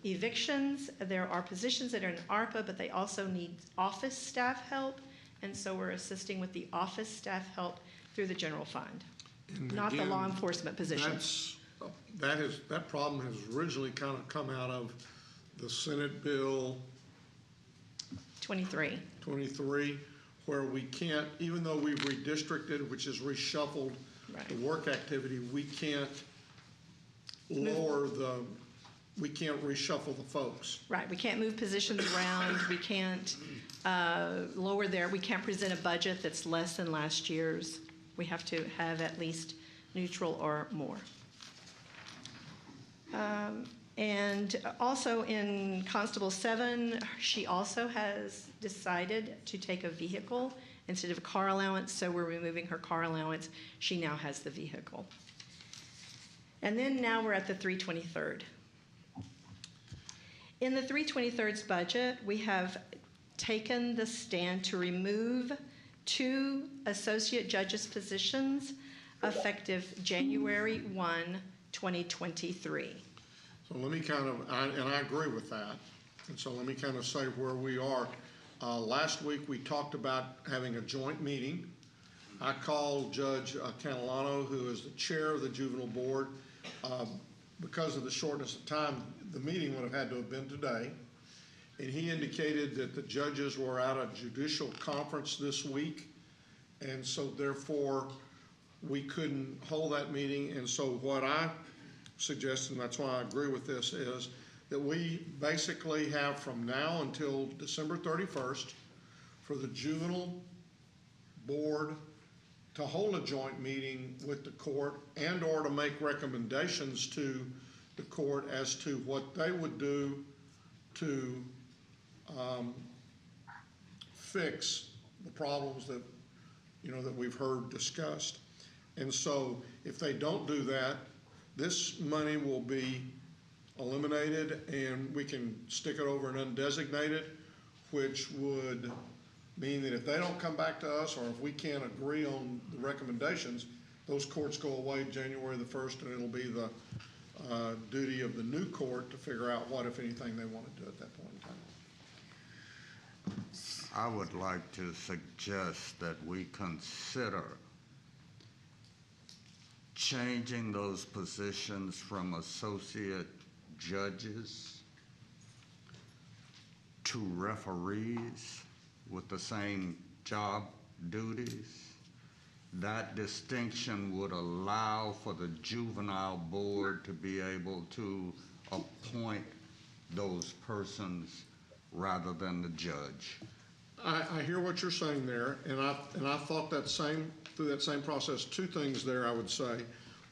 evictions. There are positions that are in ARPA, but they also need office staff help, and so we're assisting with the office staff help through the general fund. And Not again, the law enforcement positions. That problem has originally kind of come out of the Senate Bill 23, where we can't, even though we've redistricted, which has reshuffled the work activity, we can't we can't reshuffle the folks. Right, we can't move positions around, we can't we can't present a budget that's less than last year's. We have to have at least neutral or more. And also in Constable 7, she also has decided to take a vehicle instead of a car allowance, so we're removing her car allowance. She now has the vehicle. And then now we're at the 323rd. In the 323rd's budget, we have taken the stand to remove 2 associate judges' positions effective January 1, 2023. So let me and I agree with that. And so let me kind of say where we are. Last week we talked about having a joint meeting. I called Judge Catalano, who is the chair of the Juvenile Board. Because of the shortness of time, the meeting would have had to have been today. And he indicated that the judges were at a judicial conference this week. And so therefore, we couldn't hold that meeting. And so what I suggest, and that's why I agree with this, is that we basically have from now until December 31st for the Juvenile Board to hold a joint meeting with the court and or to make recommendations to the court as to what they would do to fix the problems that, that we've heard discussed. And so if they don't do that, this money will be eliminated and we can stick it over and undessign it, which would mean that if they don't come back to us or if we can't agree on the recommendations, those courts go away January the 1st, and it'll be the duty of the new court to figure out what, if anything, they want to do at that point in time. I would like to suggest that we consider changing those positions from associate judges to referees with the same job duties. That distinction would allow for the juvenile board to be able to appoint those persons rather than the judge. I hear what you're saying there, and I thought that same, through that same process, two things there I would say.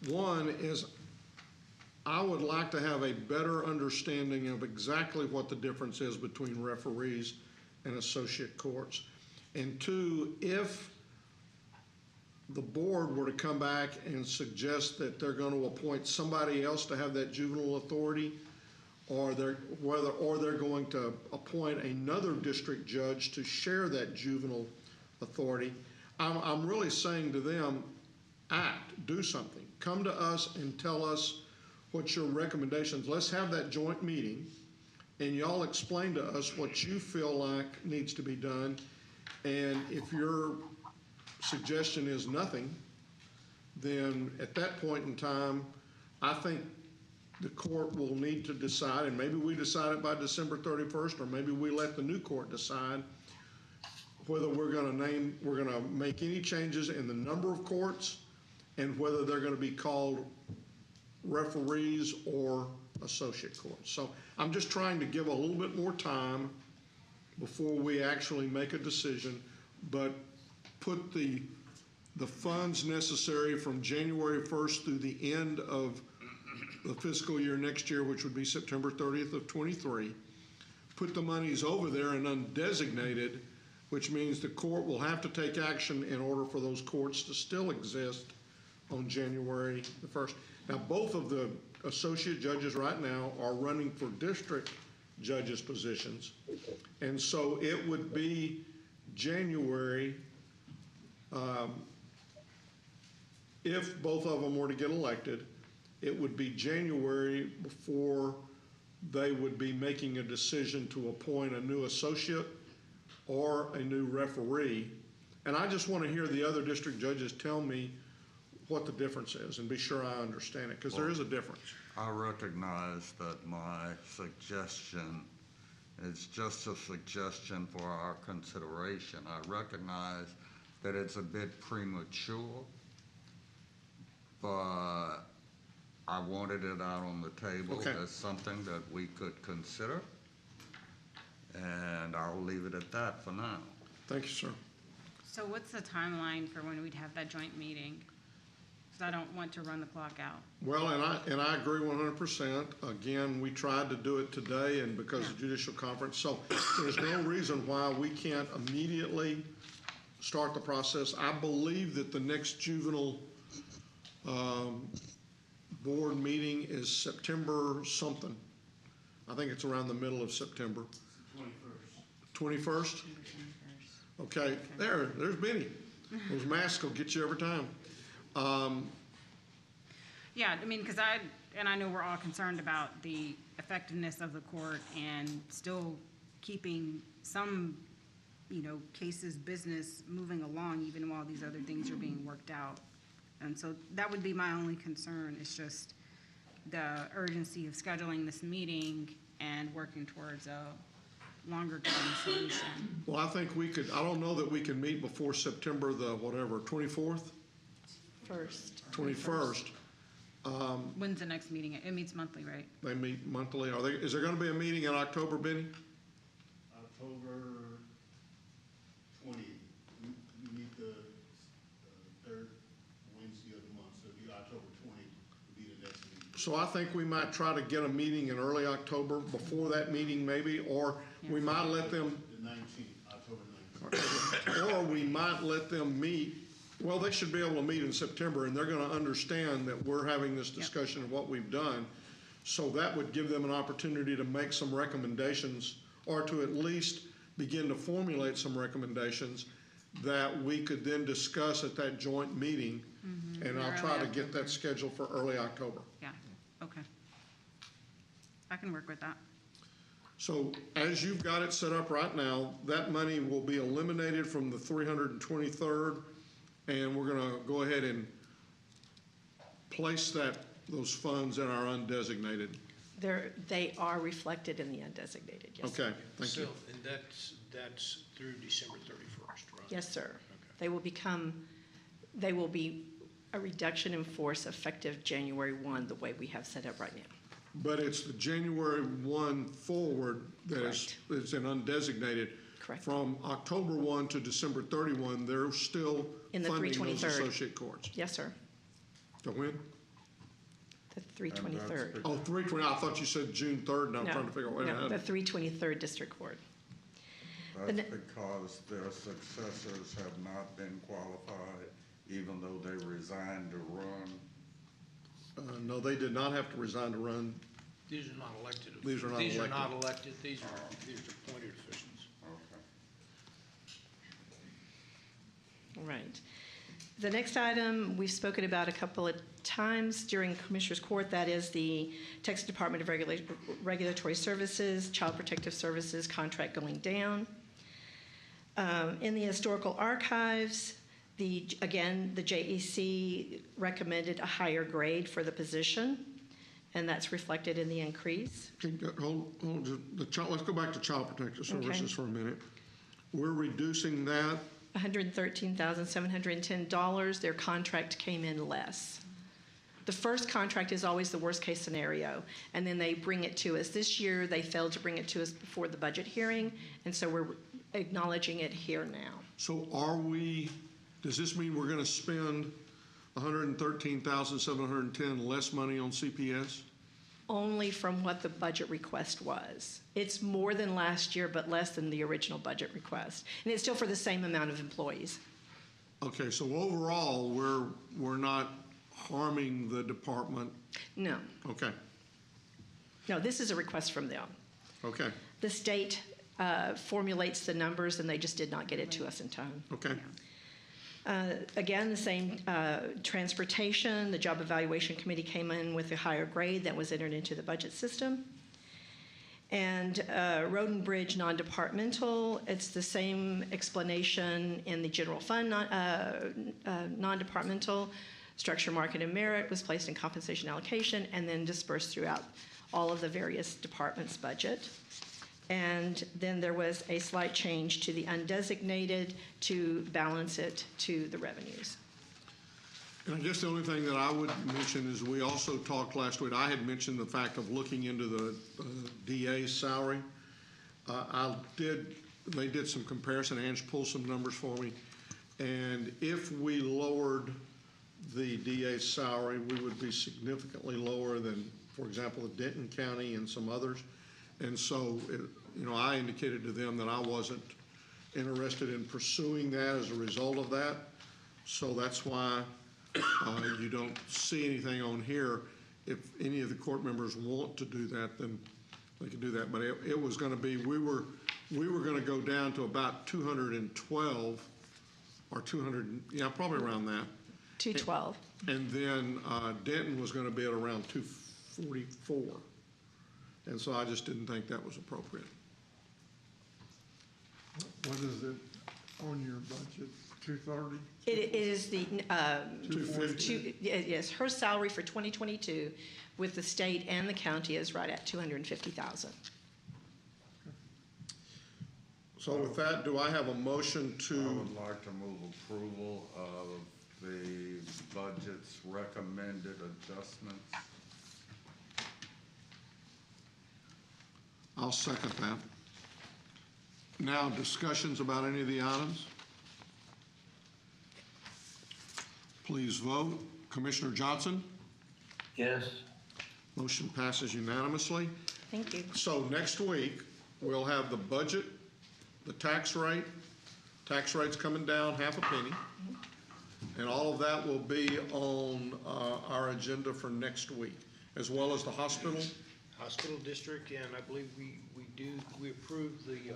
One is I would like to have a better understanding of exactly what the difference is between referees and associate courts. And two, if the board were to come back and suggest that they're going to appoint somebody else to have that juvenile authority, or they're going to appoint another district judge to share that juvenile authority, I'm really saying to them, act, do something. Come to us and tell us what your recommendations. Let's have that joint meeting, and y'all explain to us what you feel like needs to be done. And if your suggestion is nothing, then at that point in time, I think the court will need to decide, and maybe we decide it by December 31st, or maybe we let the new court decide whether we're going to make any changes in the number of courts and whether they're going to be called referees or associate courts. So I'm just trying to give a little bit more time before we actually make a decision, but put the funds necessary from January 1st through the end of the fiscal year next year, which would be September 30th of 23, put the monies over there and undesignated, which means the court will have to take action in order for those courts to still exist on January the 1st. Now, both of the associate judges right now are running for district judges' positions, and so it would be January, if both of them were to get elected, it would be January before they would be making a decision to appoint a new associate or a new referee. And I just want to hear the other district judges tell me what the difference is and be sure I understand it, because there is a difference. I recognize that my suggestion is just a suggestion for our consideration. I recognize that it's a bit premature, but I wanted it out on the table as something that we could consider, and I'll leave it at that for now. Thank you, sir. So what's the timeline for when we'd have that joint meeting? Because I don't want to run the clock out. Well, and I agree 100%. Again, we tried to do it today, and because of judicial conference, so there's no reason why we can't immediately start the process. I believe that the next juvenile board meeting is September something. I think it's around the middle of September. 21st? Okay, there's Benny. Those masks will get you every time. Yeah, I mean, because I know we're all concerned about the effectiveness of the court and still keeping some, cases, business moving along even while these other things are being worked out. And so that would be my only concern, is just the urgency of scheduling this meeting and working towards a longer-term solution. Well, I think we could, I don't know that we can meet before September the, 24th? 21st. When's the next meeting? It meets monthly, right? They meet monthly. Is there going to be a meeting in October, Benny? October 20. We meet the third Wednesday of the month, so it'll be October 20 will be the next meeting. So I think we might try to get a meeting in early October, before that meeting maybe, or we might let them. The 19th, October 19th. Or we might let them meet. Well, they should be able to meet in September, and they're going to understand that we're having this discussion of what we've done. So that would give them an opportunity to make some recommendations, or to at least begin to formulate some recommendations that we could then discuss at that joint meeting. And I'll try to get that scheduled for early October. Yeah, okay. I can work with that. So as you've got it set up right now, that money will be eliminated from the 323rd, and we're going to go ahead and place those funds in our undesignated. They are reflected in the undesignated, yes. Okay, thank you. And that's through December 31st, right? Yes, sir. They will be a reduction in force effective January 1, the way we have set up right now. But it's the January 1 forward that is in undesignated. Correct. From October 1 to December 31, they're still In the funding those 323rd. associate courts. Yes, sir. To when? The 323rd. Oh, 320, I thought you said June 3rd, and I'm trying to figure out what No, happened. the 323rd District Court. That's because their successors have not been qualified, even though they resigned to run. No, they did not have to resign to run. These are not elected. These are not These elected. are not elected. These are appointed officials. Okay. Right. The next item we've spoken about a couple of times during Commissioners Court, that is the Texas Department of Regulatory Services, Child Protective Services contract going down. In the Historical Archives, again, the JEC recommended a higher grade for the position, and that's reflected in the increase. Let's go back to Child Protective Services for a minute. We're reducing that. $113,710. Their contract came in less. The first contract is always the worst case scenario, and then they bring it to us. This year, they failed to bring it to us before the budget hearing, and so we're acknowledging it here now. So does this mean we're going to spend $113,710 less money on CPS? Only from what the budget request was. It's more than last year, but less than the original budget request. And it's still for the same amount of employees. Okay, so overall, we're not harming the department? No. Okay. No, this is a request from them. Okay. The state formulates the numbers, and they just did not get it to us in time. Okay. Again, the same transportation. The Job Evaluation Committee came in with a higher grade that was entered into the budget system. And Road and Bridge non-departmental, it's the same explanation in the general fund non-departmental. Structure, market, and merit was placed in compensation allocation and then dispersed throughout all of the various departments' budget. And then there was a slight change to the undesignated to balance it to the revenues. And I guess the only thing that I would mention is we also talked last week, I had mentioned the fact of looking into the DA's salary. They did some comparison, Ange pulled some numbers for me, and if we lowered the DA's salary, we would be significantly lower than, for example, the Denton County and some others. And so, I indicated to them that I wasn't interested in pursuing that as a result of that. So that's why you don't see anything on here. If any of the court members want to do that, then they can do that. But it was going to be, we were going to go down to about 212 or 200, probably around that. 212. And then Denton was going to be at around 244. And so I just didn't think that was appropriate. What is it on your budget, 230? It is the, 250. yes, her salary for 2022 with the state and the county is right at $250,000. So with that, do I have a motion to? I would like to move approval of the budget's recommended adjustments. I'll second that. Now, discussions about any of the items? Please vote. Commissioner Johnson? Yes. Motion passes unanimously. Thank you. So next week, we'll have the budget, the tax rate. Tax rate's coming down half a penny. And all of that will be on our agenda for next week, as well as the hospital. Hospital district, and I believe we approved the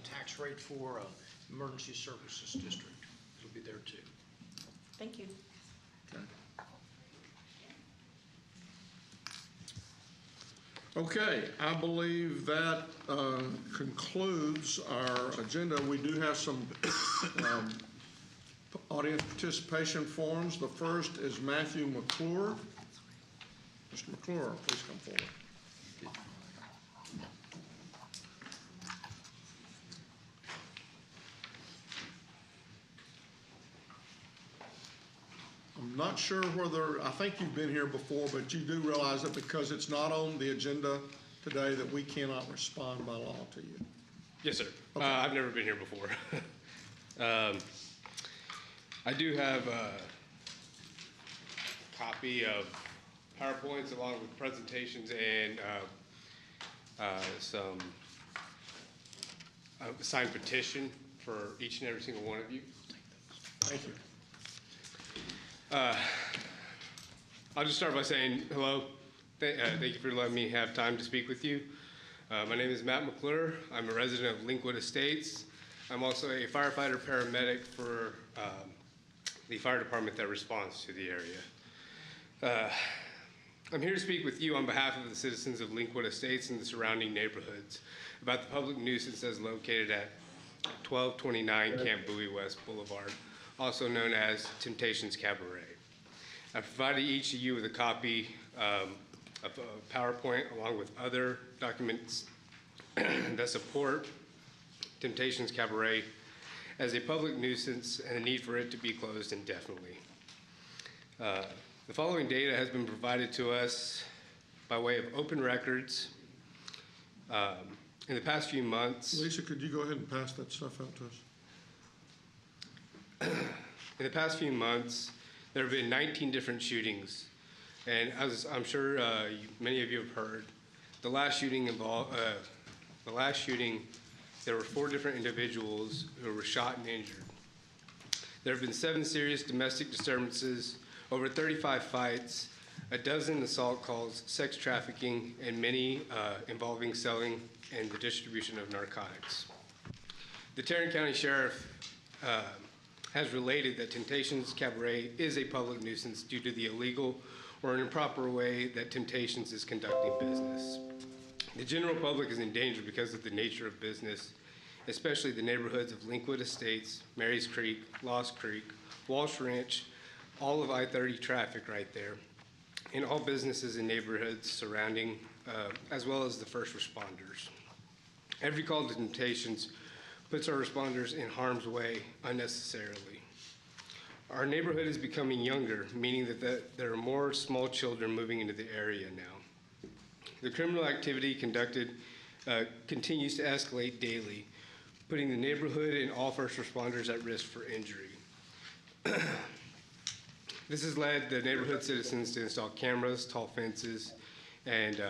tax rate for emergency services district. It'll be there too. Thank you. Okay. Okay, I believe that concludes our agenda. We do have some audience participation forms. The first is Matthew McClure. Mr. McClure, please come forward. I'm not sure whether, I think you've been here before, but you do realize that because it's not on the agenda today that we cannot respond by law to you. Yes, sir. Okay. I've never been here before. I do have a copy of PowerPoints along with presentations and some signed petition for each and every single one of you. Thank you. I'll just start by saying hello. Thank you for letting me have time to speak with you. My name is Matt McClure. I'm a resident of Linkwood Estates. I'm also a firefighter paramedic for the fire department that responds to the area. I'm here to speak with you on behalf of the citizens of Linkwood Estates and the surrounding neighborhoods about the public nuisance that's located at 1229 Camp Bowie West Boulevard, also known as Temptations Cabaret. I provided each of you with a copy of a PowerPoint along with other documents that support Temptations Cabaret as a public nuisance and the need for it to be closed indefinitely. The following data has been provided to us by way of open records. In the past few months... Lisa, could you go ahead and pass that stuff out to us? In the past few months, there have been 19 different shootings. And as I'm sure many of you have heard, the last shooting there were 4 different individuals who were shot and injured. There have been 7 serious domestic disturbances, over 35 fights, a dozen assault calls, sex trafficking, and many involving selling and the distribution of narcotics. The Tarrant County Sheriff has related that Temptations Cabaret is a public nuisance due to the illegal or an improper way that Temptations is conducting business. The general public is in danger because of the nature of business, especially the neighborhoods of Linkwood Estates, Mary's Creek, Lost Creek, Walsh Ranch, all of I-30 traffic right there, and all businesses and neighborhoods surrounding, as well as the first responders. Every call to Temptations puts our responders in harm's way unnecessarily. Our neighborhood is becoming younger, meaning that there are more small children moving into the area now. The criminal activity conducted continues to escalate daily, putting the neighborhood and all first responders at risk for injury. This has led the neighborhood citizens to install cameras, tall fences, and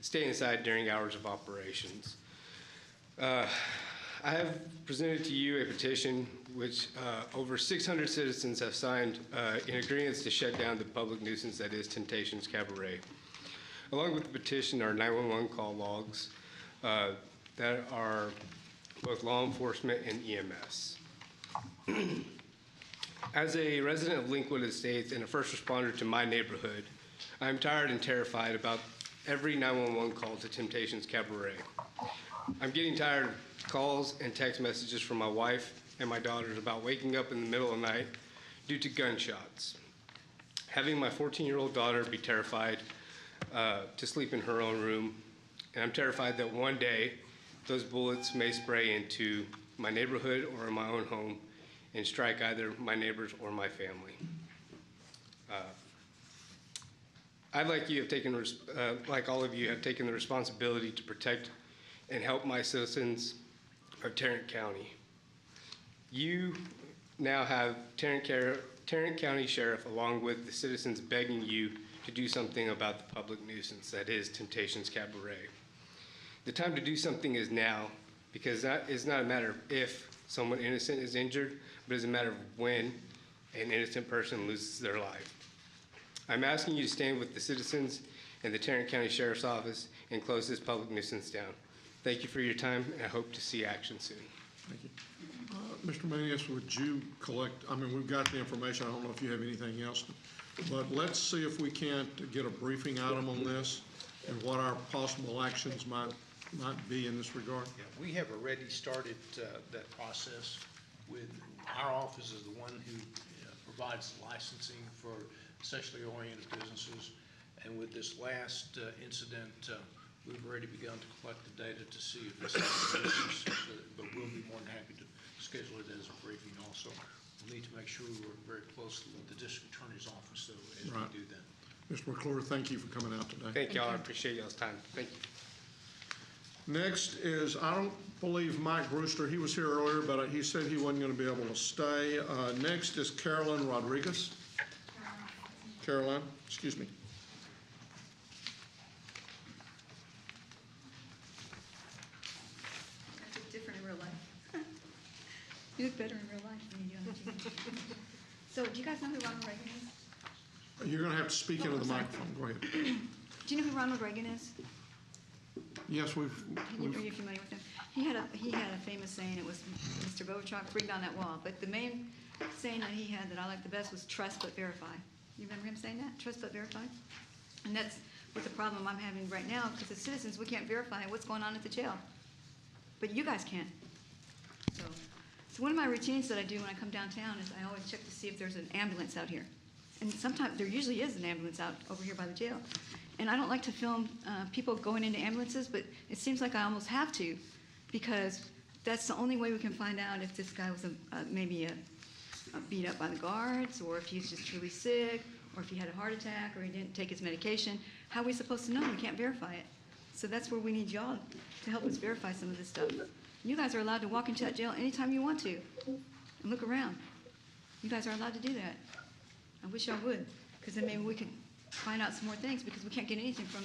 stay inside during hours of operations. I have presented to you a petition which over 600 citizens have signed in agreement to shut down the public nuisance that is Temptations Cabaret. Along with the petition are 911 call logs that are both law enforcement and EMS. As a resident of Linkwood Estates and a first responder to my neighborhood, I'm tired and terrified about every 911 call to Temptations Cabaret. I'm getting tired of calls and text messages from my wife and my daughters about waking up in the middle of the night due to gunshots. Having my 14-year-old daughter be terrified to sleep in her own room, and I'm terrified that one day those bullets may spray into my neighborhood or in my own home and strike either my neighbors or my family. I, like you, have taken, like all of you, have taken the responsibility to protect and help my citizens of Tarrant County. You now have Tarrant County Sheriff along with the citizens begging you to do something about the public nuisance that is Temptations Cabaret. The time to do something is now, because that is not a matter of if someone innocent is injured, but it's a matter of when an innocent person loses their life. I'm asking you to stand with the citizens and the Tarrant County Sheriff's Office and close this public nuisance down. Thank you for your time, and I hope to see action soon. Thank you. Mr. Manius, would you collect, I mean, we've got the information. I don't know if you have anything else, but let's see if we can't get a briefing item on this, and what our possible actions might be in this regard? Yeah, we have already started that process with, our office is the one who provides licensing for sexually oriented businesses. And with this last incident, we've already begun to collect the data to see if this has an issue, but we'll be more than happy to schedule it as a briefing also. We'll need to make sure we work very closely with the district attorney's office, though, as Right. we do that. Mr. McClure, thank you for coming out today. Thank y'all. I appreciate y'all's time. Thank you. Next is, I don't believe Mike Brewster, he was here earlier, but he said he wasn't going to be able to stay. Next is Carolyn Rodriguez. Caroline, excuse me. I look different in real life. You look better in real life than you do on TV. So, do you guys know who Ronald Reagan is? You're going to have to speak into the sorry. microphone. Go ahead. Do you know who Ronald Reagan is? Yes, Are you familiar with him? He had a famous saying. It was, "Mr. Gorbachev, bring down that wall." But the main saying that he had that I liked the best was "Trust but verify." You remember him saying that? Trust but verify. And that's what the problem I'm having right now, because as citizens we can't verify what's going on at the jail, but you guys can. So one of my routines that I do when I come downtown is I always check to see if there's an ambulance out here, and sometimes there usually is an ambulance out over here by the jail. And I don't like to film people going into ambulances, but it seems like I almost have to, because that's the only way we can find out if this guy was maybe beat up by the guards, or if he's just truly sick, or if he had a heart attack, or he didn't take his medication. How are we supposed to know? We can't verify it. So that's where we need y'all to help us verify some of this stuff. You guys are allowed to walk into that jail anytime you want to and look around. You guys are allowed to do that. I wish y'all would, because then maybe we could find out some more things, because we can't get anything from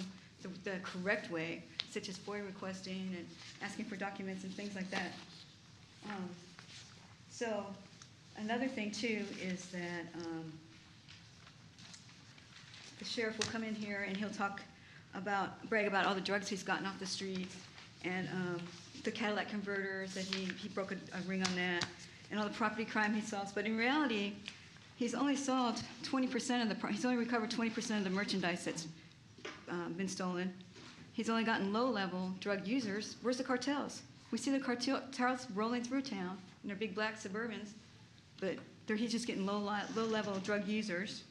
the correct way, such as FOIA requesting and asking for documents and things like that. So another thing too is that the sheriff will come in here and he'll brag about all the drugs he's gotten off the streets, and the Cadillac converters that he broke a ring on that, and all the property crime he solves. But in reality, he's only solved 20% of he's only recovered 20% of the merchandise that's been stolen. He's only gotten low-level drug users. Where's the cartels? We see the cartels rolling through town in their big black Suburbans, but he's just getting low-level drug users.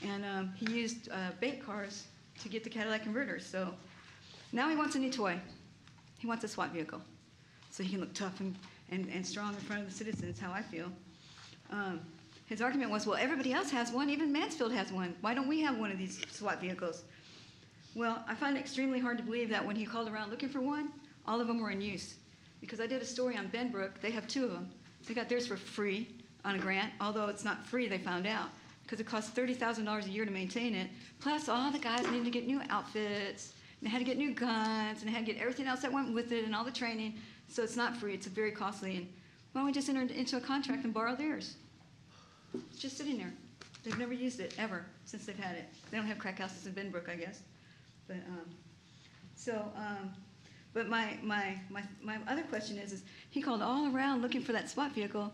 And he used bait cars to get the Cadillac converters. So now he wants a new toy. He wants a SWAT vehicle, so he can look tough and strong in front of the citizens, how I feel. His argument was, well, everybody else has one, even Mansfield has one. Why don't we have one of these SWAT vehicles? Well, I find it extremely hard to believe that when he called around looking for one, all of them were in use. Because I did a story on Benbrook, they have 2 of them. They got theirs for free on a grant, although it's not free, they found out, because it costs $30,000 a year to maintain it. Plus, all the guys needed to get new outfits, and they had to get new guns, and they had to get everything else that went with it, and all the training. So it's not free, it's very costly. And why don't we just enter into a contract and borrow theirs? It's just sitting there. They've never used it, ever, since they've had it. They don't have crack houses in Benbrook, I guess. But, but my other question is he called all around looking for that SWAT vehicle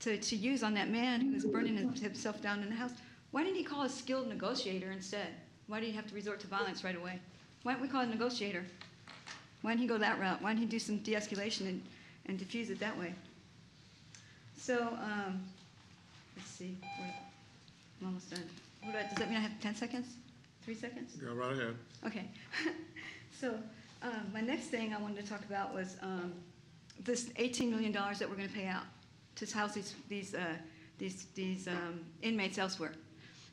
to use on that man who was burning himself down in the house. Why didn't he call a skilled negotiator instead? Why did he have to resort to violence right away? Why didn't we call a negotiator? Why didn't he go that route? Why didn't he do some de-escalation and diffuse it that way? So, let's see. I'm almost done. Does that mean I have 10 seconds? 3 seconds? Go right ahead. Okay. So my next thing I wanted to talk about was this $18 million that we're going to pay out to house these inmates elsewhere.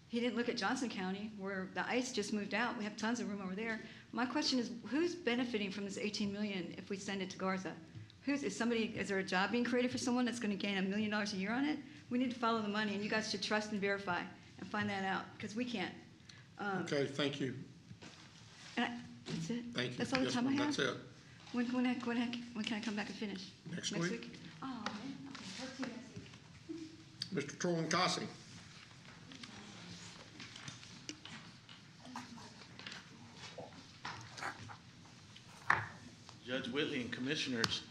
He didn't look at Johnson County, where the ICE just moved out. We have tons of room over there. My question is, who's benefiting from this $18 million if we send it to Garza? Is there a job being created for someone that's going to gain $1 million a year on it? We need to follow the money, and you guys should trust and verify and find that out, because we can't. Okay, thank you. That's it? Thank you. That's all the Yes, time I have? That's it. When can I come back and finish? Next week. Oh, man. Okay, talk to you next week. Mr. Troy Cassi. Judge Whitley and Commissioners,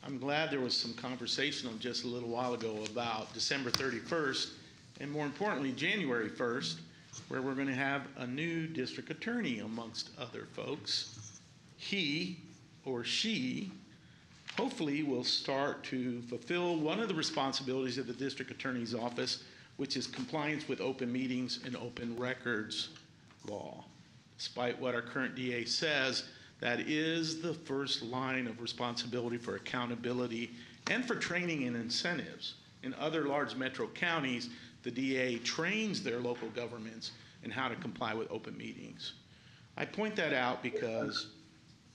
I'm glad there was some conversation just a little while ago about December 31st, and more importantly, January 1st, where we're going to have a new district attorney amongst other folks. He or she hopefully will start to fulfill one of the responsibilities of the district attorney's office, which is compliance with open meetings and open records law. Despite what our current DA says, that is the first line of responsibility for accountability and for training and incentives. In other large metro counties, the DA trains their local governments in how to comply with open meetings. I point that out because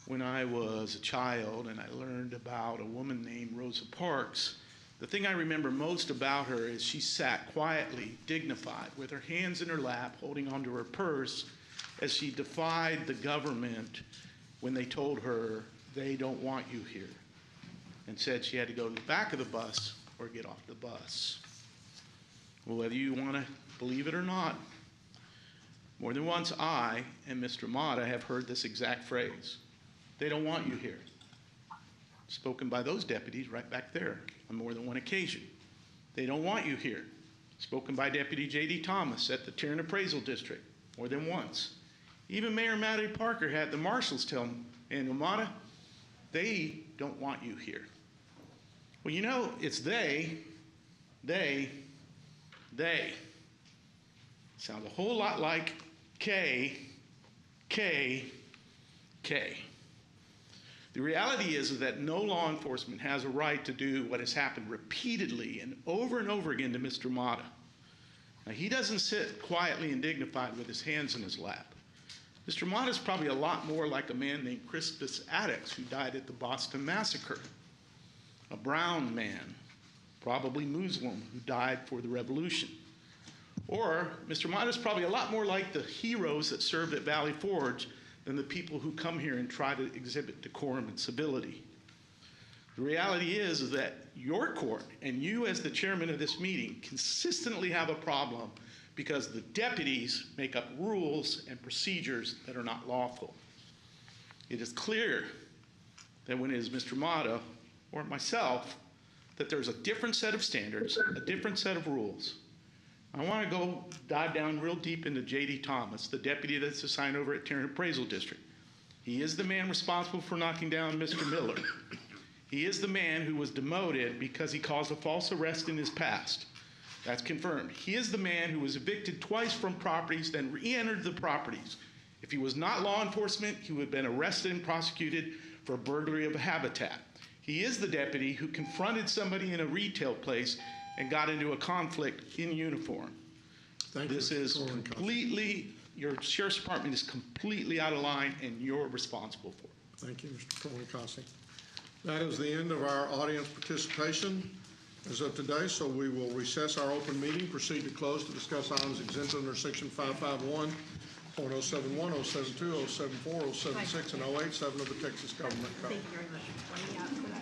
when I was a child and I learned about a woman named Rosa Parks, the thing I remember most about her is she sat quietly, dignified, with her hands in her lap, holding onto her purse, as she defied the government when they told her they don't want you here, and said she had to go to the back of the bus or get off the bus. Well, whether you want to believe it or not, more than once I and Mr. Mata have heard this exact phrase. They don't want you here. Spoken by those deputies right back there on more than one occasion. They don't want you here. Spoken by Deputy J.D. Thomas at the Tarrant Appraisal District more than once. Even Mayor Matty Parker had the marshals tell him, and Mata, they don't want you here. Well, you know, it's they. Sounds a whole lot like K. The reality is that no law enforcement has a right to do what has happened repeatedly and over again to Mr. Mata. Now, he doesn't sit quietly and dignified with his hands in his lap. Mr. Mata is probably a lot more like a man named Crispus Attucks, who died at the Boston Massacre. A brown man, probably Muslim, who died for the revolution. Or Mr. Mata is probably a lot more like the heroes that served at Valley Forge than the people who come here and try to exhibit decorum and civility. The reality is that your court and you as the chairman of this meeting consistently have a problem because the deputies make up rules and procedures that are not lawful. It is clear that when it is Mr. Mata or myself, that there's a different set of standards, a different set of rules. I want to go dive down real deep into J.D. Thomas, the deputy that's assigned over at Tarrant Appraisal District. He is the man responsible for knocking down Mr. Miller. He is the man who was demoted because he caused a false arrest in his past. That's confirmed. He is the man who was evicted twice from properties, then re-entered the properties. If he was not law enforcement, he would have been arrested and prosecuted for burglary of a habitat. He is the deputy who confronted somebody in a retail place and got into a conflict in uniform. This is completely, your sheriff's department is completely out of line, and you're responsible for it. Thank you, Mr. Tornicassi. That is the end of our audience participation as of today, so we will recess our open meeting, proceed to close to discuss items exempt under Section 551, .071, 072, 074, 076, and 087 of the Texas Government Code. Thank you very much for pointing out.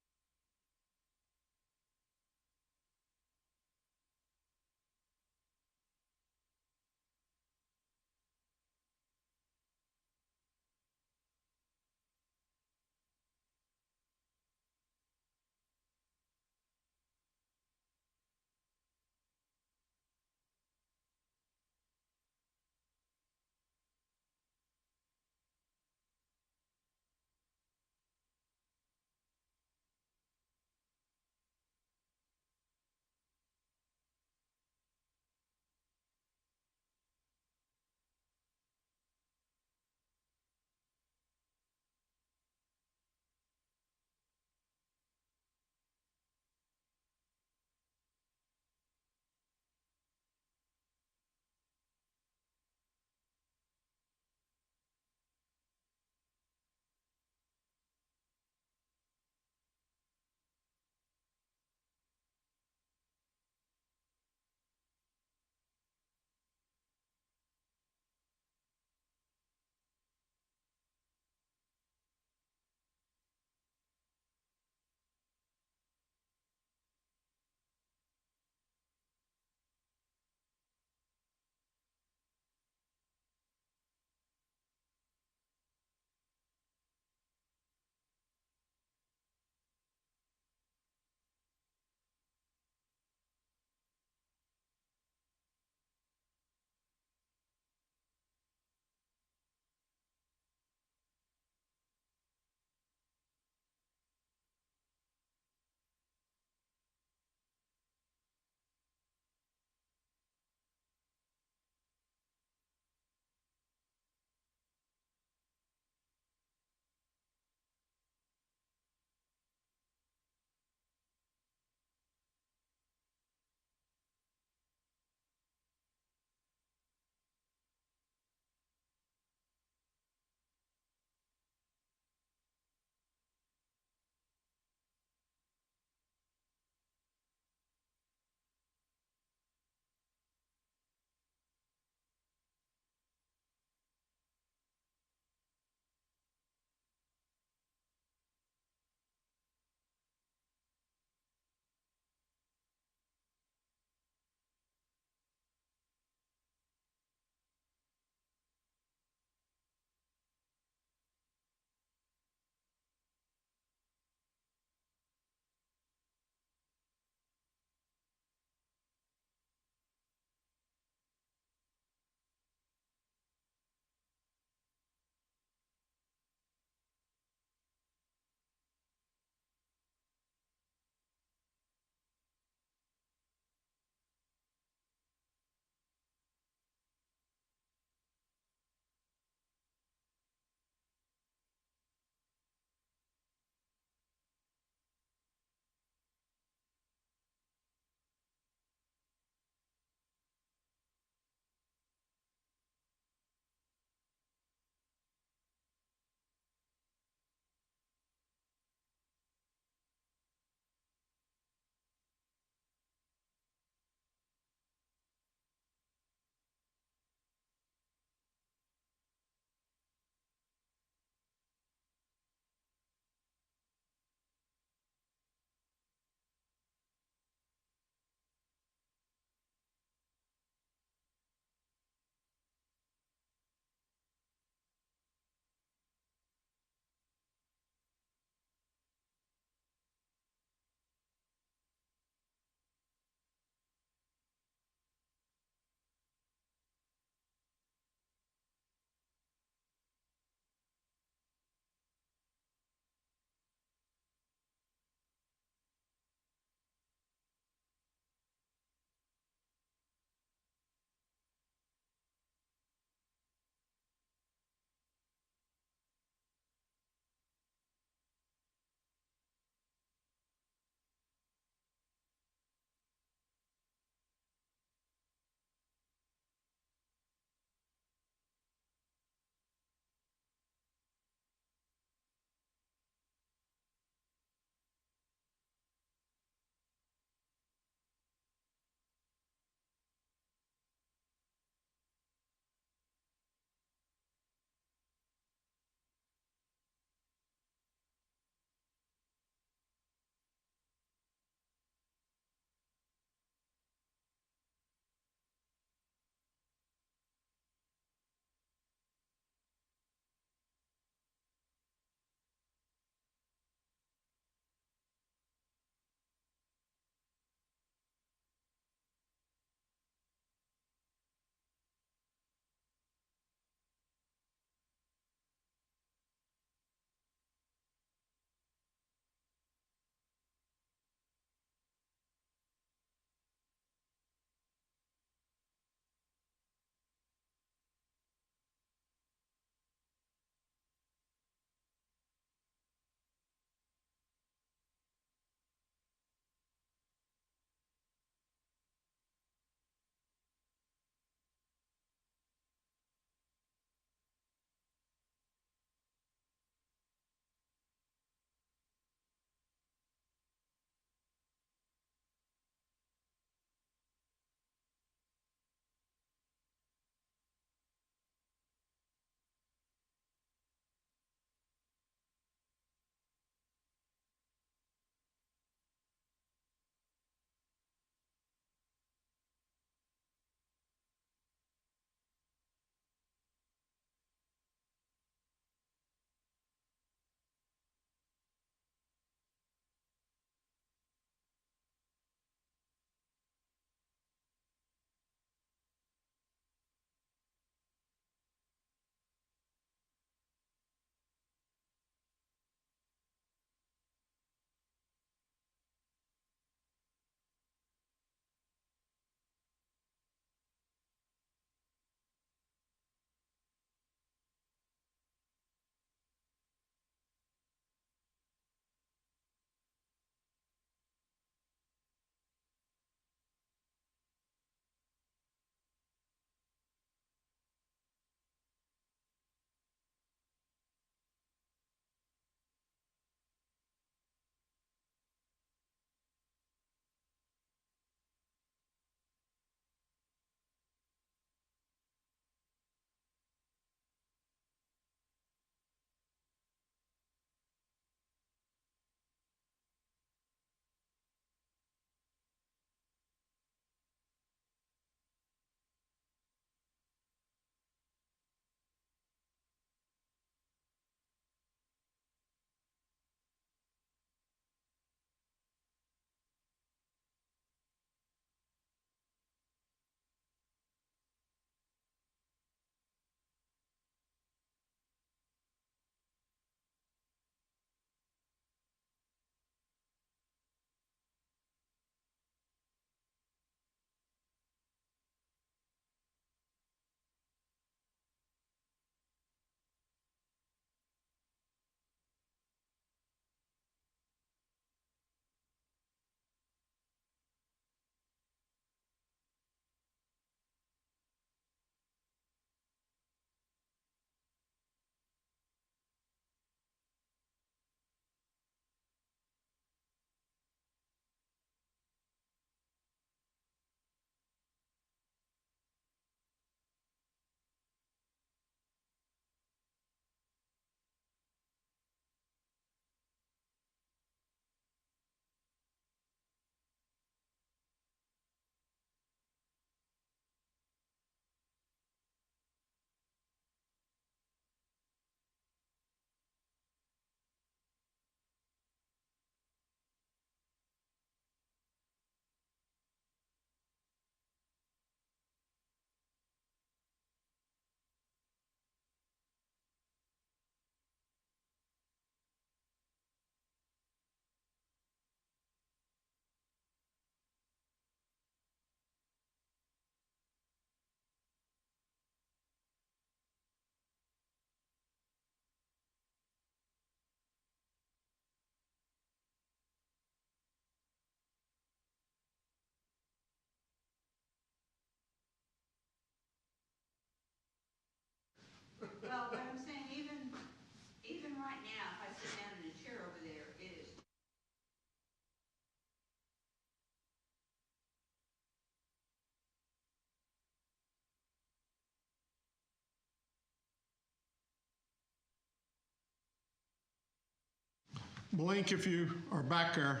Blink if you are back there.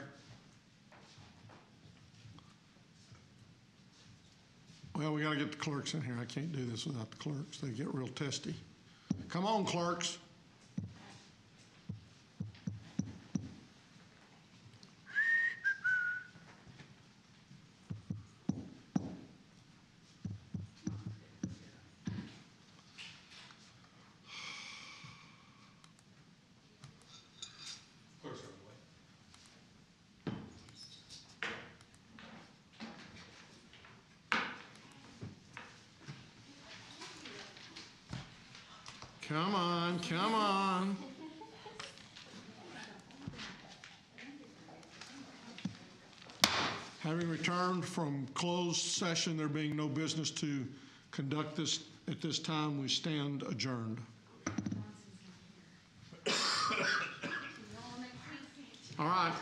Well, we got to get the clerks in here. I can't do this without the clerks. They get real testy. Come on, clerks. Come on, come on. Having returned from closed session, there being no business to conduct this at this time, we stand adjourned. All right.